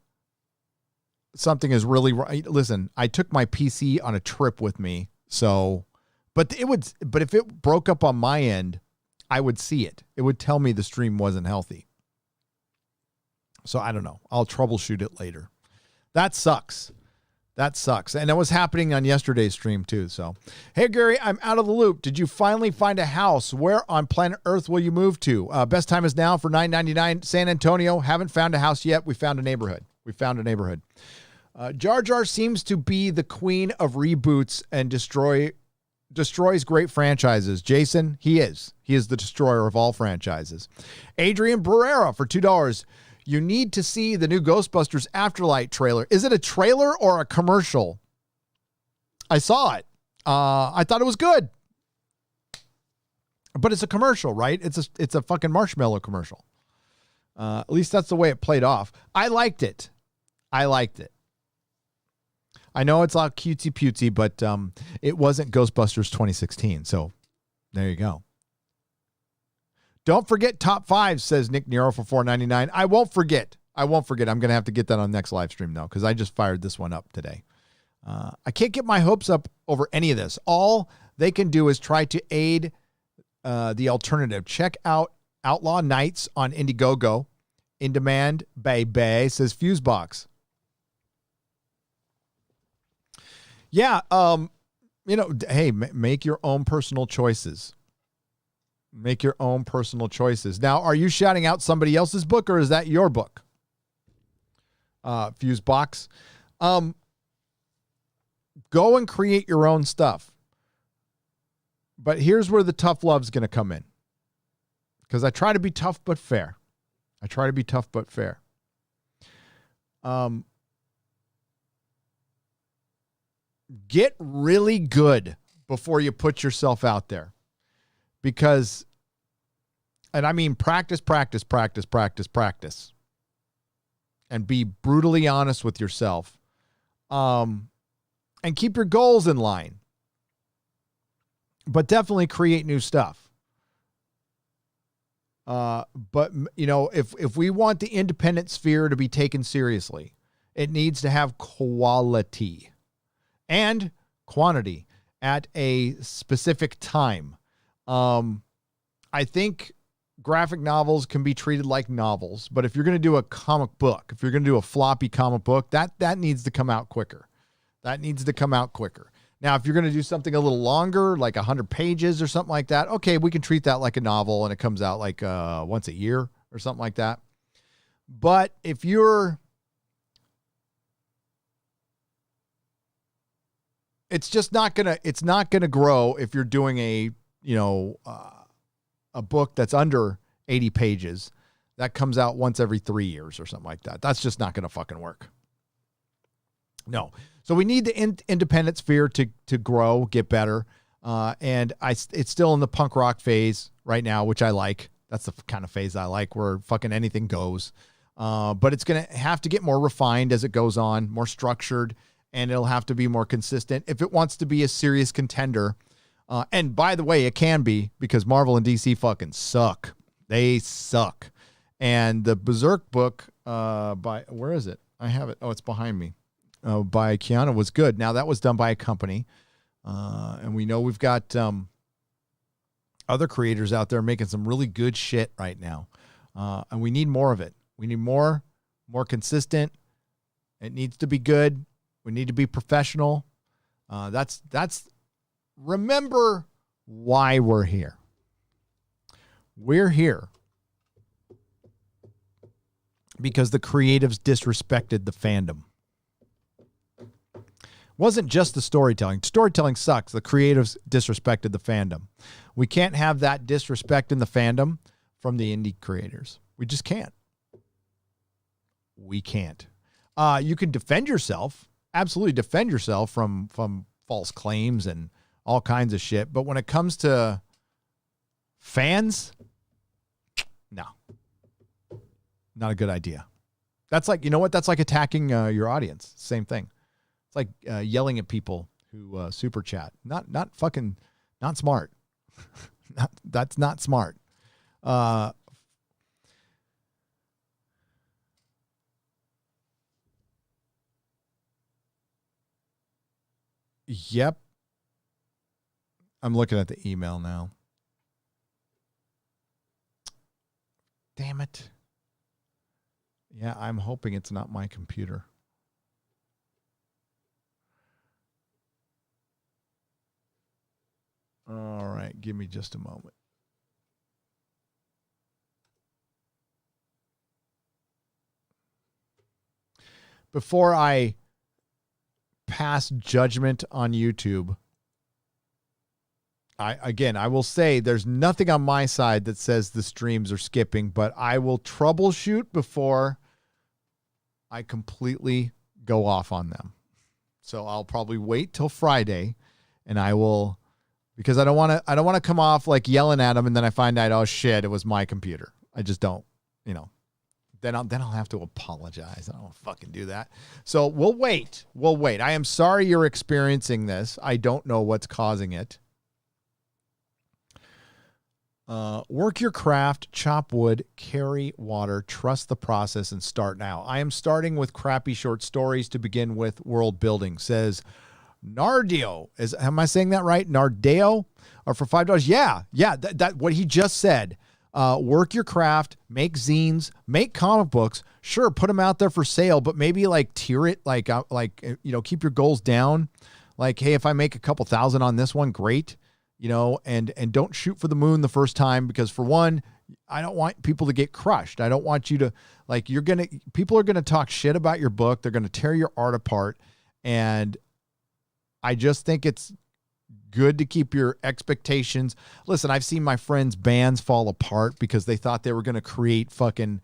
something is really right. Listen, I took my PC on a trip with me. So, but if it broke up on my end, I would see it. It would tell me the stream wasn't healthy. So I don't know. I'll troubleshoot it later. That sucks. And it was happening on yesterday's stream too. So, hey, Gary, I'm out of the loop. Did you finally find a house? Where on planet Earth will you move to? Best time is now for $9.99. San Antonio. Haven't found a house yet. We found a neighborhood. Jar Jar seems to be the queen of reboots and destroys great franchises. Jason, he is the destroyer of all franchises. Adrian Barrera for $2. You need to see the new Ghostbusters Afterlight trailer. Is it a trailer or a commercial? I saw it. I thought it was good. But it's a commercial, right? It's a fucking marshmallow commercial. At least that's the way it played off. I liked it. I know it's all cutesy-putesy, but it wasn't Ghostbusters 2016. So there you go. Don't forget top 5, says Nick Nero for $4.99. I won't forget. I'm going to have to get that on next live stream, though, because I just fired this one up today. I can't get my hopes up over any of this. All they can do is try to aid the alternative. Check out Outlaw Nights on Indiegogo. In demand, baby, says Fusebox. Yeah, hey, make your own personal choices. Make your own personal choices. Now, are you shouting out somebody else's book, or is that your book? Fusebox. Go and create your own stuff. But here's where the tough love's going to come in. Because I try to be tough but fair. Get really good before you put yourself out there. Because, and I mean practice. And be brutally honest with yourself. And keep your goals in line. But definitely create new stuff. But, if we want the independent sphere to be taken seriously, it needs to have quality and quantity at a specific time. I think graphic novels can be treated like novels, but if you're going to do a comic book, if you're going to do a floppy comic book, that needs to come out quicker. Now, if you're going to do something a little longer, like 100 pages or something like that, okay, we can treat that like a novel and it comes out like once a year or something like that. But if you're, it's not gonna grow if you're doing a book that's under 80 pages that comes out once every 3 years or something like that. That's just not gonna fucking work. No. So we need the independent sphere to grow, get better. And it's still in the punk rock phase right now, which I like. That's the kind of phase I like, where fucking anything goes. But it's going to have to get more refined as it goes on, more structured, and it'll have to be more consistent if it wants to be a serious contender. And by the way, it can be, because Marvel and DC fucking suck. They suck. And the Berserk book where is it? I have it. Oh, it's behind me. By Keanu was good. Now, that was done by a company. And we know we've got other creators out there making some really good shit right now. And we need more of it. We need more consistent. It needs to be good. We need to be professional. Remember why we're here. We're here because the creatives disrespected the fandom. Wasn't just the storytelling. Storytelling sucks. The creatives disrespected the fandom. We can't have that disrespect in the fandom from the indie creators. We just can't. We can't. You can defend yourself, absolutely defend yourself from false claims and all kinds of shit. But when it comes to fans, no, not a good idea. That's like, you know what? That's like attacking your audience. Same thing. It's like yelling at people who super chat. Not smart. That's not smart. Yep. I'm looking at the email now. Damn it. Yeah, I'm hoping it's not my computer. All right, give me just a moment. Before I pass judgment on YouTube, I will say there's nothing on my side that says the streams are skipping, but I will troubleshoot before I completely go off on them. So I'll probably wait till Friday, and I will, because I don't want to come off like yelling at them, and then I find out, oh shit, it was my computer. I just don't, Then I'll have to apologize. I don't want to fucking do that. So we'll wait. I am sorry you're experiencing this. I don't know what's causing it. Work your craft, chop wood, carry water, trust the process, and start now. I am starting with crappy short stories to begin with world building, says Nardio. Am I saying that right? Nardeo? Or for $5? Yeah. That what he just said. Work your craft, make zines, make comic books. Sure, put them out there for sale, but maybe like tier it, keep your goals down. Like, hey, if I make a couple thousand on this one, great. And don't shoot for the moon the first time, because for one, I don't want people to get crushed. I don't want you to, people are going to talk shit about your book. They're going to tear your art apart. And I just think it's good to keep your expectations. Listen, I've seen my friends' bands fall apart because they thought they were going to create fucking,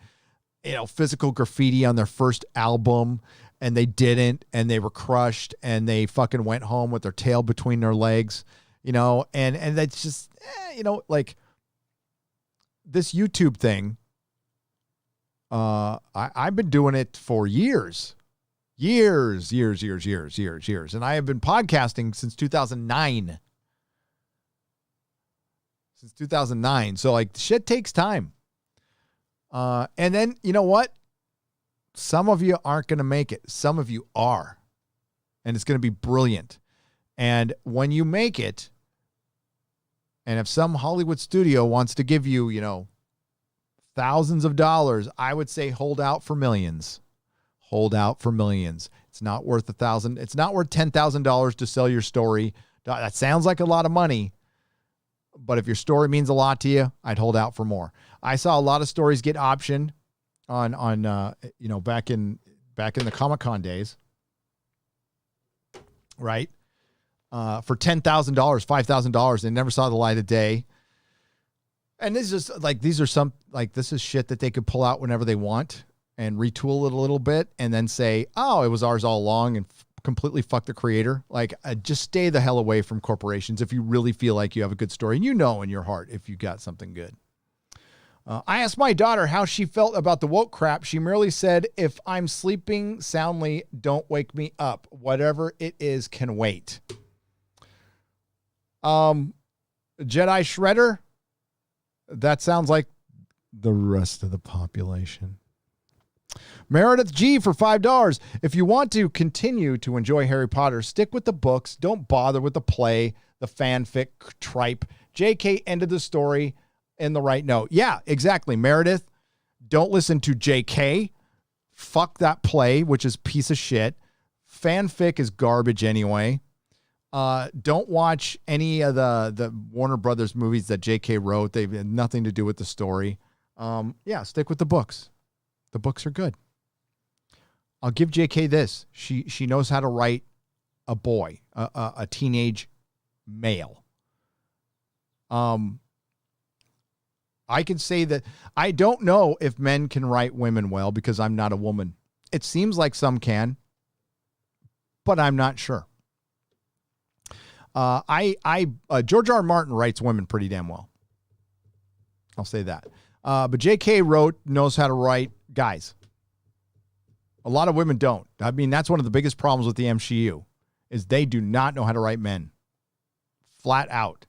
physical graffiti on their first album, and they didn't, and they were crushed, and they fucking went home with their tail between their legs. And that's just, this YouTube thing, I've been doing it for years. And I have been podcasting since 2009. So shit takes time. And then, you know what? Some of you aren't going to make it. Some of you are. And it's going to be brilliant. And when you make it, and if some Hollywood studio wants to give you, thousands of dollars, I would say hold out for millions. hold out for millions. It's not worth $1,000. It's not worth $10,000 to sell your story. That sounds like a lot of money, but if your story means a lot to you, I'd hold out for more. I saw a lot of stories get optioned on back in the Comic-Con days, right? For $10,000, $5,000, they never saw the light of day. And this is just like, this is shit that they could pull out whenever they want and retool it a little bit and then say, oh, it was ours all along, and completely fuck the creator. Like, just stay the hell away from corporations if you really feel like you have a good story. And you know in your heart if you got something good. I asked my daughter how she felt about the woke crap. She merely said, if I'm sleeping soundly, don't wake me up. Whatever it is can wait. Jedi Shredder, that sounds like the rest of the population. Meredith G for $5. If you want to continue to enjoy Harry Potter, stick with the books. Don't bother with the play, the fanfic tripe. JK ended the story in the right note. Yeah, exactly. Meredith, don't listen to JK. Fuck that play, which is piece of shit. Fanfic is garbage anyway. Don't watch any of the Warner Brothers movies that JK wrote. They've had nothing to do with the story. Yeah, stick with the books. The books are good. I'll give JK this. She knows how to write a boy, a teenage male. I can say that I don't know if men can write women well because I'm not a woman. It seems like some can, but I'm not sure. George R. R. Martin writes women pretty damn well. I'll say that. But J.K. knows how to write guys. A lot of women don't. I mean, that's one of the biggest problems with the MCU is they do not know how to write men. Flat out.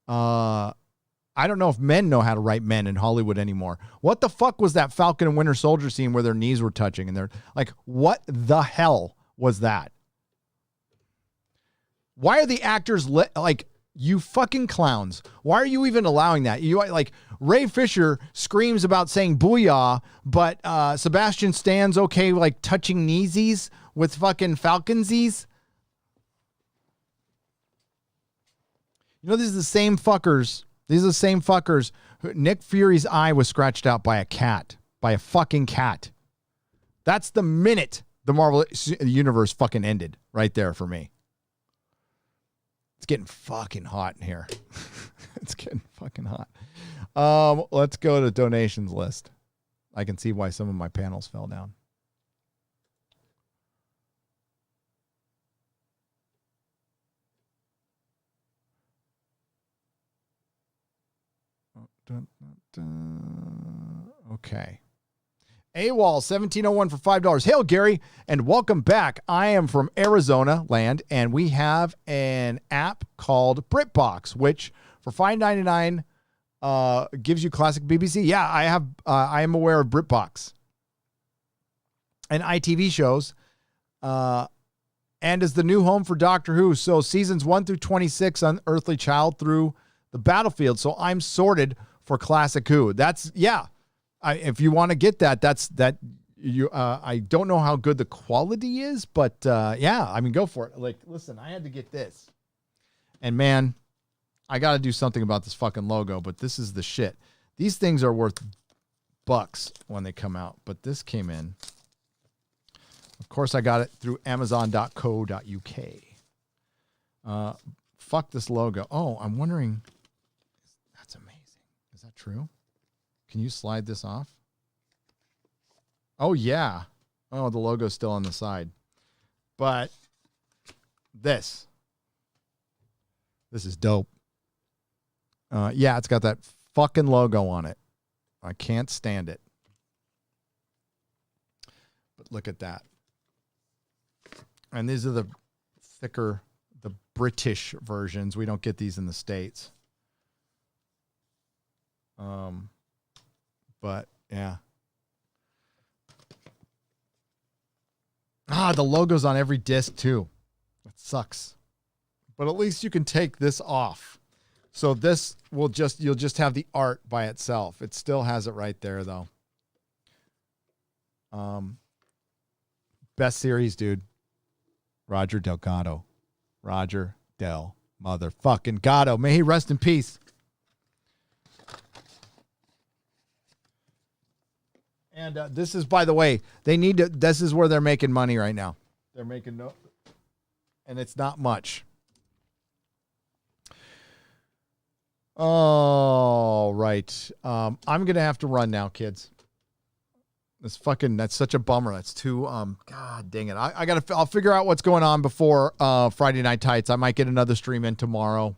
I don't know if men know how to write men in Hollywood anymore. What the fuck was that Falcon and Winter Soldier scene where their knees were touching and they're like, what the hell was that? Why are the actors like, you fucking clowns? Why are you even allowing that? You like Ray Fisher screams about saying booyah, but Sebastian Stan's okay like touching kneesies with fucking Falconsies. You know, these are the same fuckers. These are the same fuckers. Nick Fury's eye was scratched out by a cat, by a fucking cat. That's the minute the Marvel universe fucking ended right there for me. It's getting fucking hot in here. It's getting fucking hot. Let's go to donations list. I can see why some of my panels fell down. Okay. AWOL 1701 for $5. Hail, Gary, and welcome back. I am from Arizona land, and we have an app called BritBox, which for $5.99 gives you classic BBC. Yeah, I am aware of BritBox and ITV shows, and is the new home for Doctor Who. So seasons 1 through 26 on Earthly Child through the Battlefield. So I'm sorted for classic Who. That's, yeah. If you want to get that, I don't know how good the quality is, but yeah, I mean, go for it. Like, listen, I had to get this, and man, I got to do something about this fucking logo, but this is the shit. These things are worth bucks when they come out, but this came in. Of course, I got it through Amazon.co.uk. Fuck this logo. Oh, I'm wondering. That's amazing. Is that true? Can you slide this off? Oh, yeah. Oh, the logo's still on the side. But this is dope. Yeah, it's got that fucking logo on it. I can't stand it. But look at that. And these are the thicker, the British versions. We don't get these in the States. But yeah. The logo's on every disc too. That sucks. But at least you can take this off. So this will you'll just have the art by itself. It still has it right there though. Best series, dude. Roger Delgado. Roger Del motherfucking Gatto. May he rest in peace. And this is, by the way, this is where they're making money right now. They're making and it's not much. All right. I'm going to have to run now, kids. That's such a bummer. That's too, God dang it. I'll figure out what's going on before Friday Night Tights. I might get another stream in tomorrow.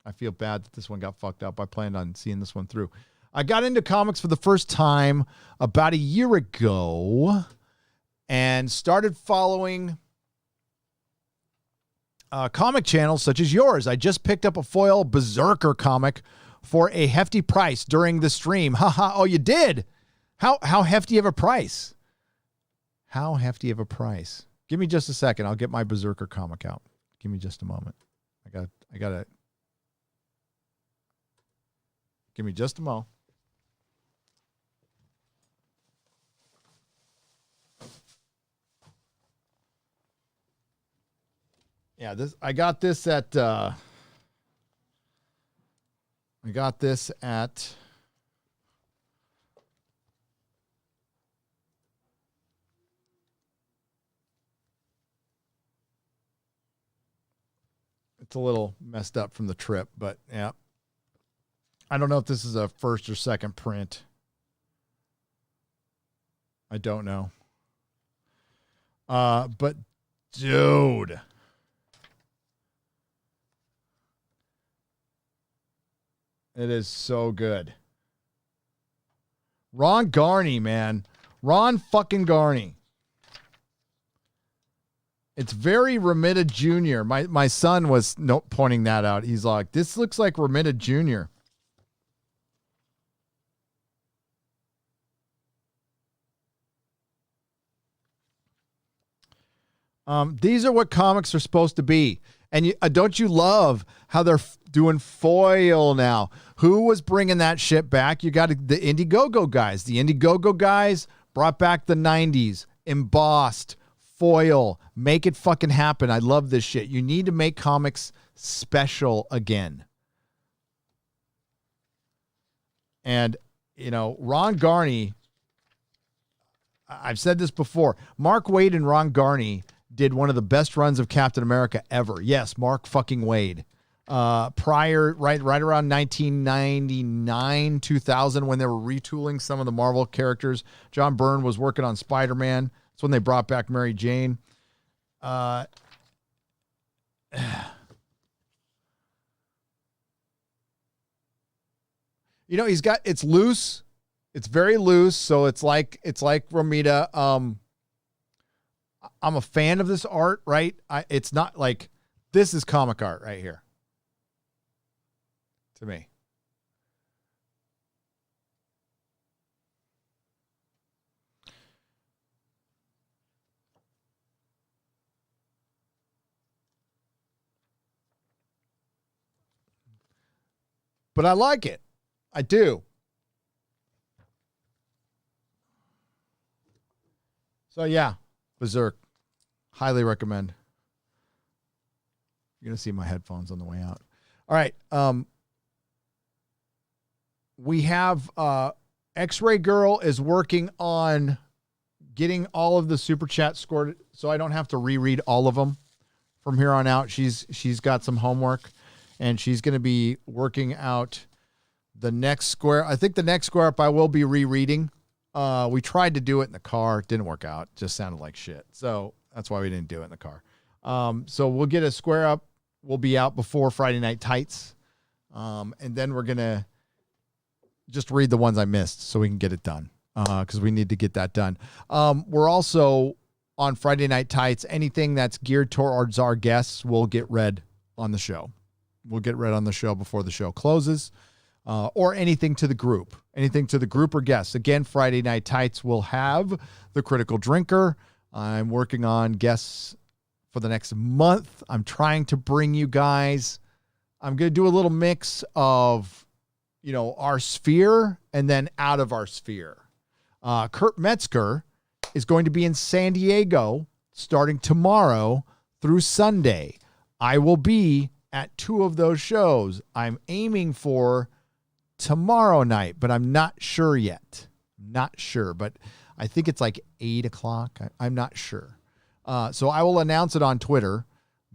I feel bad that this one got fucked up. I planned on seeing this one through. I got into comics for the first time about a year ago and started following comic channels such as yours. I just picked up a foil Berserker comic for a hefty price during the stream. Haha. Oh, you did? How hefty of a price? How hefty of a price? Give me just a second. I'll get my Berserker comic out. Give me just a moment. I gotta. Give me just a moment. Yeah, I got this at it's a little messed up from the trip, but yeah. I don't know if this is a first or second print. I don't know. But dude, it is so good. Ron Garney, man. Ron fucking Garney. It's very Romita Jr. My son was pointing that out. He's like, this looks like Romita Jr. These are what comics are supposed to be. And don't you love how they're doing foil now? Who was bringing that shit back? You got the Indiegogo guys. The Indiegogo guys brought back the 90s, embossed, foil. Make it fucking happen. I love this shit. You need to make comics special again. And, Ron Garney, I've said this before. Mark Waid and Ron Garney did one of the best runs of Captain America ever. Yes, Mark fucking Waid. Prior, right around 1999, 2000, when they were retooling some of the Marvel characters. John Byrne was working on Spider-Man. That's when they brought back Mary Jane. It's loose. It's very loose. So it's like Romita. I'm a fan of this art, right? It's not like this is comic art right here. To me. But I like it. I do. So yeah, Berserk. Highly recommend. You're going to see my headphones on the way out. All right. We have X-Ray Girl is working on getting all of the super chats scored so I don't have to reread all of them from here on out. She's got some homework and she's going to be working out the next square. I think the next square up I will be rereading. We tried to do it in the car. It didn't work out. It just sounded like shit. So that's why we didn't do it in the car. So we'll get a square up. We'll be out before Friday Night Tights. And then we're going to just read the ones I missed so we can get it done. Because we need to get that done. We're also on Friday Night Tights. Anything that's geared towards our guests will get read on the show. We'll get read on the show before the show closes. Or anything to the group. Anything to the group or guests. Again, Friday Night Tights will have the Critical Drinker. I'm working on guests for the next month. I'm trying to bring you guys. I'm going to do a little mix of, our sphere and then out of our sphere. Kurt Metzger is going to be in San Diego starting tomorrow through Sunday. I will be at 2 of those shows. I'm aiming for tomorrow night, but I'm not sure yet. Not sure, but I think it's like 8 o'clock. I'm not sure. So I will announce it on Twitter.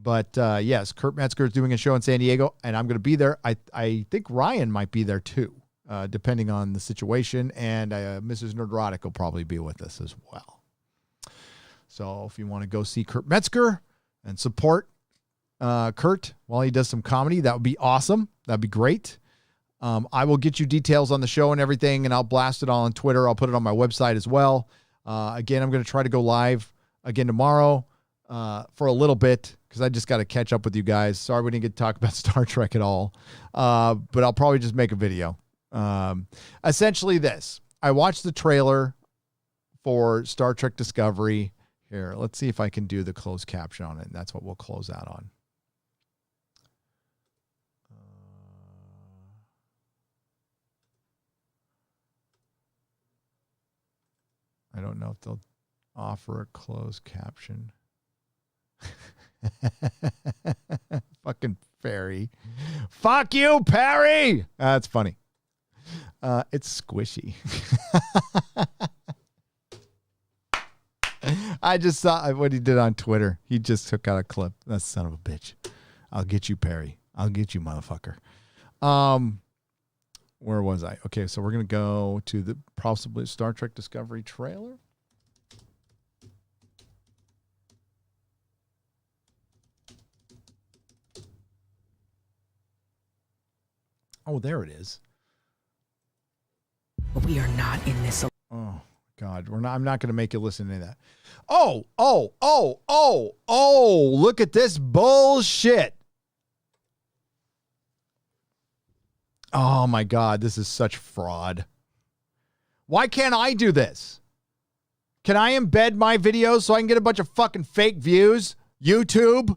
But yes, Kurt Metzger is doing a show in San Diego, and I'm going to be there. I think Ryan might be there too, depending on the situation. And Mrs. Nerdrotic will probably be with us as well. So if you want to go see Kurt Metzger and support Kurt while he does some comedy, that would be awesome. That'd be great. I will get you details on the show and everything, and I'll blast it all on Twitter. I'll put it on my website as well. Again, I'm going to try to go live again tomorrow for a little bit because I just got to catch up with you guys. Sorry we didn't get to talk about Star Trek at all, but I'll probably just make a video. Essentially this. I watched the trailer for Star Trek Discovery. Here, let's see if I can do the closed caption on it, and that's what we'll close out on. I don't know if they'll offer a closed caption. Fucking Perry. Fuck you, Perry. That's funny. It's squishy. I just saw what he did on Twitter. He just took out a clip. That son of a bitch. I'll get you, Perry. I'll get you, motherfucker. Where was I? Okay, so we're going to go to the possibly Star Trek Discovery trailer. Oh, there it is. We are not in this. Oh, God. I'm not going to make you listen to that. Oh, look at this bullshit. Oh my God, this is such fraud. Why can't I do this? Can I embed my videos so I can get a bunch of fucking fake views? YouTube?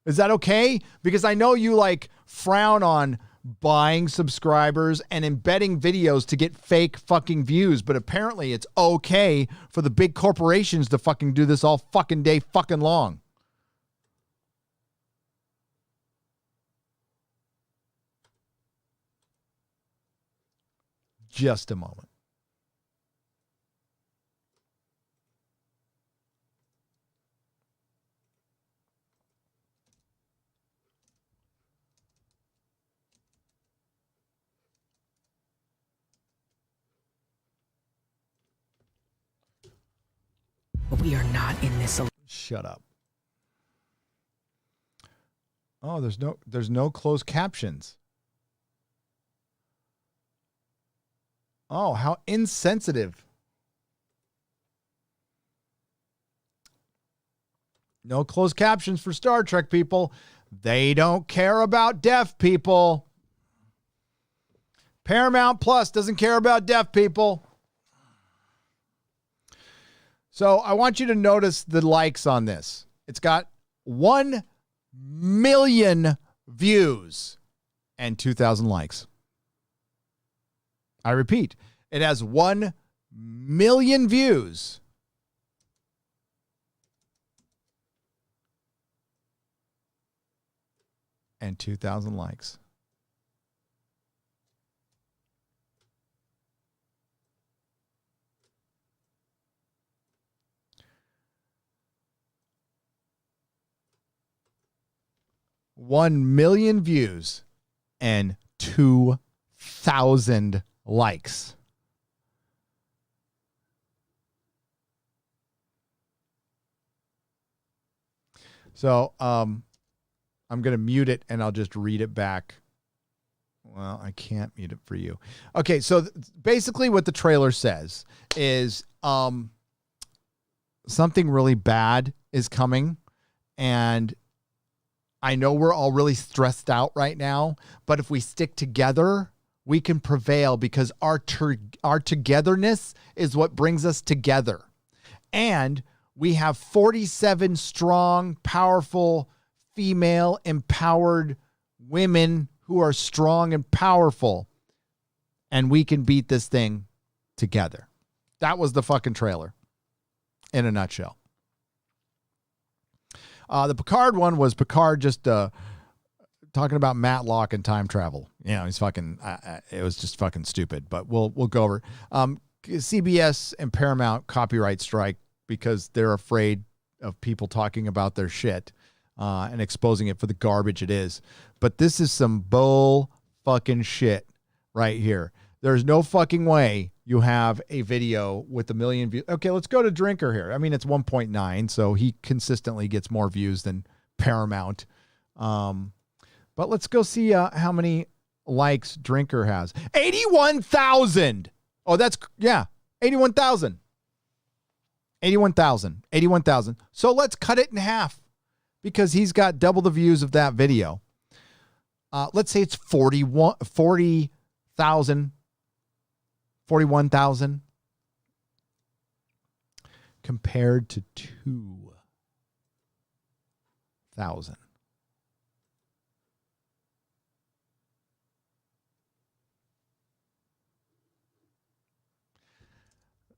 Is that okay? Because I know you like frown on buying subscribers and embedding videos to get fake fucking views, but apparently it's okay for the big corporations to fucking do this all fucking day fucking long. Just a moment. We are not in this. Shut up. Oh, there's no closed captions. Oh, how insensitive. No closed captions for Star Trek people. They don't care about deaf people. Paramount Plus doesn't care about deaf people. So I want you to notice the likes on this. It's got 1 million views and 2,000 likes. I repeat, it has 1 million views and 2,000 likes. One million views and 2,000 likes. So I'm going to mute it and I'll just read it back. Well, I can't mute it for you. Okay, so basically what the trailer says is something really bad is coming, and I know we're all really stressed out right now, but if we stick together, we can prevail because our togetherness is what brings us together. And we have 47 strong, powerful, female, empowered women who are strong and powerful. And we can beat this thing together. That was the fucking trailer in a nutshell. The Picard one was Picard just talking about Matlock and time travel. You know, he's fucking, it was just fucking stupid, but we'll go over. CBS and Paramount copyright strike because they're afraid of people talking about their shit and exposing it for the garbage it is. But this is some bull fucking shit right here. There's no fucking way you have a video with 1 million views. Okay, let's go to Drinker here. I mean, it's 1.9, so he consistently gets more views than Paramount. But let's go see how many likes Drinker has. 81,000. Oh, that's, yeah, 81,000. 81,000. So let's cut it in half because he's got double the views of that video. Let's say it's 40,000. 41,000 compared to 2,000.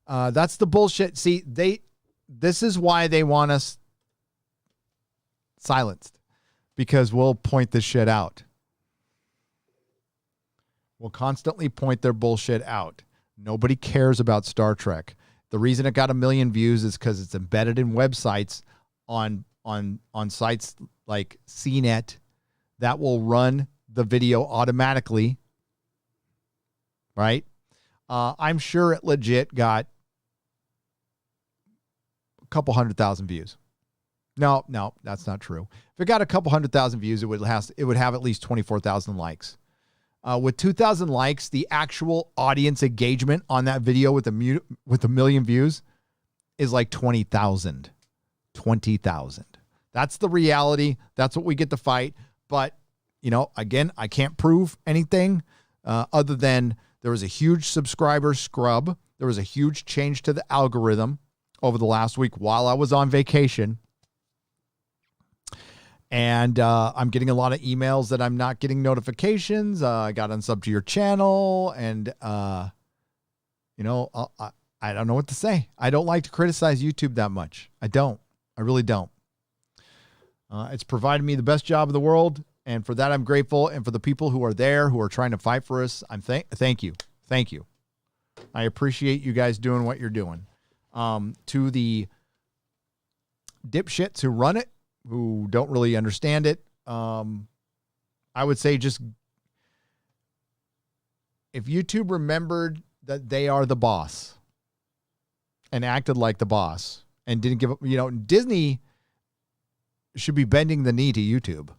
That's the bullshit. See, this is why they want us silenced, because we'll point this shit out. We'll constantly point their bullshit out. Nobody cares about Star Trek. The reason it got 1 million views is because it's embedded in websites on sites like CNET that will run the video automatically. Right? I'm sure it legit got a couple 100,000 views. No, that's not true. If it got a couple 100,000 views, it would have at least 24,000 likes. With 2,000 likes, the actual audience engagement on that video with 1 million views is like 20,000. 20,000. That's the reality. That's what we get to fight. But, you know, again, I can't prove anything other than there was a huge subscriber scrub. There was a huge change to the algorithm over the last week while I was on vacation. And I'm getting a lot of emails that I'm not getting notifications. I got unsub to your channel. And, you know, I don't know what to say. I don't like to criticize YouTube that much. I don't. I really don't. It's provided me the best job in the world. And for that, I'm grateful. And for the people who are there, who are trying to fight for us, thank you. Thank you. I appreciate you guys doing what you're doing. To the dipshits who run it, who don't really understand it, I would say just if YouTube remembered that they are the boss and acted like the boss and didn't give up, you know, Disney should be bending the knee to YouTube.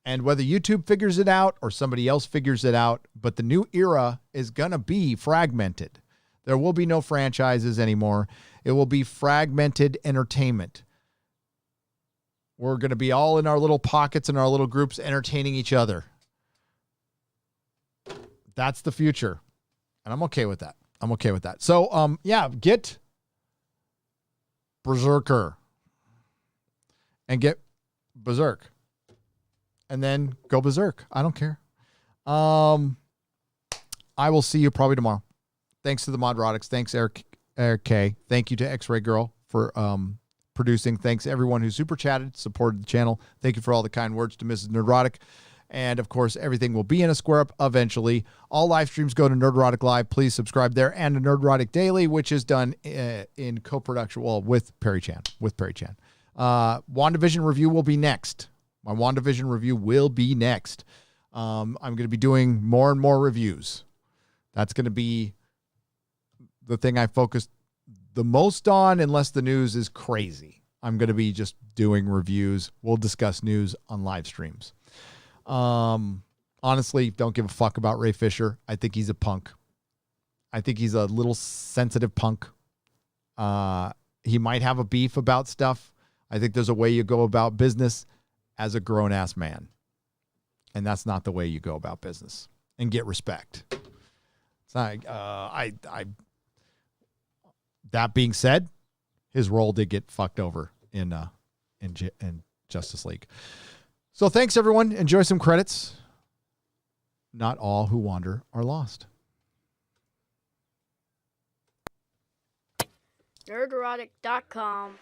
And whether YouTube figures it out or somebody else figures it out, but the new era is going to be fragmented. There will be no franchises anymore. It will be fragmented entertainment. We're going to be all in our little pockets and our little groups entertaining each other. That's the future. And I'm okay with that. So, yeah, get Berserker and get Berserk and then go Berserk. I don't care. I will see you probably tomorrow. Thanks to the Modrotics. Thanks, Eric K. Thank you to X-Ray Girl for producing. Thanks everyone who super chatted, supported the channel. Thank you for all the kind words to Mrs. Nerdrotic. And of course, everything will be in a square up eventually. All live streams go to Nerdrotic Live. Please subscribe there, and to Nerdrotic Daily, which is done in co-production, well, with Perry Chan. WandaVision review will be next. My WandaVision review will be next. I'm going to be doing more and more reviews. That's going to be the thing I focus the most on, unless the news is crazy. I'm going to be just doing reviews. We'll discuss news on live streams. Honestly, don't give a fuck about Ray Fisher. I think he's a punk. I think he's a little sensitive punk. He might have a beef about stuff. I think there's a way you go about business as a grown-ass man. And that's not the way you go about business. And get respect. It's not, that being said, his role did get fucked over in Justice League. So thanks, everyone. Enjoy some credits. not all who wander are lost. Nerdrotic.com.